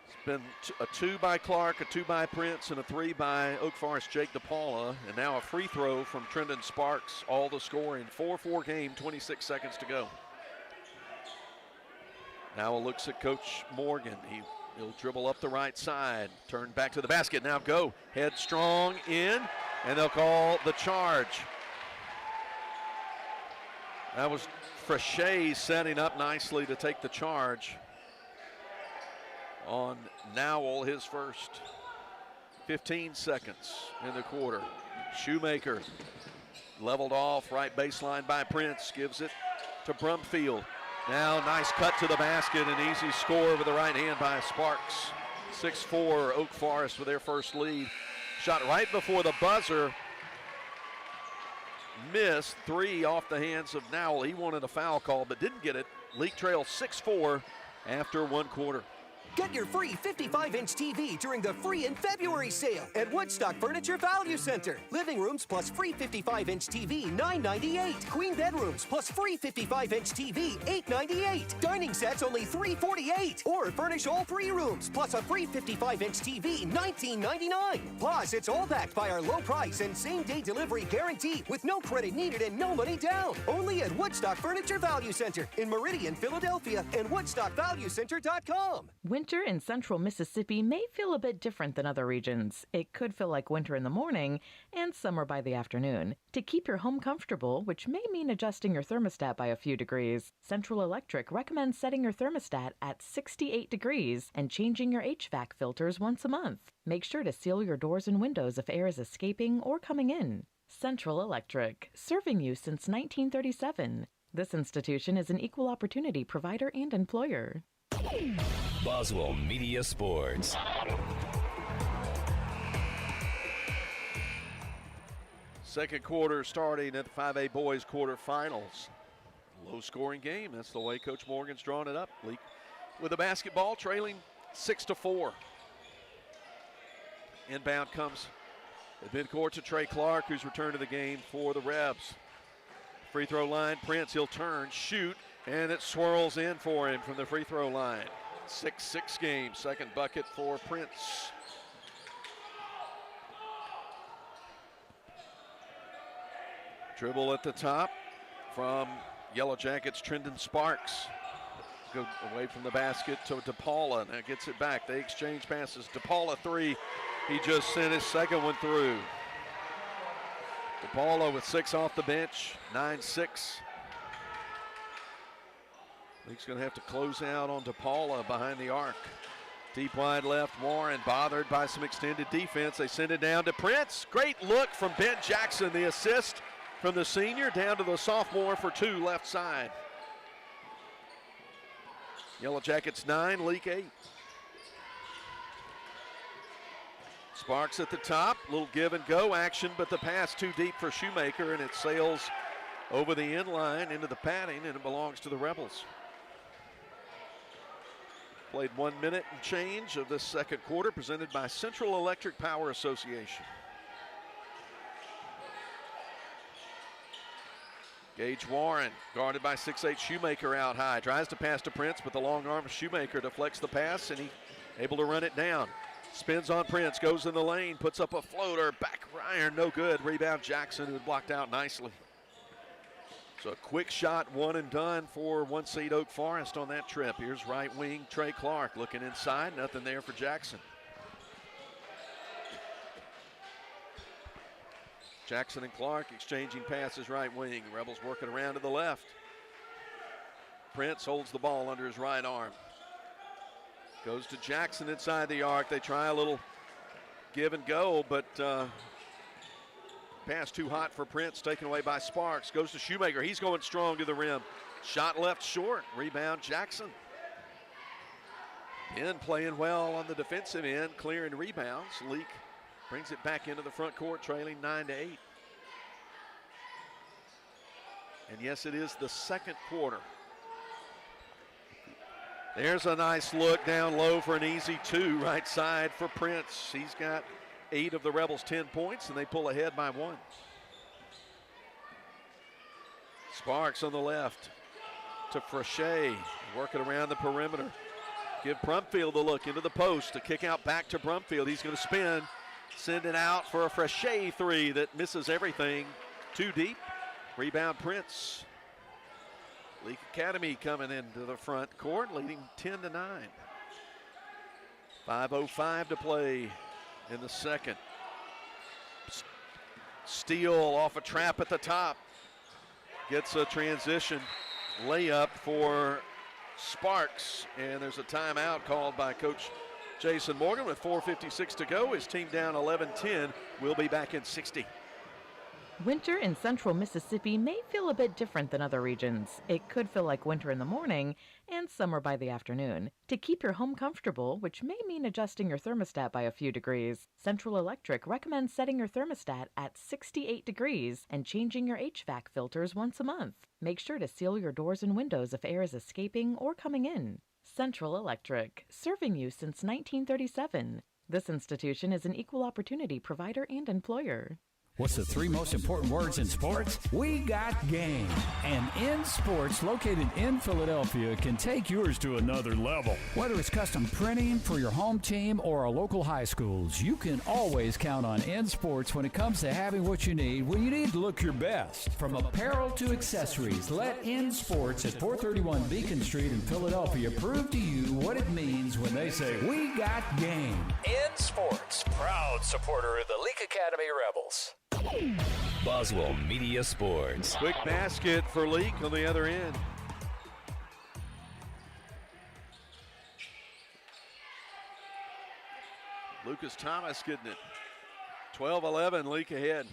It's been a 2 by Clark, a 2 by Prince, and a 3 by Oak Forest Jake DePaula, and now a free throw from Trendon Sparks, all the scoring. 4-4 game, 26 seconds to go. Now looks at Coach Morgan. He'll dribble up the right side, turn back to the basket, now go. Headstrong in, and they'll call the charge. That was Frechey setting up nicely to take the charge on Nowell, his first. 15 seconds in the quarter. Shoemaker leveled off, right baseline by Prince, gives it to Brumfield. Now nice cut to the basket, an easy score with the right hand by Sparks. 6-4 Oak Forest with their first lead. Shot right before the buzzer. Missed, 3 off the hands of Nowell. He wanted a foul call but didn't get it. Leake trails 6-4 after one quarter. Get your free 55-inch TV during the free in February sale at Woodstock Furniture Value Center. Living rooms plus free 55-inch TV, $9.98. Queen bedrooms plus free 55-inch TV, $8.98. Dining sets only $3.48. Or furnish all 3 rooms plus a free 55-inch TV, $19.99. Plus, it's all backed by our low price and same-day delivery guarantee with no credit needed and no money down. Only at Woodstock Furniture Value Center in Meridian, Philadelphia, and WoodstockValueCenter.com. Winter in central Mississippi may feel a bit different than other regions. It could feel like winter in the morning and summer by the afternoon. To keep your home comfortable, which may mean adjusting your thermostat by a few degrees, Central Electric recommends setting your thermostat at 68 degrees and changing your HVAC filters once a month. Make sure to seal your doors and windows if air is escaping or coming in. Central Electric, serving you since 1937. This institution is an equal opportunity provider and employer. Boswell Media Sports. Second quarter starting at the 5A boys quarterfinals. Low scoring game. That's the way Coach Morgan's drawn it up. Leake with the basketball trailing 6-4. Inbound comes at midcourt to Trey Clark, who's returned to the game for the Rebs. Free throw line, Prince, he'll turn, shoot, and it swirls in for him from the free throw line. 6-6 game, second bucket for Prince. Dribble at the top from Yellow Jackets, Trendon Sparks. Go away from the basket to DePaula, now gets it back. They exchange passes. DePaula 3, he just sent his second one through. DePaula with 6 off the bench, 9-6. Leake's going to have to close out on DePaula behind the arc. Deep wide left, Warren bothered by some extended defense. They send it down to Prince. Great look from Ben Jackson, the assist from the senior down to the sophomore for 2 left side. Yellow Jackets 9, Leake 8. Sparks at the top, little give and go action, but the pass too deep for Shoemaker, and it sails over the end line into the padding, and it belongs to the Rebels. Played 1 minute and change of this second quarter, presented by Central Electric Power Association. Gage Warren, guarded by 6'8" Shoemaker out high. Tries to pass to Prince, but the long arm of Shoemaker deflects the pass, and he able to run it down. Spins on Prince, goes in the lane, puts up a floater, back iron, no good. Rebound Jackson, who had blocked out nicely. So a quick shot, 1 and done for 1 seed Oak Forest on that trip. Here's right wing Trey Clark looking inside, nothing there for Jackson. Jackson and Clark exchanging passes right wing. Rebels working around to the left. Prince holds the ball under his right arm. Goes to Jackson inside the arc. They try a little give and go, but pass too hot for Prince, taken away by Sparks. Goes to Shoemaker. He's going strong to the rim. Shot left short. Rebound Jackson. Penn playing well on the defensive end, clearing rebounds. Leake brings it back into the front court, trailing 9-8. And yes, it is the second quarter. There's a nice look down low for an easy 2 right side for Prince. He's got 8 of the Rebels' 10 points, and they pull ahead by 1. Sparks on the left to Frachet, working around the perimeter. Give Brumfield a look into the post. A kick out back to Brumfield. He's going to spin, send it out for a Frachet 3 that misses everything. Too deep. Rebound Prince. Leake Academy coming into the front court, leading 10-9. 5:05 to play in the second. Steele off a trap at the top. Gets a transition layup for Sparks, and there's a timeout called by Coach Jason Morgan with 4:56 to go. His team down 11-10. We'll be back in 60. Winter in central Mississippi may feel a bit different than other regions. It could feel like winter in the morning and summer by the afternoon. To keep your home comfortable, which may mean adjusting your thermostat by a few degrees, Central Electric recommends setting your thermostat at 68 degrees and changing your HVAC filters once a month. Make sure to seal your doors and windows if air is escaping or coming in. Central Electric, serving you since 1937. This institution is an equal opportunity provider and employer. What's the 3 most important words in sports? We got game. And In Sports, located in Philadelphia, can take yours to another level. Whether it's custom printing for your home team or our local high schools, you can always count on In Sports when it comes to having what you need when you need to look your best. From apparel to accessories, let In Sports at 431 Beacon Street in Philadelphia prove to you what it means when they say, we got game. In Sports, proud supporter of the Leake Academy Rebels. Boswell Media Sports. Quick basket for Leake on the other end. Lucas Thomas getting it. 12-11, Leake ahead.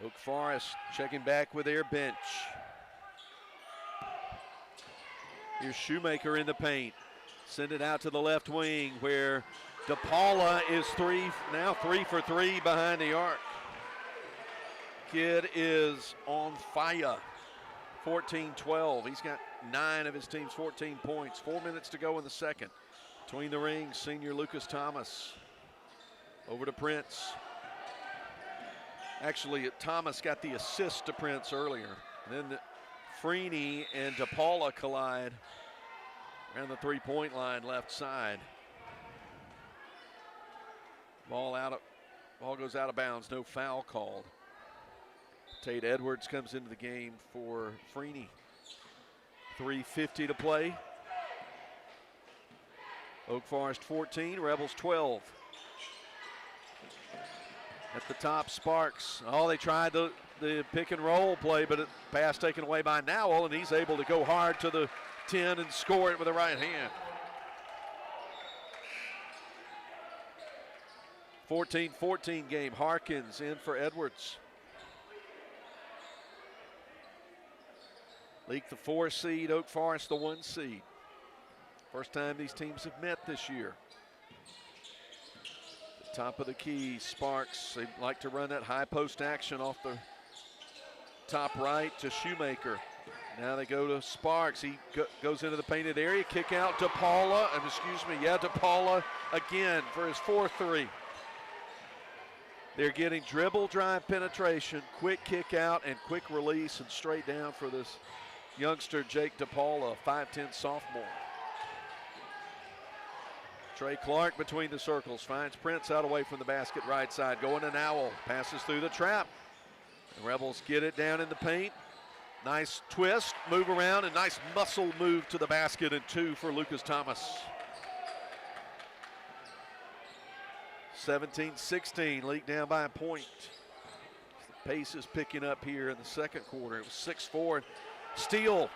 Oak Forest checking back with their bench. Here's Shoemaker in the paint. Send it out to the left wing where DePaula is 3 for 3 behind the arc. Kid is on fire. 14-12. He's got 9 of his team's 14 points. 4 minutes to go in the second. Between the rings, senior Lucas Thomas. Over to Prince. Actually, Thomas got the assist to Prince earlier. And then Freeney and DePaula collide around the 3-point line left side. Ball goes out of bounds, no foul called. Tate Edwards comes into the game for Freeney. 3:50 to play. Oak Forest 14, Rebels 12. At the top, Sparks. Oh, they tried the pick and roll play, but a pass taken away by Nowell, and he's able to go hard to the 10 and score it with the right hand. 14-14 game. Harkins in for Edwards. Leake the 4 seed, Oak Forest the 1 seed. First time these teams have met this year. The top of the key, Sparks. They like to run that high post action off the top right to Shoemaker. Now they go to Sparks. He goes into the painted area. Kick out to Paula. To Paula again for his 4-3. They're getting dribble, drive, penetration, quick kick out, and quick release and straight down for this youngster, Jake DePaula, 5'10 sophomore. Trey Clark between the circles, finds Prince out away from the basket, right side, going to Nowell, passes through the trap. The Rebels get it down in the paint. Nice twist, move around, and nice muscle move to the basket, and 2 for Lucas Thomas. 17-16, Leake down by a point. The pace is picking up here in the second quarter. It was 6-4. Steal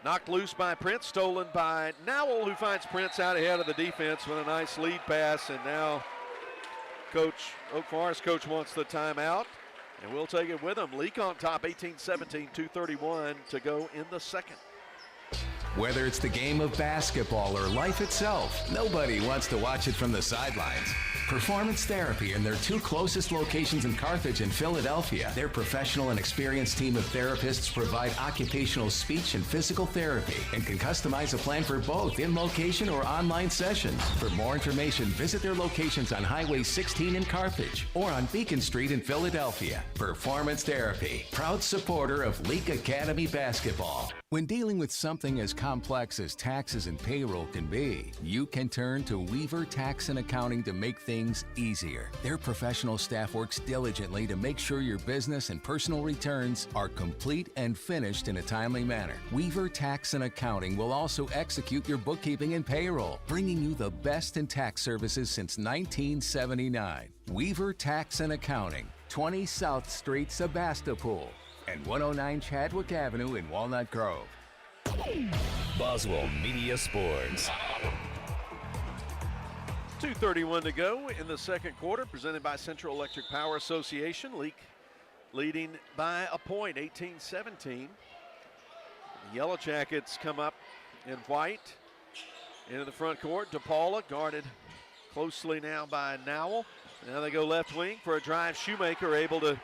knocked loose by Prince, stolen by Nowell, who finds Prince out ahead of the defense with a nice lead pass. And now Oak Forest coach wants the timeout, and we'll take it with him. Leake on top, 18-17, 2:31 to go in the second. Whether it's the game of basketball or life itself, nobody wants to watch it from the sidelines. Performance Therapy and their 2 closest locations in Carthage and Philadelphia. Their professional and experienced team of therapists provide occupational speech and physical therapy and can customize a plan for both in location or online sessions. For more information, visit their locations on Highway 16 in Carthage or on Beacon Street in Philadelphia. Performance Therapy, proud supporter of Leake Academy basketball. When dealing with something as complex as taxes and payroll can be, you can turn to Weaver Tax and Accounting to make things easier. Their professional staff works diligently to make sure your business and personal returns are complete and finished in a timely manner. Weaver Tax and Accounting will also execute your bookkeeping and payroll, bringing you the best in tax services since 1979. Weaver Tax and Accounting, 20 South Street, Sebastopol, and 109 Chadwick Avenue in Walnut Grove. Boswell Media Sports. 2:31 to go in the second quarter, presented by Central Electric Power Association. Leake leading by a point, 18-17. The Yellow Jackets come up in white into the front court. DePaula guarded closely now by Nowell. Now they go left wing for a drive. Shoemaker able to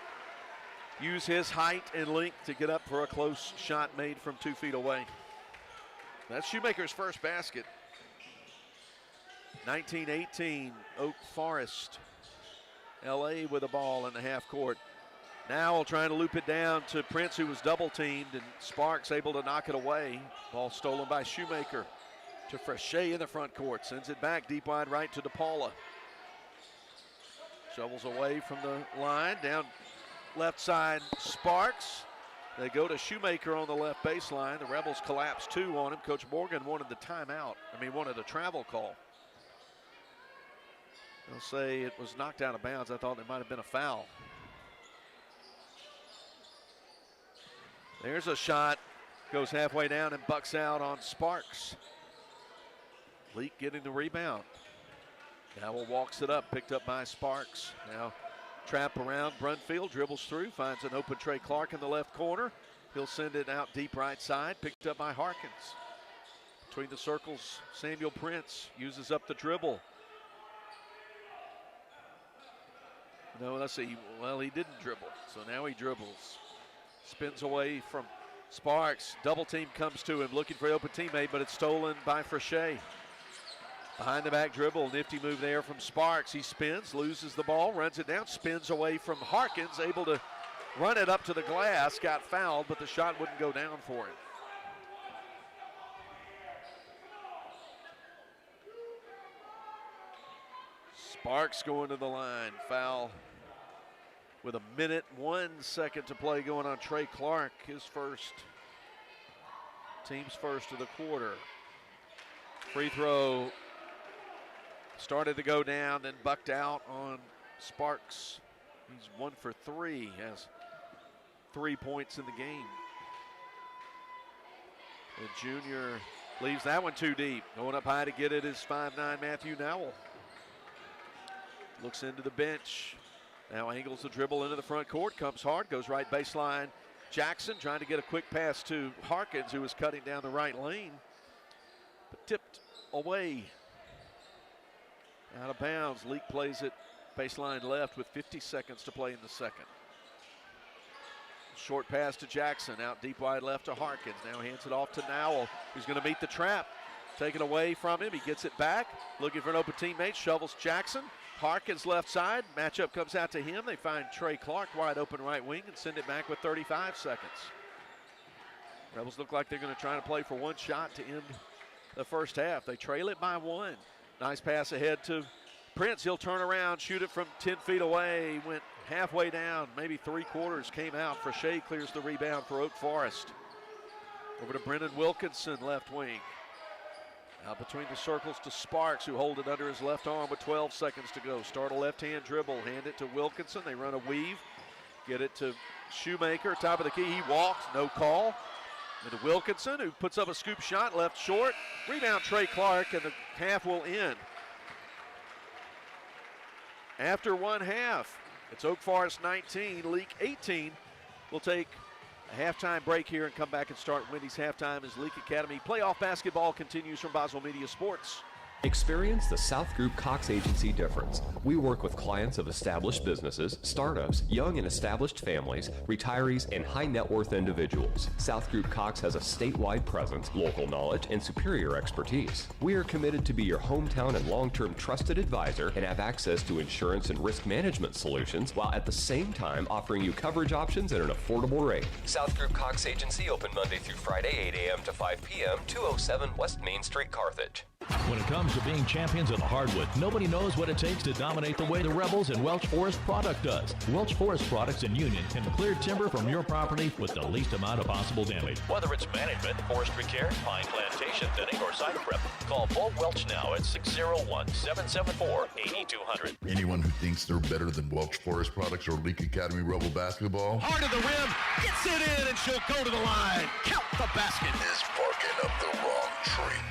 use his height and length to get up for a close shot made from 2 feet away. That's Shoemaker's first basket. 19-18, Oak Forest. LA with the ball in the half court. Now trying to loop it down to Prince, who was double teamed, and Sparks able to knock it away. Ball stolen by Shoemaker to Frechette in the front court. Sends it back deep wide right to DePaula. Shovels away from the line, down left side, Sparks. They go to Shoemaker on the left baseline. The Rebels collapse 2 on him. Coach Morgan wanted the timeout. Wanted a travel call. They'll say it was knocked out of bounds. I thought it might have been a foul. There's a shot. Goes halfway down and bucks out on Sparks. Leake getting the rebound. Nowell walks it up, picked up by Sparks. Now trap around, Brunfield dribbles through, finds an open Trey Clark in the left corner. He'll send it out deep right side, picked up by Harkins. Between the circles, Samuel Prince uses up the dribble. No, let's see, well, he didn't dribble, so now he dribbles. Spins away from Sparks, double team comes to him, looking for the open teammate, but it's stolen by Frechette. Behind the back dribble, nifty move there from Sparks. He spins, loses the ball, runs it down, spins away from Harkins, able to run it up to the glass, got fouled, but the shot wouldn't go down for him. Sparks going to the line, foul with 1:01 to play going on Trey Clark, his first, team's first of the quarter. Free throw started to go down, then bucked out on Sparks. He's 1 for 3, has 3 points in the game. The junior leaves that one too deep. Going up high to get it is 5'9" Matthew Nowell. looks into the bench. Now angles the dribble into the front court, comes hard, goes right baseline. Jackson trying to get a quick pass to Harkins, who was cutting down the right lane, but tipped away. Out of bounds. Leake plays it baseline left with 50 seconds to play in the second. Short pass to Jackson, out deep wide left to Harkins. Now hands it off to Nowell, who's going to meet the trap. Taken away from him, he gets it back. Looking for an open teammate, shovels Jackson. Harkins left side, matchup comes out to him. They find Trey Clark wide open right wing and send it back with 35 seconds. Rebels look like they're going to try to play for one shot to end the first half. They trail it by one. Nice pass ahead to Prince. He'll turn around, shoot it from 10 feet away. Went halfway down, maybe 3/4, came out. Frechette clears the rebound for Oak Forest. Over to Brennan Wilkinson, left wing. Out between the circles to Sparks, who hold it under his left arm with 12 seconds to go. Start a left-hand dribble, hand it to Wilkinson. They run a weave, get it to Shoemaker, top of the key. He walks, no call. And to Wilkinson, who puts up a scoop shot, left short. Rebound Trey Clark, and the half will end. After one half, it's Oak Forest 19, Leake 18. We'll take a halftime break here and come back and start Wendy's halftime as Leake Academy playoff basketball continues from Boswell Media Sports. Experience the South Group Cox Agency difference. We work with clients of established businesses, startups, young and established families, retirees, and high net worth individuals. South Group Cox has a statewide presence, local knowledge, and superior expertise. We are committed to be your hometown and long-term trusted advisor and have access to insurance and risk management solutions while at the same time offering you coverage options at an affordable rate. South Group Cox Agency open Monday through Friday, 8 a.m. to 5 p.m., 207 West Main Street, Carthage. When it comes to being champions of the hardwood, nobody knows what it takes to dominate the way the Rebels and Welch Forest Product does. Welch Forest Products in Union can clear timber from your property with the least amount of possible damage. Whether it's management, forestry care, pine plantation thinning, or site prep, call Paul Welch now at 601-774-8200. Anyone who thinks they're better than Welch Forest Products or Leake Academy Rebel basketball, Heart of the rim, gets it in, and she'll go to the line. Count the basket. is barking up the wrong tree.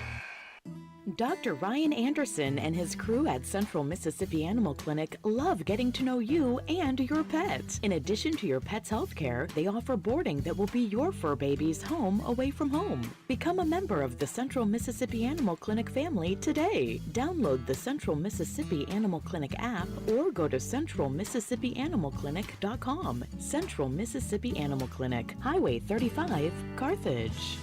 Dr. Ryan Anderson and his crew at Central Mississippi Animal Clinic love getting to know you and your pet. In addition to your pet's health care, they offer boarding that will be your fur baby's home away from home. Become a member of the Central Mississippi Animal Clinic family today. Download the Central Mississippi Animal Clinic app or go to centralmississippianimalclinic.com. Central Mississippi Animal Clinic, Highway 35, Carthage.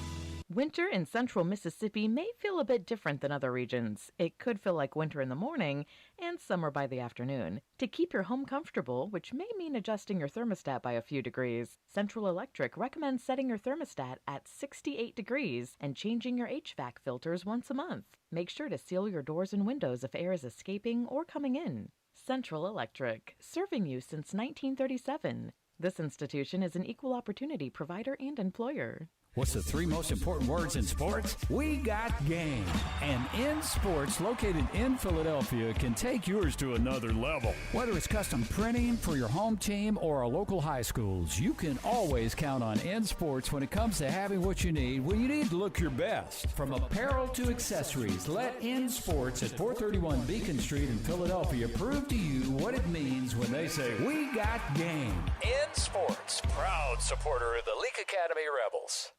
Winter in central Mississippi may feel a bit different than other regions. It could feel like winter in the morning and summer by the afternoon. To keep your home comfortable, which may mean adjusting your thermostat by a few degrees, Central Electric recommends setting your thermostat at 68 degrees and changing your HVAC filters once a month. Make sure to seal your doors and windows if air is escaping or coming in. Central Electric, serving you since 1937. This institution is an equal opportunity provider and employer. What's the three most important words in sports? We got game. And In Sports, located in Philadelphia, can take yours to another level. Whether it's custom printing for your home team or our local high schools, you can always count on In Sports when it comes to having what you need when you need to look your best. From apparel to accessories, let In Sports at 431 Beacon Street in Philadelphia prove to you what it means when they say, we got game. In Sports, proud supporter of the Leake Academy Rebels.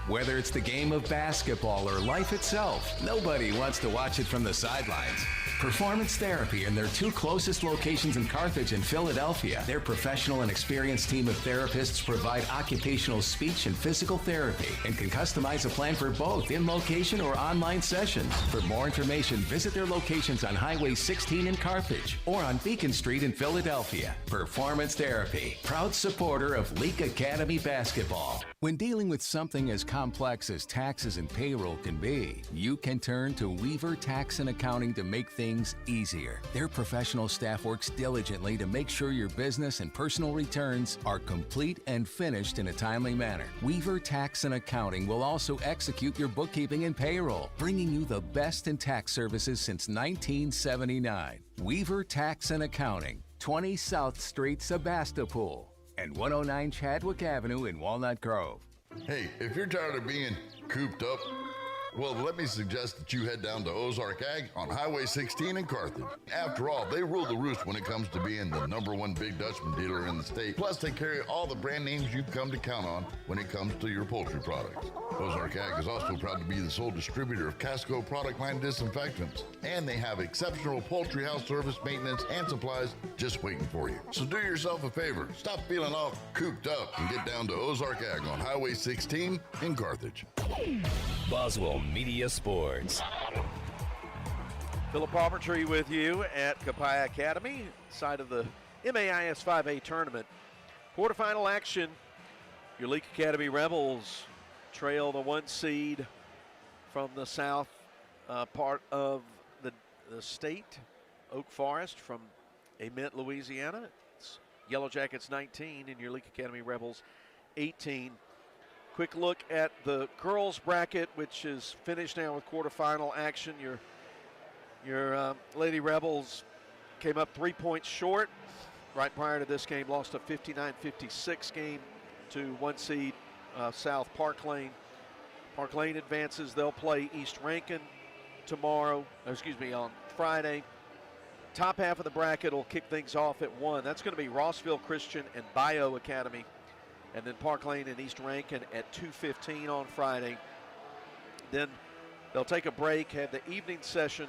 Whether it's the game of basketball or life itself, nobody wants to watch it from the sidelines. Performance Therapy and their two closest locations in Carthage and Philadelphia. Their professional and experienced team of therapists provide occupational speech and physical therapy and can customize a plan for both in location or online sessions. For more information, visit their locations on Highway 16 in Carthage or on Beacon Street in Philadelphia. Performance Therapy, proud supporter of Leake Academy basketball. When dealing with something as complex as taxes and payroll can be, you can turn to Weaver Tax and Accounting to make things easier. Their professional staff works diligently to make sure your business and personal returns are complete and finished in a timely manner. Weaver Tax and Accounting will also execute your bookkeeping and payroll, bringing you the best in tax services since 1979. Weaver Tax and Accounting, 20 South Street, Sebastopol, and 109 Chadwick Avenue in Walnut Grove. Hey, if you're tired of being cooped up, Well, let me suggest that you head down to Ozark Ag on Highway 16 in Carthage. After all, they rule the roost when it comes to being the #1 Big Dutchman dealer in the state. Plus, they carry all the brand names you've come to count on when it comes to your poultry products. Ozark Ag is also proud to be the sole distributor of Casco product line disinfectants. And they have exceptional poultry house service, maintenance, and supplies just waiting for you. So do yourself a favor. Stop feeling all cooped up and get down to Ozark Ag on Highway 16 in Carthage. Boswell Media Sports. Philip Palmertree with you at Copiah Academy, side of the MAIS 5A tournament. Quarterfinal action. Your Leake Academy Rebels trail the 1 seed from the south part of the state, Oak Forest from Amite, Louisiana. It's Yellow Jackets 19 and your Leake Academy Rebels 18. Quick look at the girls bracket, which is finished now with quarterfinal action. Your Lady Rebels came up 3 points short right prior to this game, lost a 59-56 game to 1 seed South Parklane. Parklane advances. They'll play East Rankin on Friday. Top half of the bracket will kick things off at 1. That's going to be Rossville Christian and Bio Academy. And then Parklane and East Rankin at 2:15 on Friday. Then they'll take a break, have the evening session,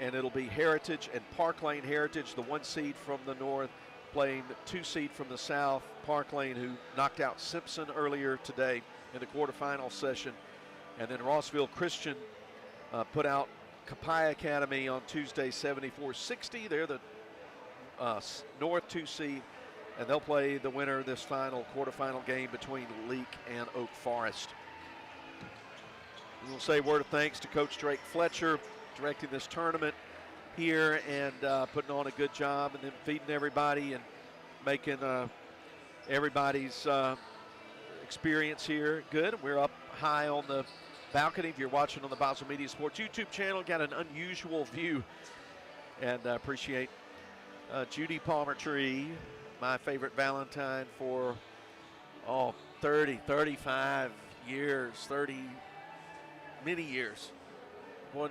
and it'll be Heritage and Parklane. Heritage, the 1 seed from the north, playing the 2 seed from the south, Parklane, who knocked out Simpson earlier today in the quarterfinal session. And then Rossville Christian put out Copiah Academy on Tuesday, 74-60. They're the north 2 seed. And they'll play the winner of this quarterfinal game between Leake and Oak Forest. We'll say a word of thanks to Coach Drake Fletcher, directing this tournament here and putting on a good job, and then feeding everybody and making everybody's experience here good. We're up high on the balcony. If you're watching on the Boswell Media Sports YouTube channel, got an unusual view, and appreciate Judy Palmertree, my favorite Valentine for 30, 35 years, 30 many years. Boy,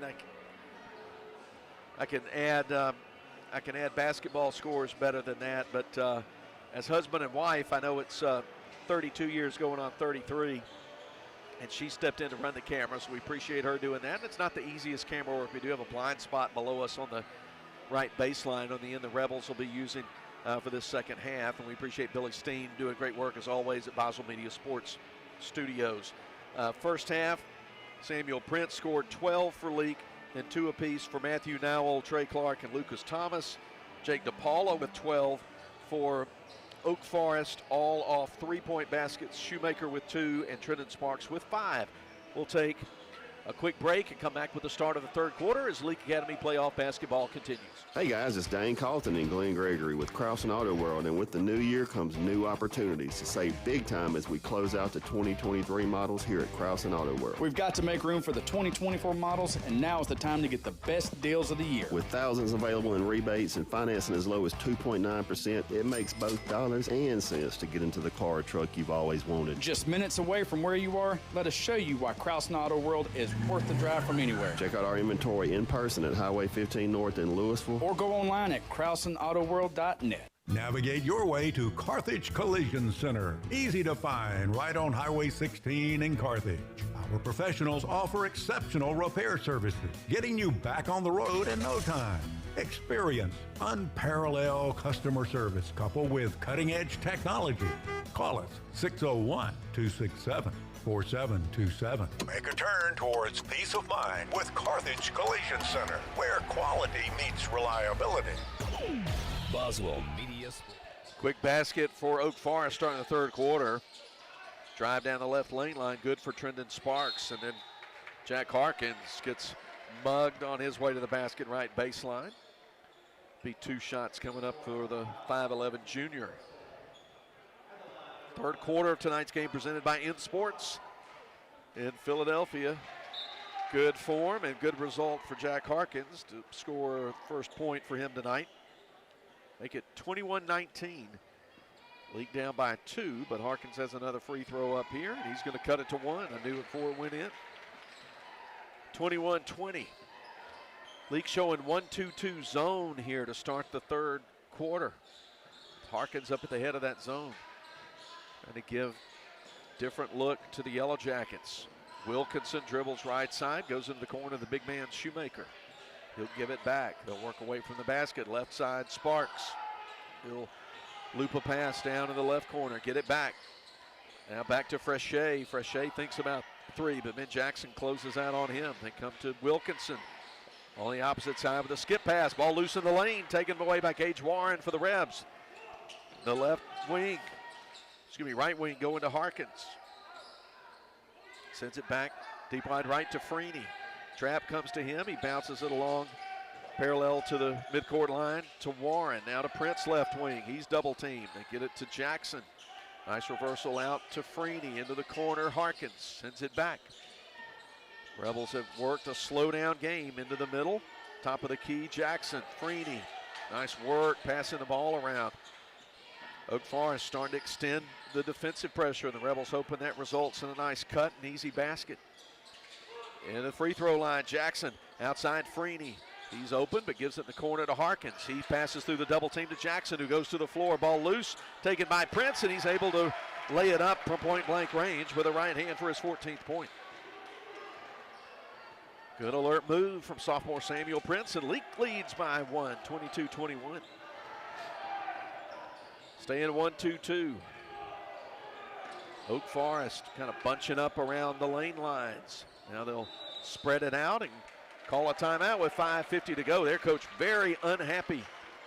I can add basketball scores better than that, but as husband and wife, I know it's 32 years going on 33, and she stepped in to run the camera, so we appreciate her doing that. And it's not the easiest camera work. We do have a blind spot below us on the right baseline on the end the Rebels will be using for this second half, and we appreciate Billy Steen doing great work as always at Boswell Media Sports Studios. First half, Samuel Prince scored 12 for Leake, then 2 apiece for Matthew Nowell, Trey Clark, and Lucas Thomas. Jake DePaulo with 12 for Oak Forest, all off 3-point baskets. Shoemaker with 2 and Trenton Sparks with 5. We'll take a quick break and come back with the start of the third quarter as Leake Academy playoff basketball continues. Hey guys, it's Dane Carlton and Glenn Gregory with Krausen Auto World, and with the new year comes new opportunities to save big time as we close out the 2023 models here at Krausen Auto World. We've got to make room for the 2024 models, and now is the time to get the best deals of the year. With thousands available in rebates and financing as low as 2.9%, it makes both dollars and cents to get into the car or truck you've always wanted. Just minutes away from where you are, let us show you why Krausen Auto World is worth the drive from anywhere. Check out our inventory in person at Highway 15 North in Louisville, or go online at KrausenAutoWorld.net. Navigate your way to Carthage Collision Center. Easy to find right on Highway 16 in Carthage. Our professionals offer exceptional repair services, getting you back on the road in no time. Experience unparalleled customer service coupled with cutting-edge technology. Call us 601-267-4727. Make a turn towards peace of mind with Carthage Collision Center, where quality meets reliability. Boswell Media Sports. Quick basket for Oak Forest starting the third quarter. Drive down the left lane line, good for Trenton Sparks. And then Jack Harkins gets mugged on his way to the basket, right baseline. Be 2 shots coming up for the 5'11 junior. Third quarter of tonight's game presented by In Sports in Philadelphia. Good form and good result for Jack Harkins to score first point for him tonight. Make it 21-19. Leak down by 2, but Harkins has another free throw up here, and he's going to cut it to 1. I knew it before it went in. 21-20. Leake showing 1-2-2 zone here to start the third quarter. Harkins up at the head of that zone. Trying to give different look to the Yellow Jackets. Wilkinson dribbles right side, goes into the corner of the big man Shoemaker. He'll give it back. They'll work away from the basket. Left side, Sparks. He'll loop a pass down in the left corner, get it back. Now back to Frechet. Frechet thinks about three, but then Jackson closes out on him. They come to Wilkinson on the opposite side with a skip pass. Ball loose in the lane, taken away by Gage Warren for the Rebs. The left wing, right wing going to Harkins. Sends it back deep wide right to Freeney. Trap comes to him. He bounces it along parallel to the midcourt line to Warren. Now to Prince left wing. He's double teamed. They get it to Jackson. Nice reversal out to Freeney into the corner. Harkins sends it back. Rebels have worked a slow down game into the middle. Top of the key, Jackson. Freeney. Nice work passing the ball around. Oak Forest starting to extend the defensive pressure. The Rebels hoping that results in a nice cut and easy basket. In the free throw line, Jackson outside Freeney. He's open, but gives it in the corner to Harkins. He passes through the double team to Jackson, who goes to the floor. Ball loose, taken by Prince, and he's able to lay it up from point-blank range with a right hand for his 14th point. Good alert move from sophomore Samuel Prince, and Leake leads by one, 22-21. Staying 1-2-2. Oak Forest kind of bunching up around the lane lines. Now they'll spread it out and call a timeout with 5:50 to go. Their coach very unhappy.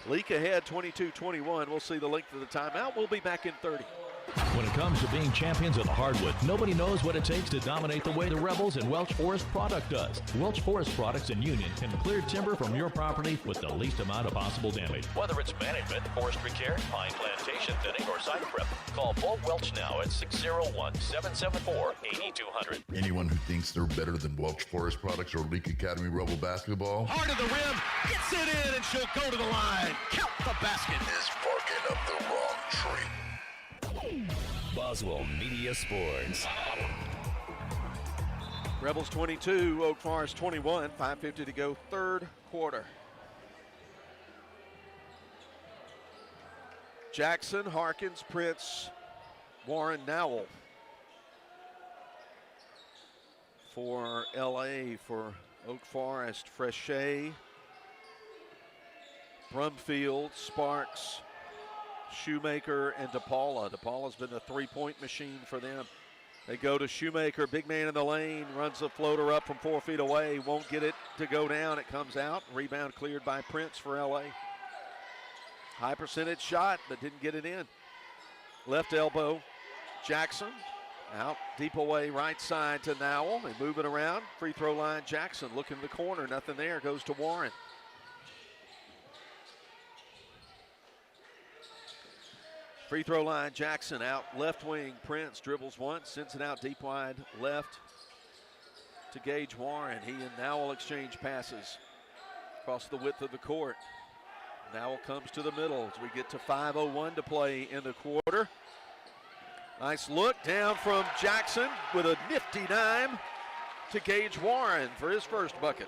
Leake ahead 22-21. We'll see the length of the timeout. We'll be back in 30. When it comes to being champions of the hardwood, nobody knows what it takes to dominate the way the Rebels and Welch Forest Product does. Welch Forest Products in Union can clear timber from your property with the least amount of possible damage. Whether it's management, forestry care, pine plantation thinning, or site prep, call Paul Welch now at 601-774-8200. Anyone who thinks they're better than Welch Forest Products or Leake Academy Rebel basketball, Heart of the rim, gets it in, and she'll go to the line. Count the basket. Is barking up the wrong tree. Boswell Media Sports. Rebels 22, Oak Forest 21, 5:50 to go, third quarter. Jackson, Harkins, Prince, Warren, Nowell. For LA, for Oak Forest, Frechet, Brumfield, Sparks, Shoemaker, and DePaula. DePaula's been the three-point machine for them. They go to Shoemaker, big man in the lane, runs the floater up from 4 feet away, won't get it to go down. It comes out. Rebound cleared by Prince for LA. High percentage shot, but didn't get it in. Left elbow, Jackson. Out deep away, right side to Nowell. They move it around. Free throw line, Jackson looking in the corner. Nothing there. Goes to Warren. Free throw line, Jackson out left wing. Prince dribbles once, sends it out deep wide left to Gage Warren. He and Nowell exchange passes across the width of the court. Nowell comes to the middle as we get to 5:01 to play in the quarter. Nice look down from Jackson with a nifty dime to Gage Warren for his first bucket.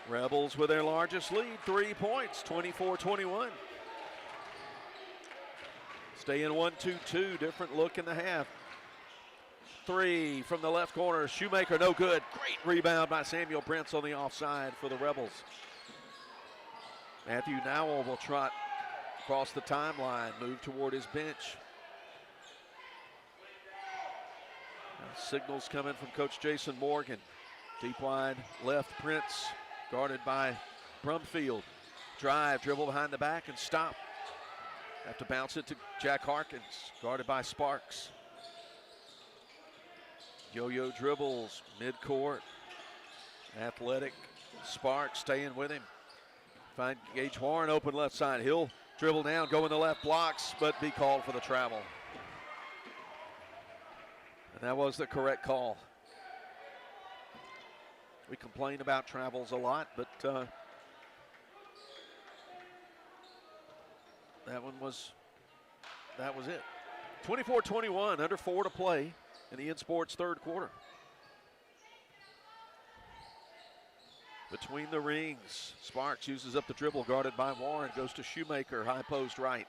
Rebels with their largest lead, 3 points, 24-21. Stay in 1-2-2, different look in the half. Three from the left corner, Shoemaker, no good. Great rebound by Samuel Prince on the offside for the Rebels. Matthew Nowell will trot across the timeline, move toward his bench. Now signals coming from Coach Jason Morgan. Deep wide left, Prince, guarded by Brumfield. Drive, dribble behind the back and stop. Have to bounce it to Jack Harkins, guarded by Sparks. Yo-yo dribbles, midcourt. Athletic Sparks staying with him. Find Gage Warren open left side. He'll dribble down, go in the left blocks, but be called for the travel. And that was the correct call. We complain about travels a lot, but that was it. 24-21, under 4 to play in the InSports third quarter. between the rings. Sparks uses up the dribble, guarded by Warren, goes to Shoemaker, high post right.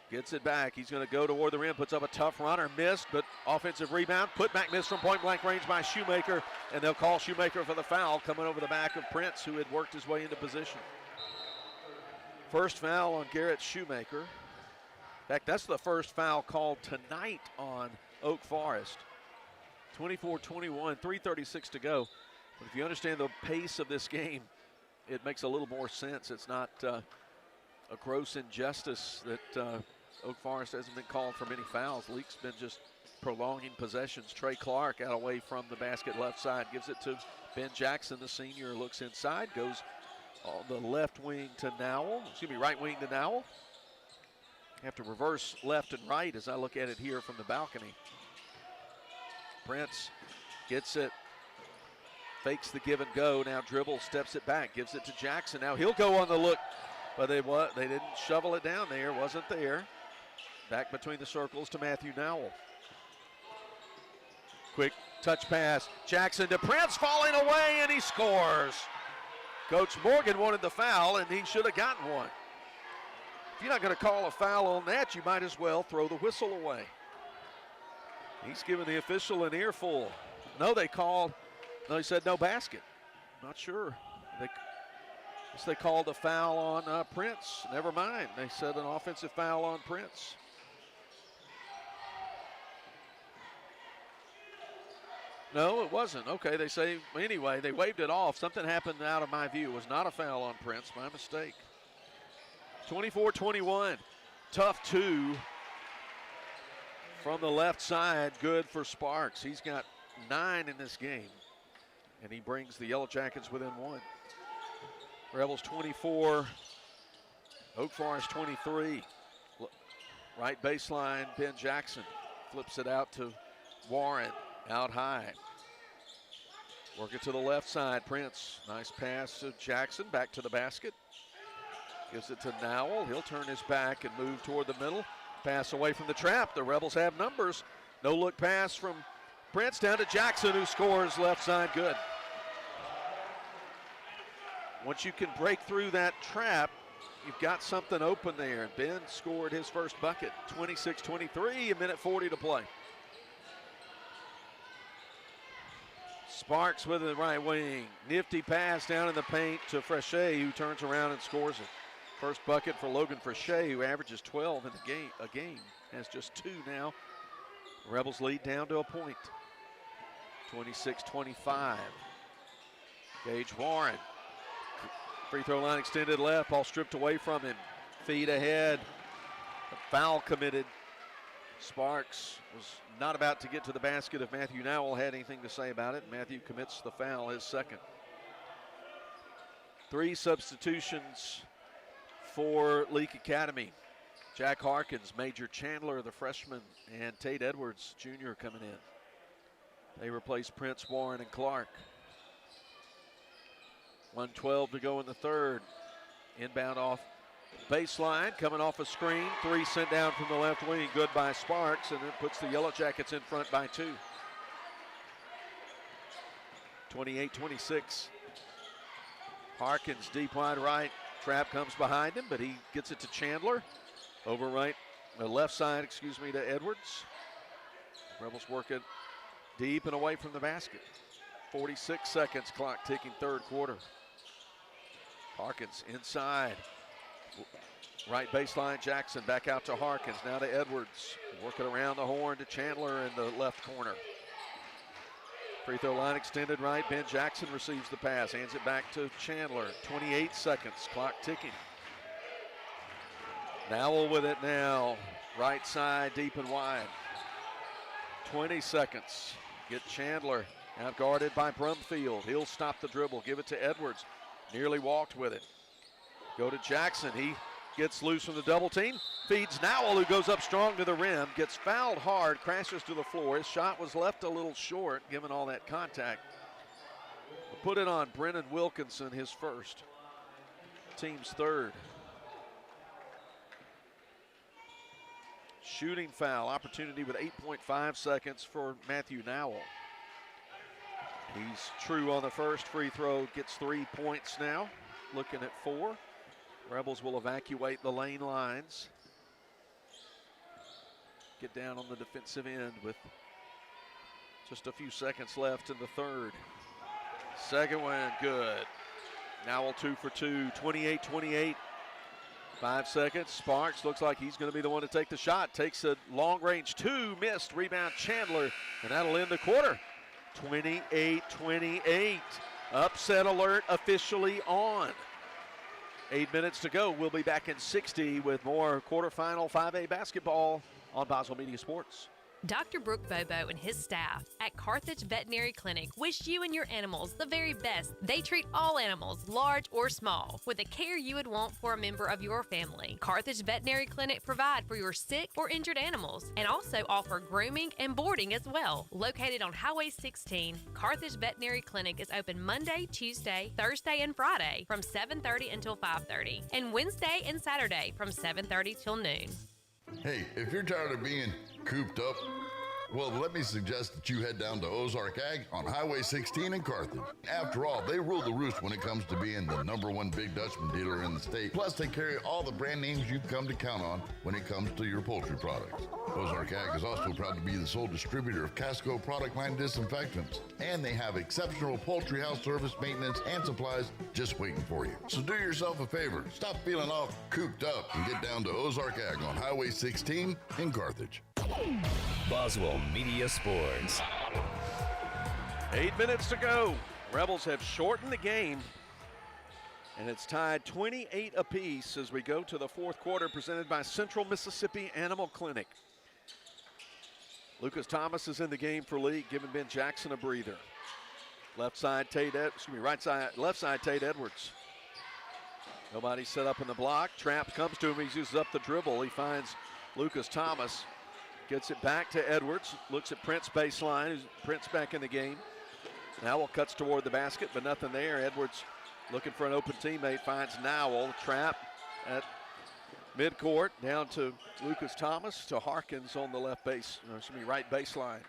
Gets it back. He's going to go toward the rim, puts up a tough runner, missed, but offensive rebound. Put back miss from point blank range by Shoemaker, and they'll call Shoemaker for the foul coming over the back of Prince, who had worked his way into position. First foul on Garrett Shoemaker. In fact, that's the first foul called tonight on Oak Forest. 24-21, 3:36 to go. But if you understand the pace of this game, it makes a little more sense. It's not a gross injustice that Oak Forest hasn't been called for many fouls. Leake's been just prolonging possessions. Trey Clark out away from the basket left side, gives it to Ben Jackson, the senior, looks inside, goes on the left wing to Nowell. Excuse me, right wing to Nowell. Have to reverse left and right as I look at it here from the balcony. Prince gets it, fakes the give and go, now dribbles, steps it back, gives it to Jackson. Now he'll go on the look, but they didn't shovel it down there, wasn't there. Back between the circles to Matthew Nowell. Quick touch pass, Jackson to Prince, falling away, and he scores. Coach Morgan wanted the foul, and he should have gotten one. If you're not going to call a foul on that, you might as well throw the whistle away. He's giving the official an earful. No, he said no basket. Not sure. They called a foul on Prince. Never mind. They said an offensive foul on Prince. No, it wasn't. Okay, they say, anyway, they waved it off. Something happened out of my view. It was not a foul on Prince. My mistake. 24-21. Tough two from the left side. Good for Sparks. He's got 9 in this game, and he brings the Yellow Jackets within 1. Rebels 24, Oak Forest 23. Right baseline, Ben Jackson flips it out to Warren, out high. Work it to the left side, Prince. Nice pass to Jackson, back to the basket. Gives it to Nowell. He'll turn his back and move toward the middle. Pass away from the trap. The Rebels have numbers. No look pass from Prince down to Jackson, who scores left side good. Once you can break through that trap, you've got something open there. Ben scored his first bucket, 26-23, a minute 40 to play. Sparks with the right wing. Nifty pass down in the paint to Frechet, who turns around and scores it. First bucket for Logan Frechet, who averages 12 in a game. Has just 2 now. Rebels lead down to a point. 26-25. Gage Warren. Free throw line extended left, ball stripped away from him. Feet ahead. A foul committed. Sparks was not about to get to the basket if Matthew Nowell had anything to say about it. Matthew commits the foul, his second. 3 substitutions for Leake Academy. Jack Harkins, Major Chandler, the freshman, and Tate Edwards, Jr. coming in. They replace Prince, Warren, and Clark. 1:12 to go in the third. Inbound off baseline, coming off a screen. 3 sent down from the left wing. Good by Sparks, and it puts the Yellow Jackets in front by 2. 28-26. Harkins deep wide right. Trap comes behind him, but he gets it to Chandler. Over left side, to Edwards. Rebels work it deep and away from the basket. 46 seconds, clock ticking, third quarter. Harkins inside. Right baseline, Jackson back out to Harkins, now to Edwards. Working around the horn to Chandler in the left corner. Free throw line extended right, Ben Jackson receives the pass, hands it back to Chandler. 28 seconds, clock ticking. Nowell with it now, right side, deep and wide. 20 seconds, get Chandler out guarded by Brumfield. He'll stop the dribble, give it to Edwards. Nearly walked with it. Go to Jackson, he gets loose from the double team. Feeds Nowell, who goes up strong to the rim. Gets fouled hard, crashes to the floor. His shot was left a little short, given all that contact. Put it on Brennan Wilkinson, his first. Team's third. Shooting foul, opportunity with 8.5 seconds for Matthew Nowell. He's true on the first free throw, gets 3 points now, looking at 4. Rebels will evacuate the lane lines. Get down on the defensive end with just a few seconds left in the third. Second one, good. Nowell 2 for 2, 28-28. 5 seconds. Sparks looks like he's going to be the one to take the shot. Takes a long range 2, missed. Rebound Chandler, and that'll end the quarter. 28-28. Upset alert officially on. 8 minutes to go. We'll be back in 60 with more quarterfinal 5A basketball on Boswell Media Sports. Dr. Brooke Bobo and his staff at Carthage Veterinary Clinic wish you and your animals the very best. They treat all animals, large or small, with the care you would want for a member of your family. Carthage Veterinary Clinic provide for your sick or injured animals and also offer grooming and boarding as well. Located on Highway 16, Carthage Veterinary Clinic is open Monday, Tuesday, Thursday, and Friday from 7:30 until 5:30, and Wednesday and Saturday from 7:30 till noon. Hey, if you're tired of being cooped up, well, let me suggest that you head down to Ozark Ag on Highway 16 in Carthage. After all, they rule the roost when it comes to being the #1 Big Dutchman dealer in the state. Plus, they carry all the brand names you've come to count on when it comes to your poultry products. Ozark Ag is also proud to be the sole distributor of Casco product line disinfectants. And they have exceptional poultry house service, maintenance, and supplies just waiting for you. So do yourself a favor. Stop feeling all cooped up and get down to Ozark Ag on Highway 16 in Carthage. Boswell Media Sports. 8 minutes to go. Rebels have shortened the game, and it's tied 28 apiece as we go to the fourth quarter, presented by Central Mississippi Animal Clinic. Lucas Thomas is in the game for Leake, giving Ben Jackson a breather. Left side Tate Edwards. Nobody set up in the block. Trapp comes to him. He uses up the dribble. He finds Lucas Thomas. Gets it back to Edwards. Looks at Prince baseline. Prince back in the game. Nowell cuts toward the basket, but nothing there. Edwards looking for an open teammate. Finds Nowell. Trapp at midcourt. Down to Lucas Thomas to Harkins on the right baseline.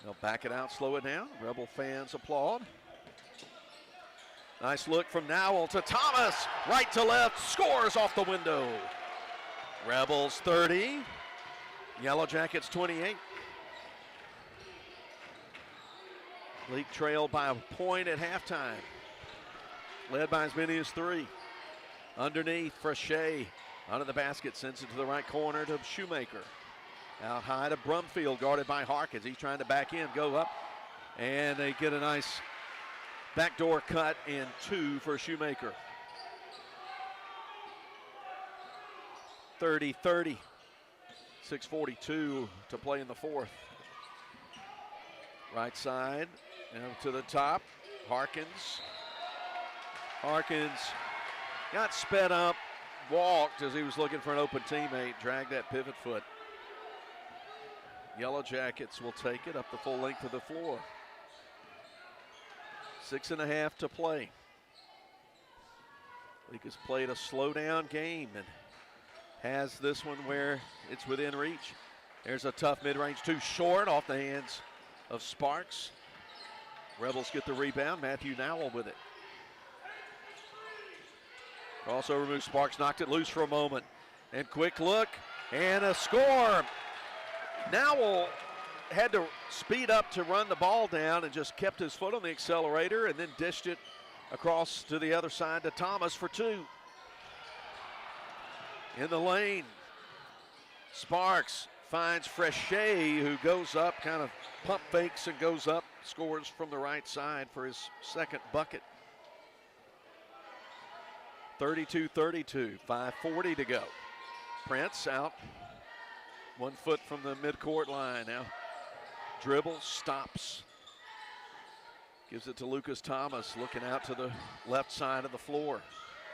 They'll back it out, slow it down. Rebel fans applaud. Nice look from Nowell to Thomas. Right to left. Scores off the window. Rebels 30, Yellow Jackets 28. Leake trailed by a point at halftime. Led by as many as 3. Underneath, Frechette under the basket, sends it to the right corner to Shoemaker. Out high to Brumfield, guarded by Harkins. He's trying to back in, go up, and they get a nice backdoor cut and 2 for Shoemaker. 30-30, 6:42 to play in the fourth. Right side, now to the top, Harkins got sped up, walked as he was looking for an open teammate, dragged that pivot foot. Yellow Jackets will take it up the full length of the floor. 6.5 to play. Leake has played a slow down game and has this one where it's within reach. There's a tough mid-range, too short, off the hands of Sparks. Rebels get the rebound. Matthew Nowell with it. Crossover move. Sparks knocked it loose for a moment. And quick look and a score. Nowell had to speed up to run the ball down and just kept his foot on the accelerator and then dished it across to the other side to Thomas for 2. In the lane, Sparks finds Frechette, who goes up, kind of pump fakes and goes up, scores from the right side for his second bucket. 32-32, 5:40 to go. Prince out, 1 foot from the midcourt line now. Dribbles, stops. Gives it to Lucas Thomas, looking out to the left side of the floor.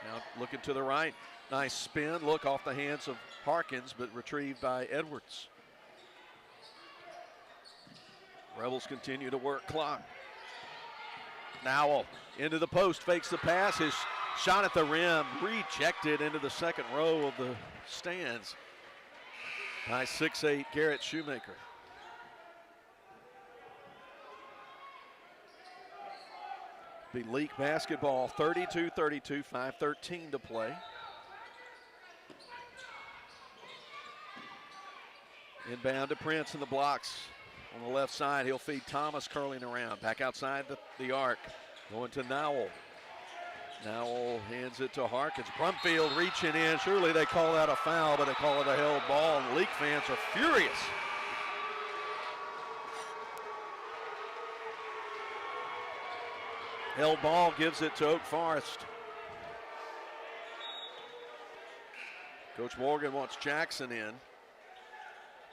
Now looking to the right. Nice spin, look off the hands of Harkins, but retrieved by Edwards. Rebels continue to work clock. Nowell into the post, fakes the pass. His shot at the rim, rejected into the second row of the stands by 6'8" Garrett Shoemaker. Be Leake basketball, 32-32, 5:13 to play. Inbound to Prince in the blocks. On the left side, he'll feed Thomas curling around. Back outside the arc. Going to Nowell. Nowell hands it to Harkins. Brumfield reaching in. Surely they call that a foul, but they call it a held ball, and Leake fans are furious. Held ball gives it to Oak Forest. Coach Morgan wants Jackson in.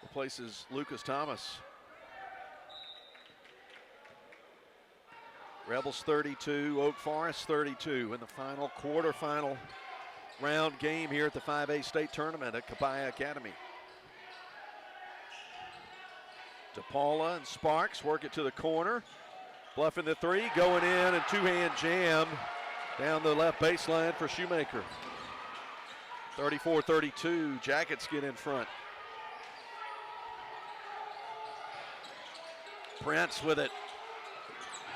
Replaces Lucas Thomas. Rebels 32, Oak Forest 32 in the final quarterfinal round game here at the 5A state tournament at Copiah Academy. DePaula and Sparks work it to the corner. Bluffing the three, going in, and two-hand jam down the left baseline for Shoemaker. 34-32, Jackets get in front. Prince with it.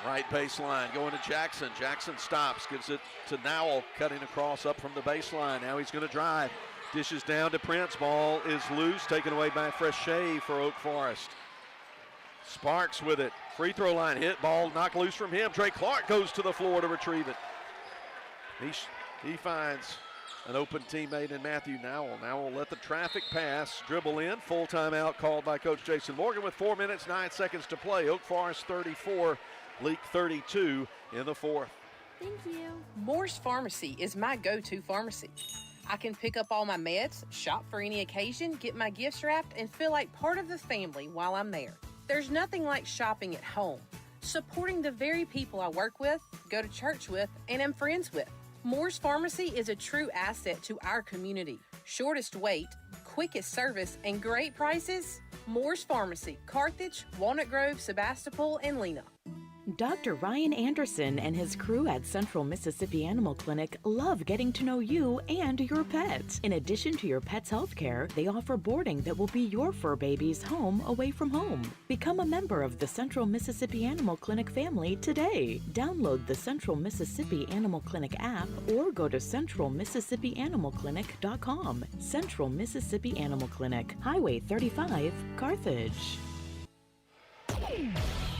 Right baseline, going to Jackson. Jackson stops, gives it to Nowell, cutting across up from the baseline. Now he's going to drive. Dishes down to Prince. Ball is loose, taken away by Frechet for Oak Forest. Sparks with it. Free throw line hit. Ball knocked loose from him. Trey Clark goes to the floor to retrieve it. He finds an open teammate in Matthew Nowell. Nowell let the traffic pass, dribble in. Full timeout called by Coach Jason Morgan with 4 minutes, 9 seconds to play. Oak Forest 34, Leake 32 in the fourth. Thank you. Moore's Pharmacy is my go-to pharmacy. I can pick up all my meds, shop for any occasion, get my gifts wrapped, and feel like part of the family while I'm there. There's nothing like shopping at home, supporting the very people I work with, go to church with, and am friends with. Moore's Pharmacy is a true asset to our community. Shortest wait, quickest service, and great prices. Moore's Pharmacy, Carthage, Walnut Grove, Sebastopol, and Lena. Dr. Ryan Anderson and his crew at Central Mississippi Animal Clinic love getting to know you and your pet. In addition to your pet's health care, they offer boarding that will be your fur baby's home away from home. Become a member of the Central Mississippi Animal Clinic family today. Download the Central Mississippi Animal Clinic app or go to centralmississippianimalclinic.com. Central Mississippi Animal Clinic, Highway 35, Carthage.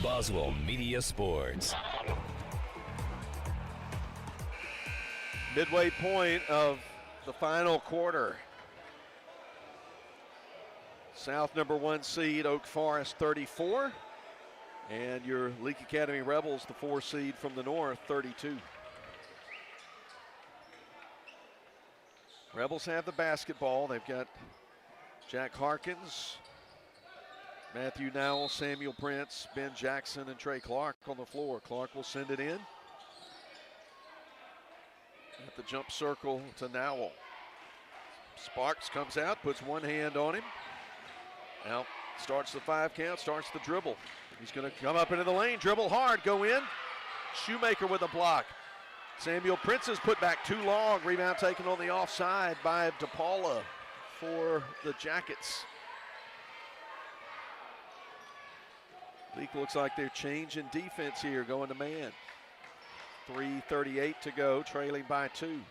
Boswell Media Sports. Midway point of the final quarter. South number 1 seed, Oak Forest 34. And your Leake Academy Rebels, the 4 seed from the north, 32. Rebels have the basketball. They've got Jack Harkins, Matthew Nowell, Samuel Prince, Ben Jackson, and Trey Clark on the floor. Clark will send it in. At the jump circle to Nowell. Sparks comes out, puts one hand on him. Now starts the 5 count, starts the dribble. He's going to come up into the lane, dribble hard, go in. Shoemaker with a block. Samuel Prince is put back too long. Rebound taken on the offside by DePaula for the Jackets. Leake looks like they're changing defense here, going to man. 3:38 to go, trailing by 2.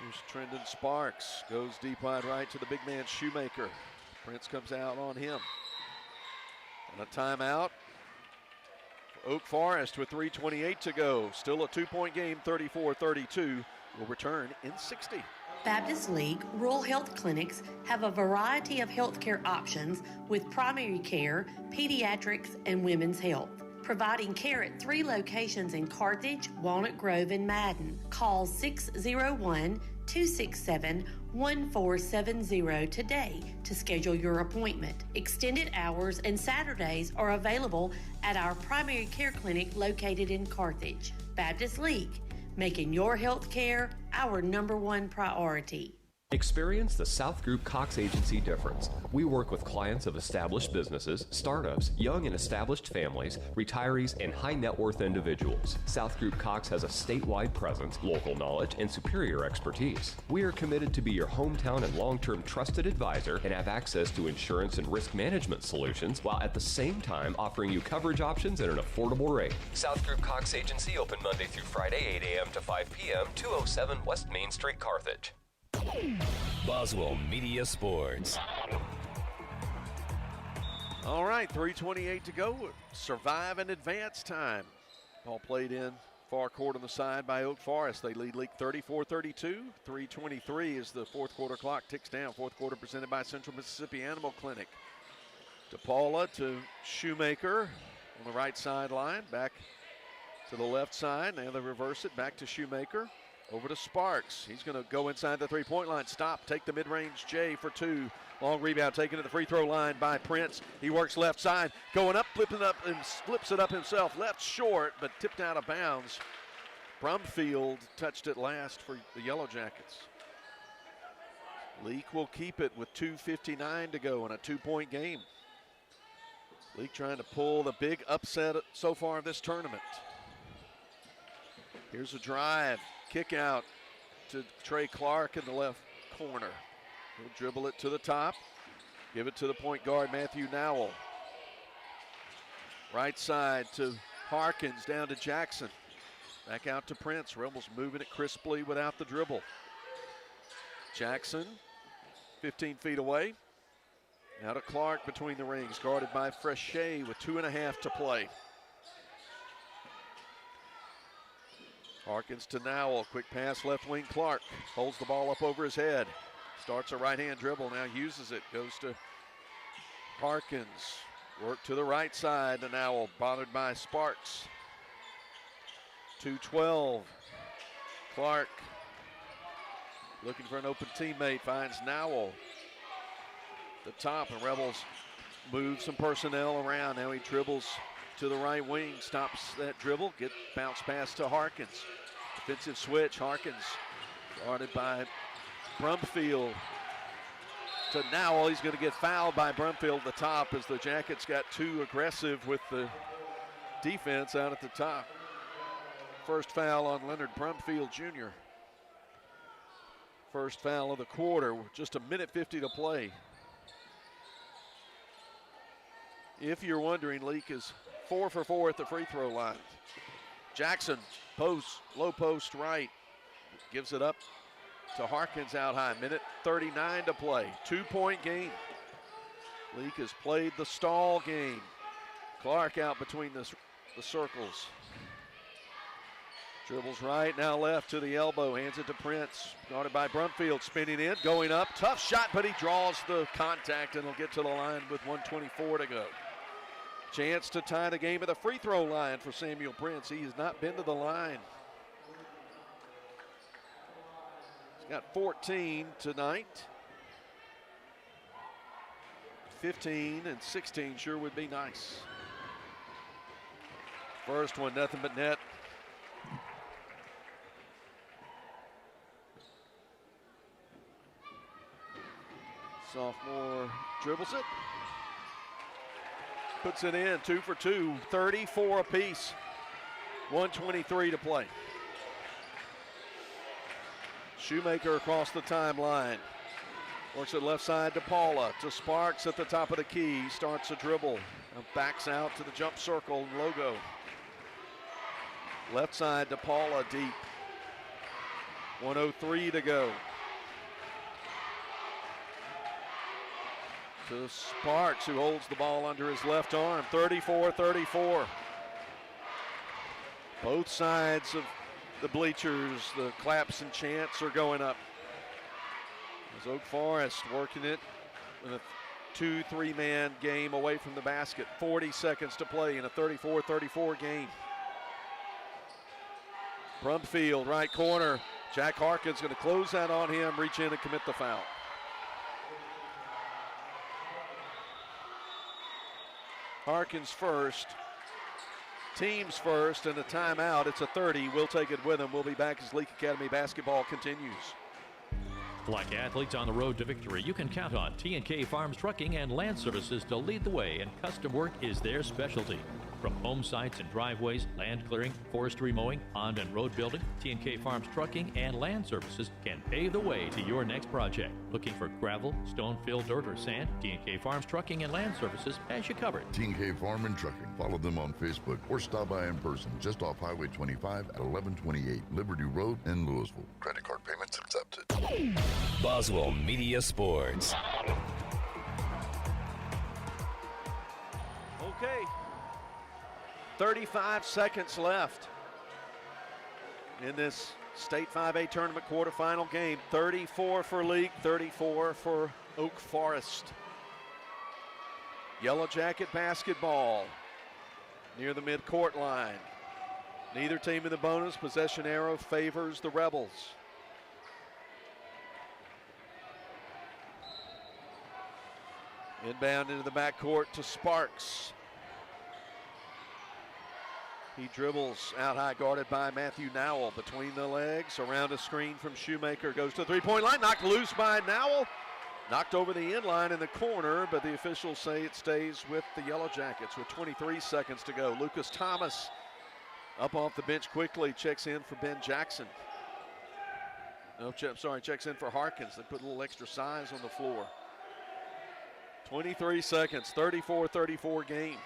Here's Trendon Sparks, goes deep wide right to the big man Shoemaker. Prince comes out on him. And a timeout for Oak Forest with 3:28 to go. Still a 2-point game, 34-32. Will return in 60. Baptist League Rural Health Clinics have a variety of healthcare options with primary care, pediatrics, and women's health. Providing care at 3 locations in Carthage, Walnut Grove, and Madden. Call 601-267-1470 today to schedule your appointment. Extended hours and Saturdays are available at our primary care clinic located in Carthage. Baptist League, making your health care our #1 priority. Experience the South Group Cox Agency difference. We work with clients of established businesses, startups, young and established families, retirees, and high net worth individuals. South Group Cox has a statewide presence, local knowledge, and superior expertise. We are committed to be your hometown and long-term trusted advisor and have access to insurance and risk management solutions while at the same time offering you coverage options at an affordable rate. South Group Cox Agency open Monday through Friday, 8 a.m. to 5 p.m., 207 West Main Street, Carthage. Boswell Media Sports. All right, 3:28 to go. Survive and advance time. Ball played in far court on the side by Oak Forest. They lead Leake 34-32. 3:23 as the fourth quarter clock ticks down. Fourth quarter presented by Central Mississippi Animal Clinic. DePaula to Shoemaker on the right sideline. Back to the left side. Now they reverse it. Back to Shoemaker. Over to Sparks. He's going to go inside the three-point line. Stop. Take the mid-range J for two. Long rebound taken to the free throw line by Prince. He works left side. Going up, flipping up, and flips it up himself. Left short, but tipped out of bounds. Brumfield touched it last for the Yellow Jackets. Leake will keep it with 2:59 to go in a two-point game. Leake trying to pull the big upset so far in this tournament. Here's a drive. Kick out to Trey Clark in the left corner. He'll dribble it to the top. Give it to the point guard, Matthew Nowell. Right side to Harkins, down to Jackson. Back out to Prince. Rebels moving it crisply without the dribble. Jackson, 15 feet away. Now to Clark between the rings, guarded by Frechet with 2.5 to play. Harkins to Nowell, quick pass left wing. Clark holds the ball up over his head. Starts a right-hand dribble, now uses it. Goes to Harkins. Work to the right side to Nowell, bothered by Sparks. 2-12. Clark looking for an open teammate, finds Nowell. The top, and Rebels move some personnel around. Now he dribbles to the right wing, stops that dribble, bounce pass to Harkins. Defensive switch, Harkins guarded by Brumfield to Nowell. He's going to get fouled by Brumfield at the top as the Jackets got too aggressive with the defense out at the top. First foul on Leonard Brumfield Jr. First foul of the quarter, just 1:50 to play. If you're wondering, Leake is 4 for 4 at the free throw line. Jackson, post, low post right, gives it up to Harkins out high. 1:39 to play. 2-point game. Leake has played the stall game. Clark out between the circles. Dribbles right, now left to the elbow, hands it to Prince. Guarded by Brumfield, spinning in, going up. Tough shot, but he draws the contact and will get to the line with 1:24 to go. Chance to tie the game at the free throw line for Samuel Prince. He has not been to the line. He's got 14 tonight. 15 and 16 sure would be nice. First one, nothing but net. Sophomore dribbles it. Puts it in, 2 for 2, 34 apiece. 1:23 to play. Shoemaker across the timeline. Works it left side to Paula, to Sparks at the top of the key. Starts a dribble, and backs out to the jump circle logo. Left side to Paula, deep. 1:03 to go. To Sparks, who holds the ball under his left arm. 34-34. Both sides of the bleachers, the claps and chants are going up. As Oak Forest working it with a 2-3-man game away from the basket. 40 seconds to play in a 34-34 game. Brumfield, right corner. Jack Harkins going to close that on him, reach in and commit the foul. Harkins first, teams first, and a timeout. It's a 30. We'll take it with him. We'll be back as Leake Academy basketball continues. Like athletes on the road to victory, you can count on T&K Farms Trucking and Land Services to lead the way, and custom work is their specialty. From home sites and driveways, land clearing, forestry mowing, pond and road building, T&K Farms Trucking and Land Services can pave the way to your next project. Looking for gravel, stone, fill, dirt, or sand? T&K Farms Trucking and Land Services has you covered. T&K Farm and Trucking. Follow them on Facebook or stop by in person just off Highway 25 at 1128 Liberty Road in Louisville. Credit card payments accepted. Boswell Media Sports. Okay. 35 seconds left in this State 5A tournament quarterfinal game. 34 for Leake, 34 for Oak Forest. Yellow Jacket basketball near the midcourt line. Neither team in the bonus. Possession arrow favors the Rebels. Inbound into the backcourt to Sparks. He dribbles out high, guarded by Matthew Nowell. Between the legs, around a screen from Shoemaker. Goes to the three-point line, knocked loose by Nowell. Knocked over the end line in the corner, but the officials say it stays with the Yellow Jackets with 23 seconds to go. Lucas Thomas up off the bench quickly, checks in for Ben Jackson. Checks in for Harkins. They put a little extra size on the floor. 23 seconds, 34-34 game.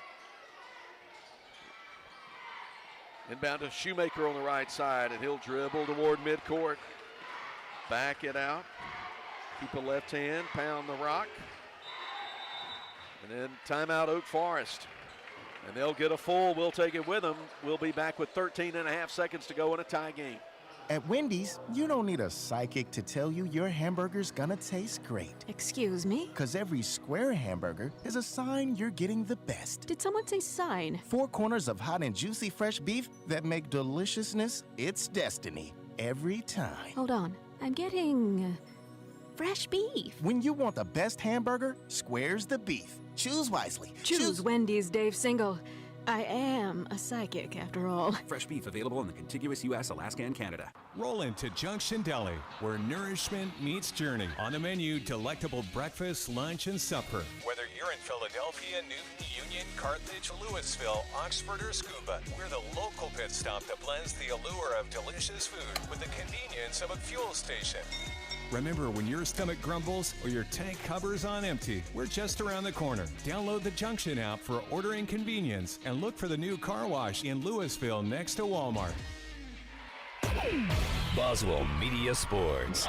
Inbound to Shoemaker on the right side, and he'll dribble toward midcourt. Back it out. Keep a left hand, pound the rock. And then timeout Oak Forest. And they'll get a full, we'll take it with them. We'll be back with 13 and a half seconds to go in a tie game. At Wendy's, you don't need a psychic to tell you your hamburger's gonna taste great. Excuse me? Because every square hamburger is a sign you're getting the best. Did someone say sign? 4 corners of hot and juicy fresh beef that make deliciousness its destiny every time. Hold on. I'm getting fresh beef. When you want the best hamburger, square's the beef. Choose wisely. Choose Wendy's, Dave Single. I am a psychic, after all. Fresh beef available in the contiguous U.S., Alaska, and Canada. Roll into Junction Deli, where nourishment meets journey. On the menu, delectable breakfast, lunch, and supper. Whether you're in Philadelphia, Newton, Union, Carthage, Louisville, Oxford, or Scuba, we're the local pit stop that blends the allure of delicious food with the convenience of a fuel station. Remember, when your stomach grumbles or your tank hovers on empty, we're just around the corner. Download the Junction app for ordering convenience and look for the new car wash in Louisville next to Walmart. Boswell Media Sports.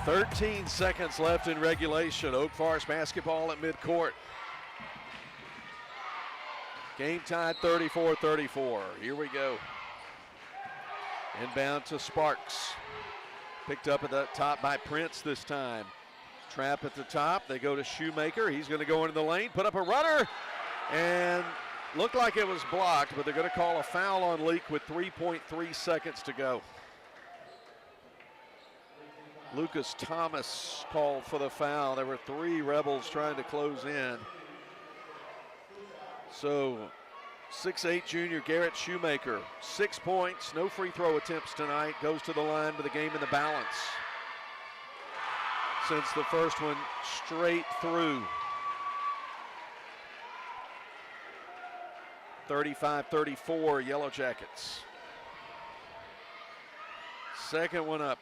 13 seconds left in regulation. Oak Forest basketball at midcourt. Game tied 34-34. Here we go. Inbound to Sparks. Picked up at the top by Prince this time. Trap at the top. They go to Shoemaker. He's going to go into the lane, put up a runner, and looked like it was blocked, but they're going to call a foul on Leake with 3.3 seconds to go. Lucas Thomas called for the foul. There were 3 Rebels trying to close in. So 6'8" junior Garrett Shoemaker, 6 points, no free throw attempts tonight, goes to the line with the game in the balance. Since the first one straight through. 35-34 Yellow Jackets. Second one up.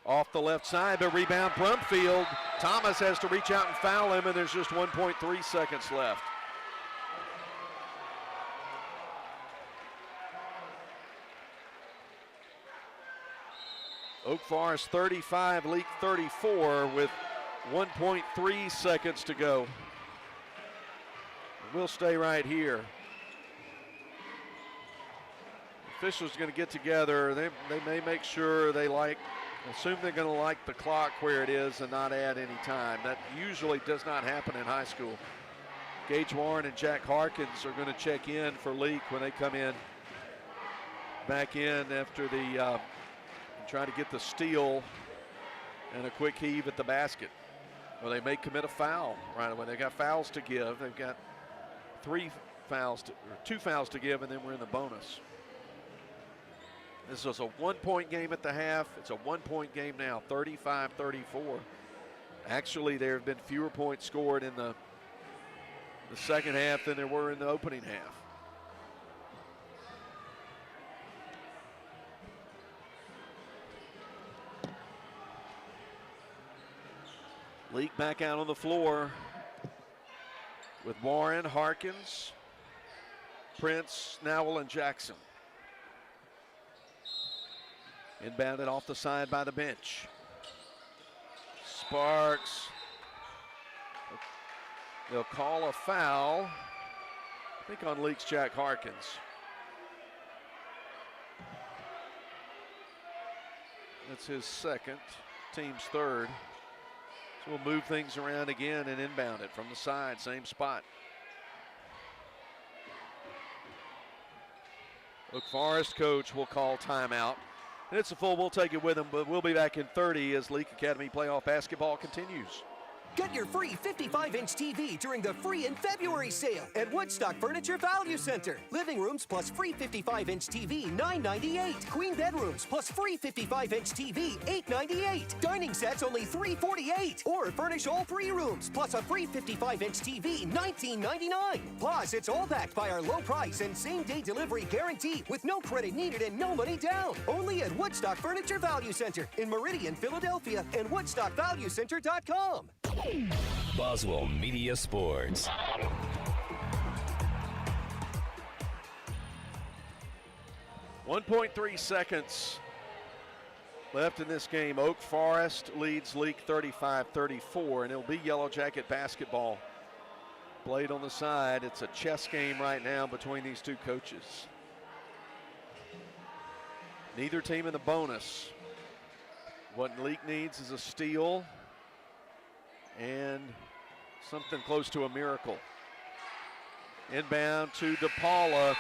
Off the left side, but rebound Brumfield. Thomas has to reach out and foul him, and there's just 1.3 seconds left. Oak Forest 35, Leake 34 with 1.3 seconds to go. We'll stay right here. Officials are going to get together. They may make sure assume they're going to like the clock where it is and not add any time. That usually does not happen in high school. Gage Warren and Jack Harkins are going to check in for Leake when they come in back in after the try to get the steal and a quick heave at the basket. Well, they may commit a foul right away. They've got fouls to give. They've got 2 fouls to give, and then we're in the bonus. This was a 1-point game at the half. It's a 1-point game now, 35-34. Actually, there have been fewer points scored in the second half than there were in the opening half. Leake back out on the floor with Warren, Harkins, Prince, Nowell, and Jackson. Inbounded off the side by the bench. Sparks. They'll call a foul, I think on Leake's Jack Harkins. That's his second, team's third. So we'll move things around again and inbound it from the side, same spot. Oak Forest coach will call timeout. And it's a full, we'll take it with him, but we'll be back in 30 as Leake Academy playoff basketball continues. Get your free 55-inch TV during the free in February sale at Woodstock Furniture Value Center. Living rooms plus free 55-inch TV, $9.98. Queen bedrooms plus free 55-inch TV, $8.98. Dining sets only $3.48. Or furnish all 3 rooms plus a free 55-inch TV, $19.99. Plus, it's all backed by our low price and same-day delivery guarantee with no credit needed and no money down. Only at Woodstock Furniture Value Center in Meridian, Philadelphia, and WoodstockValueCenter.com. Boswell Media Sports. .3 seconds left in this game. Oak Forest leads Leake 35-34, and it'll be Yellow Jacket basketball. Played on the side. It's a chess game right now between these two coaches. Neither team in the bonus. What Leake needs is a steal and something close to a miracle. Inbound to DePaula.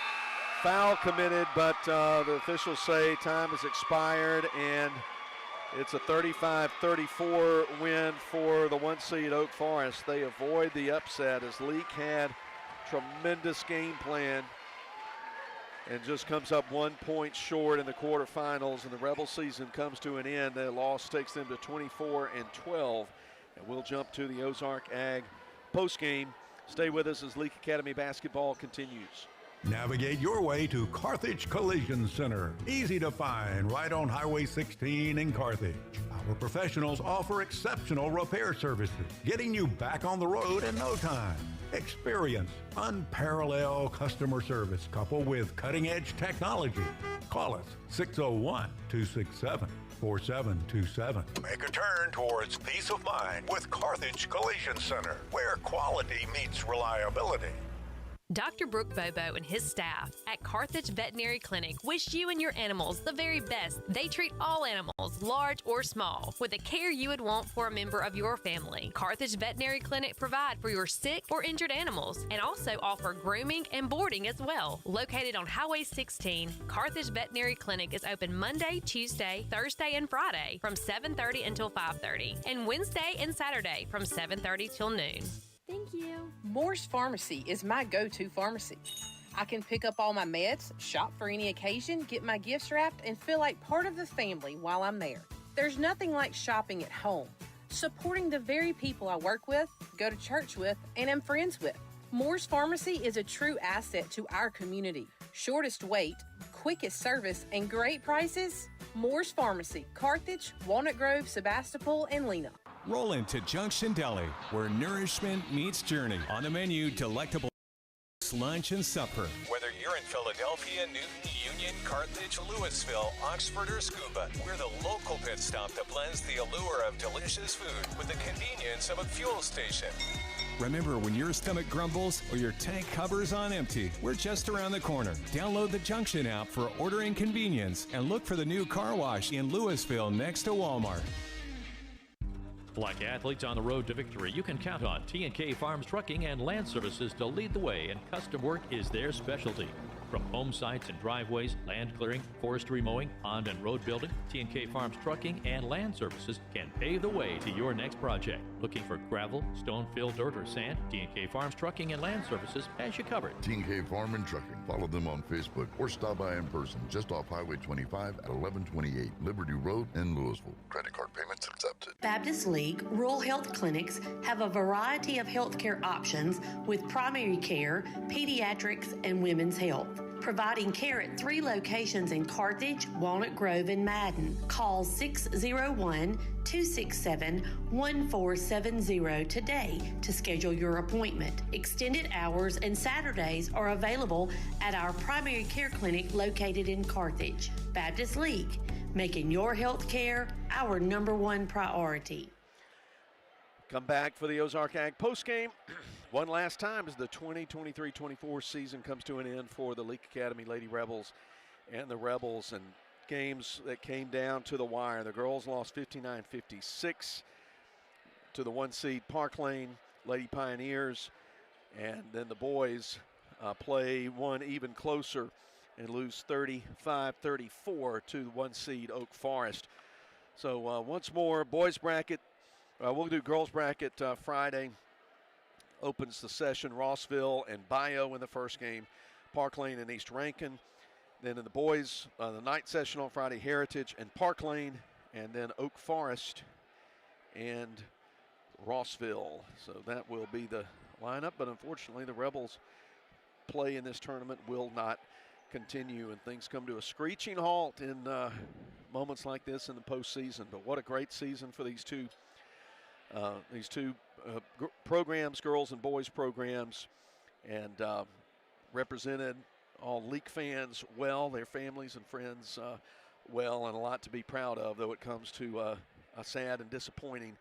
Foul committed, but the officials say time has expired, and it's a 35-34 win for the 1 seed Oak Forest. They avoid the upset as Leake had tremendous game plan and just comes up 1 point short in the quarterfinals, and the Rebel season comes to an end. The loss takes them to 24-12. And we'll jump to the Ozark Ag postgame. Stay with us as Leake Academy basketball continues. Navigate your way to Carthage Collision Center. Easy to find, right on Highway 16 in Carthage. Our professionals offer exceptional repair services, getting you back on the road in no time. Experience unparalleled customer service coupled with cutting-edge technology. Call us 601-267-4727. Make a turn towards peace of mind with Carthage Collision Center, where quality meets reliability. Dr. Brooke Bobo and his staff at Carthage Veterinary Clinic wish you and your animals the very best. They treat all animals, large or small, with the care you would want for a member of your family. Carthage Veterinary Clinic provide for your sick or injured animals and also offer grooming and boarding as well. Located on Highway 16, Carthage Veterinary Clinic is open Monday, Tuesday, Thursday, and Friday from 7:30 until 5:30, and Wednesday and Saturday from 7:30 till noon. Thank you. Moore's Pharmacy is my go-to pharmacy. I can pick up all my meds, shop for any occasion, get my gifts wrapped, and feel like part of the family while I'm there. There's nothing like shopping at home, supporting the very people I work with, go to church with, and am friends with. Moore's Pharmacy is a true asset to our community. Shortest wait, quickest service, and great prices. Moore's Pharmacy, Carthage, Walnut Grove, Sebastopol, and Lena. Roll into Junction Deli, where nourishment meets journey. On the menu, delectable lunch and supper. Whether you're in Philadelphia, Newton, Union, Carthage, Louisville, Oxford, or Scuba, we're the local pit stop that blends the allure of delicious food with the convenience of a fuel station. Remember, when your stomach grumbles or your tank hovers on empty, we're just around the corner. Download the Junction app for ordering convenience and look for the new car wash in Louisville next to Walmart. Like athletes on the road to victory, you can count on T&K Farms Trucking and Land Services to lead the way, and custom work is their specialty. From home sites and driveways, land clearing, forestry mowing, pond and road building, T&K Farms Trucking and Land Services can pave the way to your next project. Looking for gravel, stone, fill, dirt, or sand? T&K Farms Trucking and Land Services has you covered. T&K Farm and Trucking. Follow them on Facebook or stop by in person just off Highway 25 at 1128 Liberty Road in Louisville. Credit card payments accepted. Baptist Leake Rural Health Clinics have a variety of healthcare options with primary care, pediatrics, and women's health. Providing care at 3 locations in Carthage, Walnut Grove, and Madden. Call 601-267-1470 today to schedule your appointment. Extended hours and Saturdays are available at our primary care clinic located in Carthage. Baptist Leake, making your health care our #1 priority. Come back for the Ozark Ag postgame. One last time as the 2023-24 season comes to an end for the Leake Academy Lady Rebels and the Rebels, and games that came down to the wire. The girls lost 59-56 to the 1-seed Parklane Lady Pioneers, and then the boys play one even closer and lose 35-34 to the 1-seed Oak Forest. So once more, boys bracket. We'll do girls bracket Friday. Opens the session, Rossville and Bio in the first game, Parklane and East Rankin. Then in the boys, the night session on Friday, Heritage and Parklane, and then Oak Forest and Rossville. So that will be the lineup, but unfortunately the Rebels' play in this tournament will not continue, and things come to a screeching halt in moments like this in the postseason. But what a great season for these two programs, girls and boys programs, and represented all Leake fans well, their families and friends well, and a lot to be proud of, though it comes to a sad and disappointing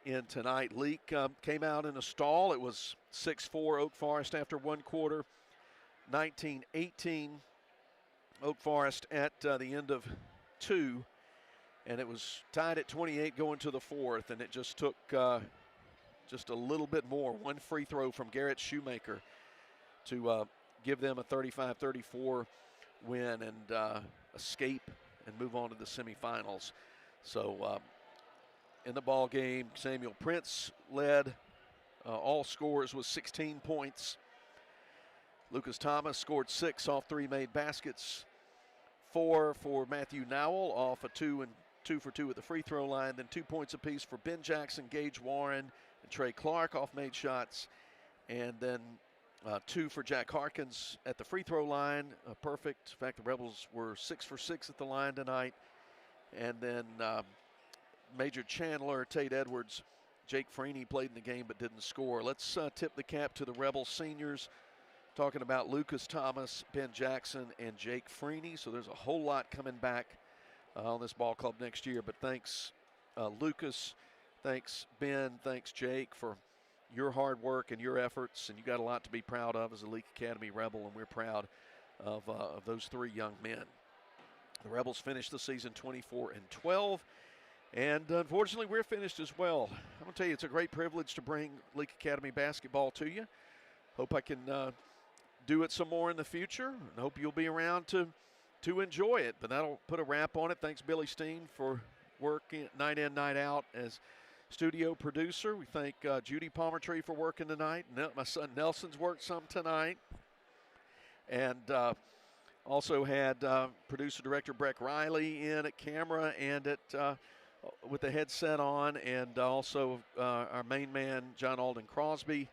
end tonight. Leake came out in a stall. It was 6-4 Oak Forest after one quarter, 19-18 Oak Forest at the end of two, and it was tied at 28 going to the fourth, and it just took just a little bit more. One free throw from Garrett Shoemaker to give them a 35-34 win and escape and move on to the semifinals. So in the ball game, Samuel Prince led all scores with 16 points. Lucas Thomas scored 6 off 3 made baskets, 4 for Matthew Nowell off a 2 for 2 at the free throw line, then 2 points apiece for Ben Jackson, Gage Warren, and Trey Clark off made shots, and then 2 for Jack Harkins at the free throw line, perfect. In fact, the Rebels were 6 for 6 at the line tonight, and then Major Chandler, Tate Edwards, Jake Freeney played in the game but didn't score. Let's tip the cap to the Rebels seniors, talking about Lucas Thomas, Ben Jackson, and Jake Freeney. So there's a whole lot coming back on this ball club next year. But thanks, Lucas. Thanks, Ben. Thanks, Jake, for your hard work and your efforts. And you got a lot to be proud of as a Leake Academy Rebel, and we're proud of those 3 young men. The Rebels finished the season 24-12. And unfortunately, we're finished as well. I'm going to tell you, it's a great privilege to bring Leake Academy basketball to you. Hope I can do it some more in the future, and hope you'll be around to enjoy it. But that'll put a wrap on it. Thanks, Billy Steen, for working night in, night out as studio producer. We thank Judy Palmertree for working tonight. My son Nelson's worked some tonight. And also had producer-director Breck Riley in at camera and at with the headset on, and also our main man, John Alden Crosby.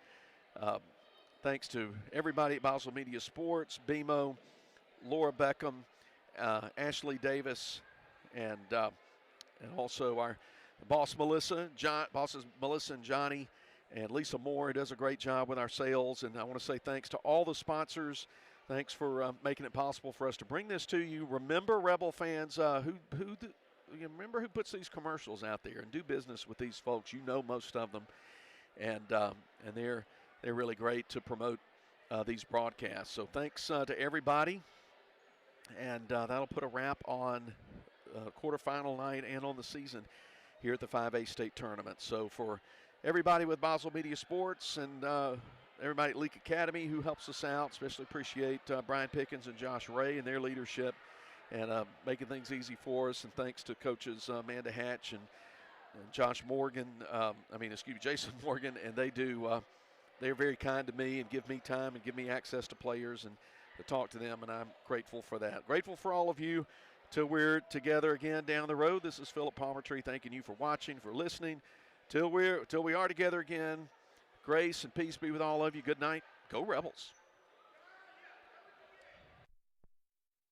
Thanks to everybody at Boswell Media Sports, BMO, Laura Beckham, Ashley Davis, and also our bosses Melissa and Johnny, and Lisa Moore, who does a great job with our sales. And I want to say thanks to all the sponsors. Thanks for making it possible for us to bring this to you. Remember, Rebel fans, remember who puts these commercials out there, and do business with these folks. You know most of them, and they're really great to promote these broadcasts. So thanks to everybody, and that'll put a wrap on quarterfinal night and on the season here at the 5A state tournament. So for everybody with Boswell Media Sports and everybody at Leake Academy who helps us out. Especially appreciate Brian Pickens and Josh Ray and their leadership and making things easy for us. And thanks to coaches Amanda Hatch and Josh Morgan, Jason Morgan, and they're very kind to me and give me time and give me access to players and to talk to them, and I'm grateful for that. Grateful for all of you till we're together again down the road. This is Philip Palmertree thanking you for watching, for listening. Till we are together again, grace and peace be with all of you. Good night. Go Rebels.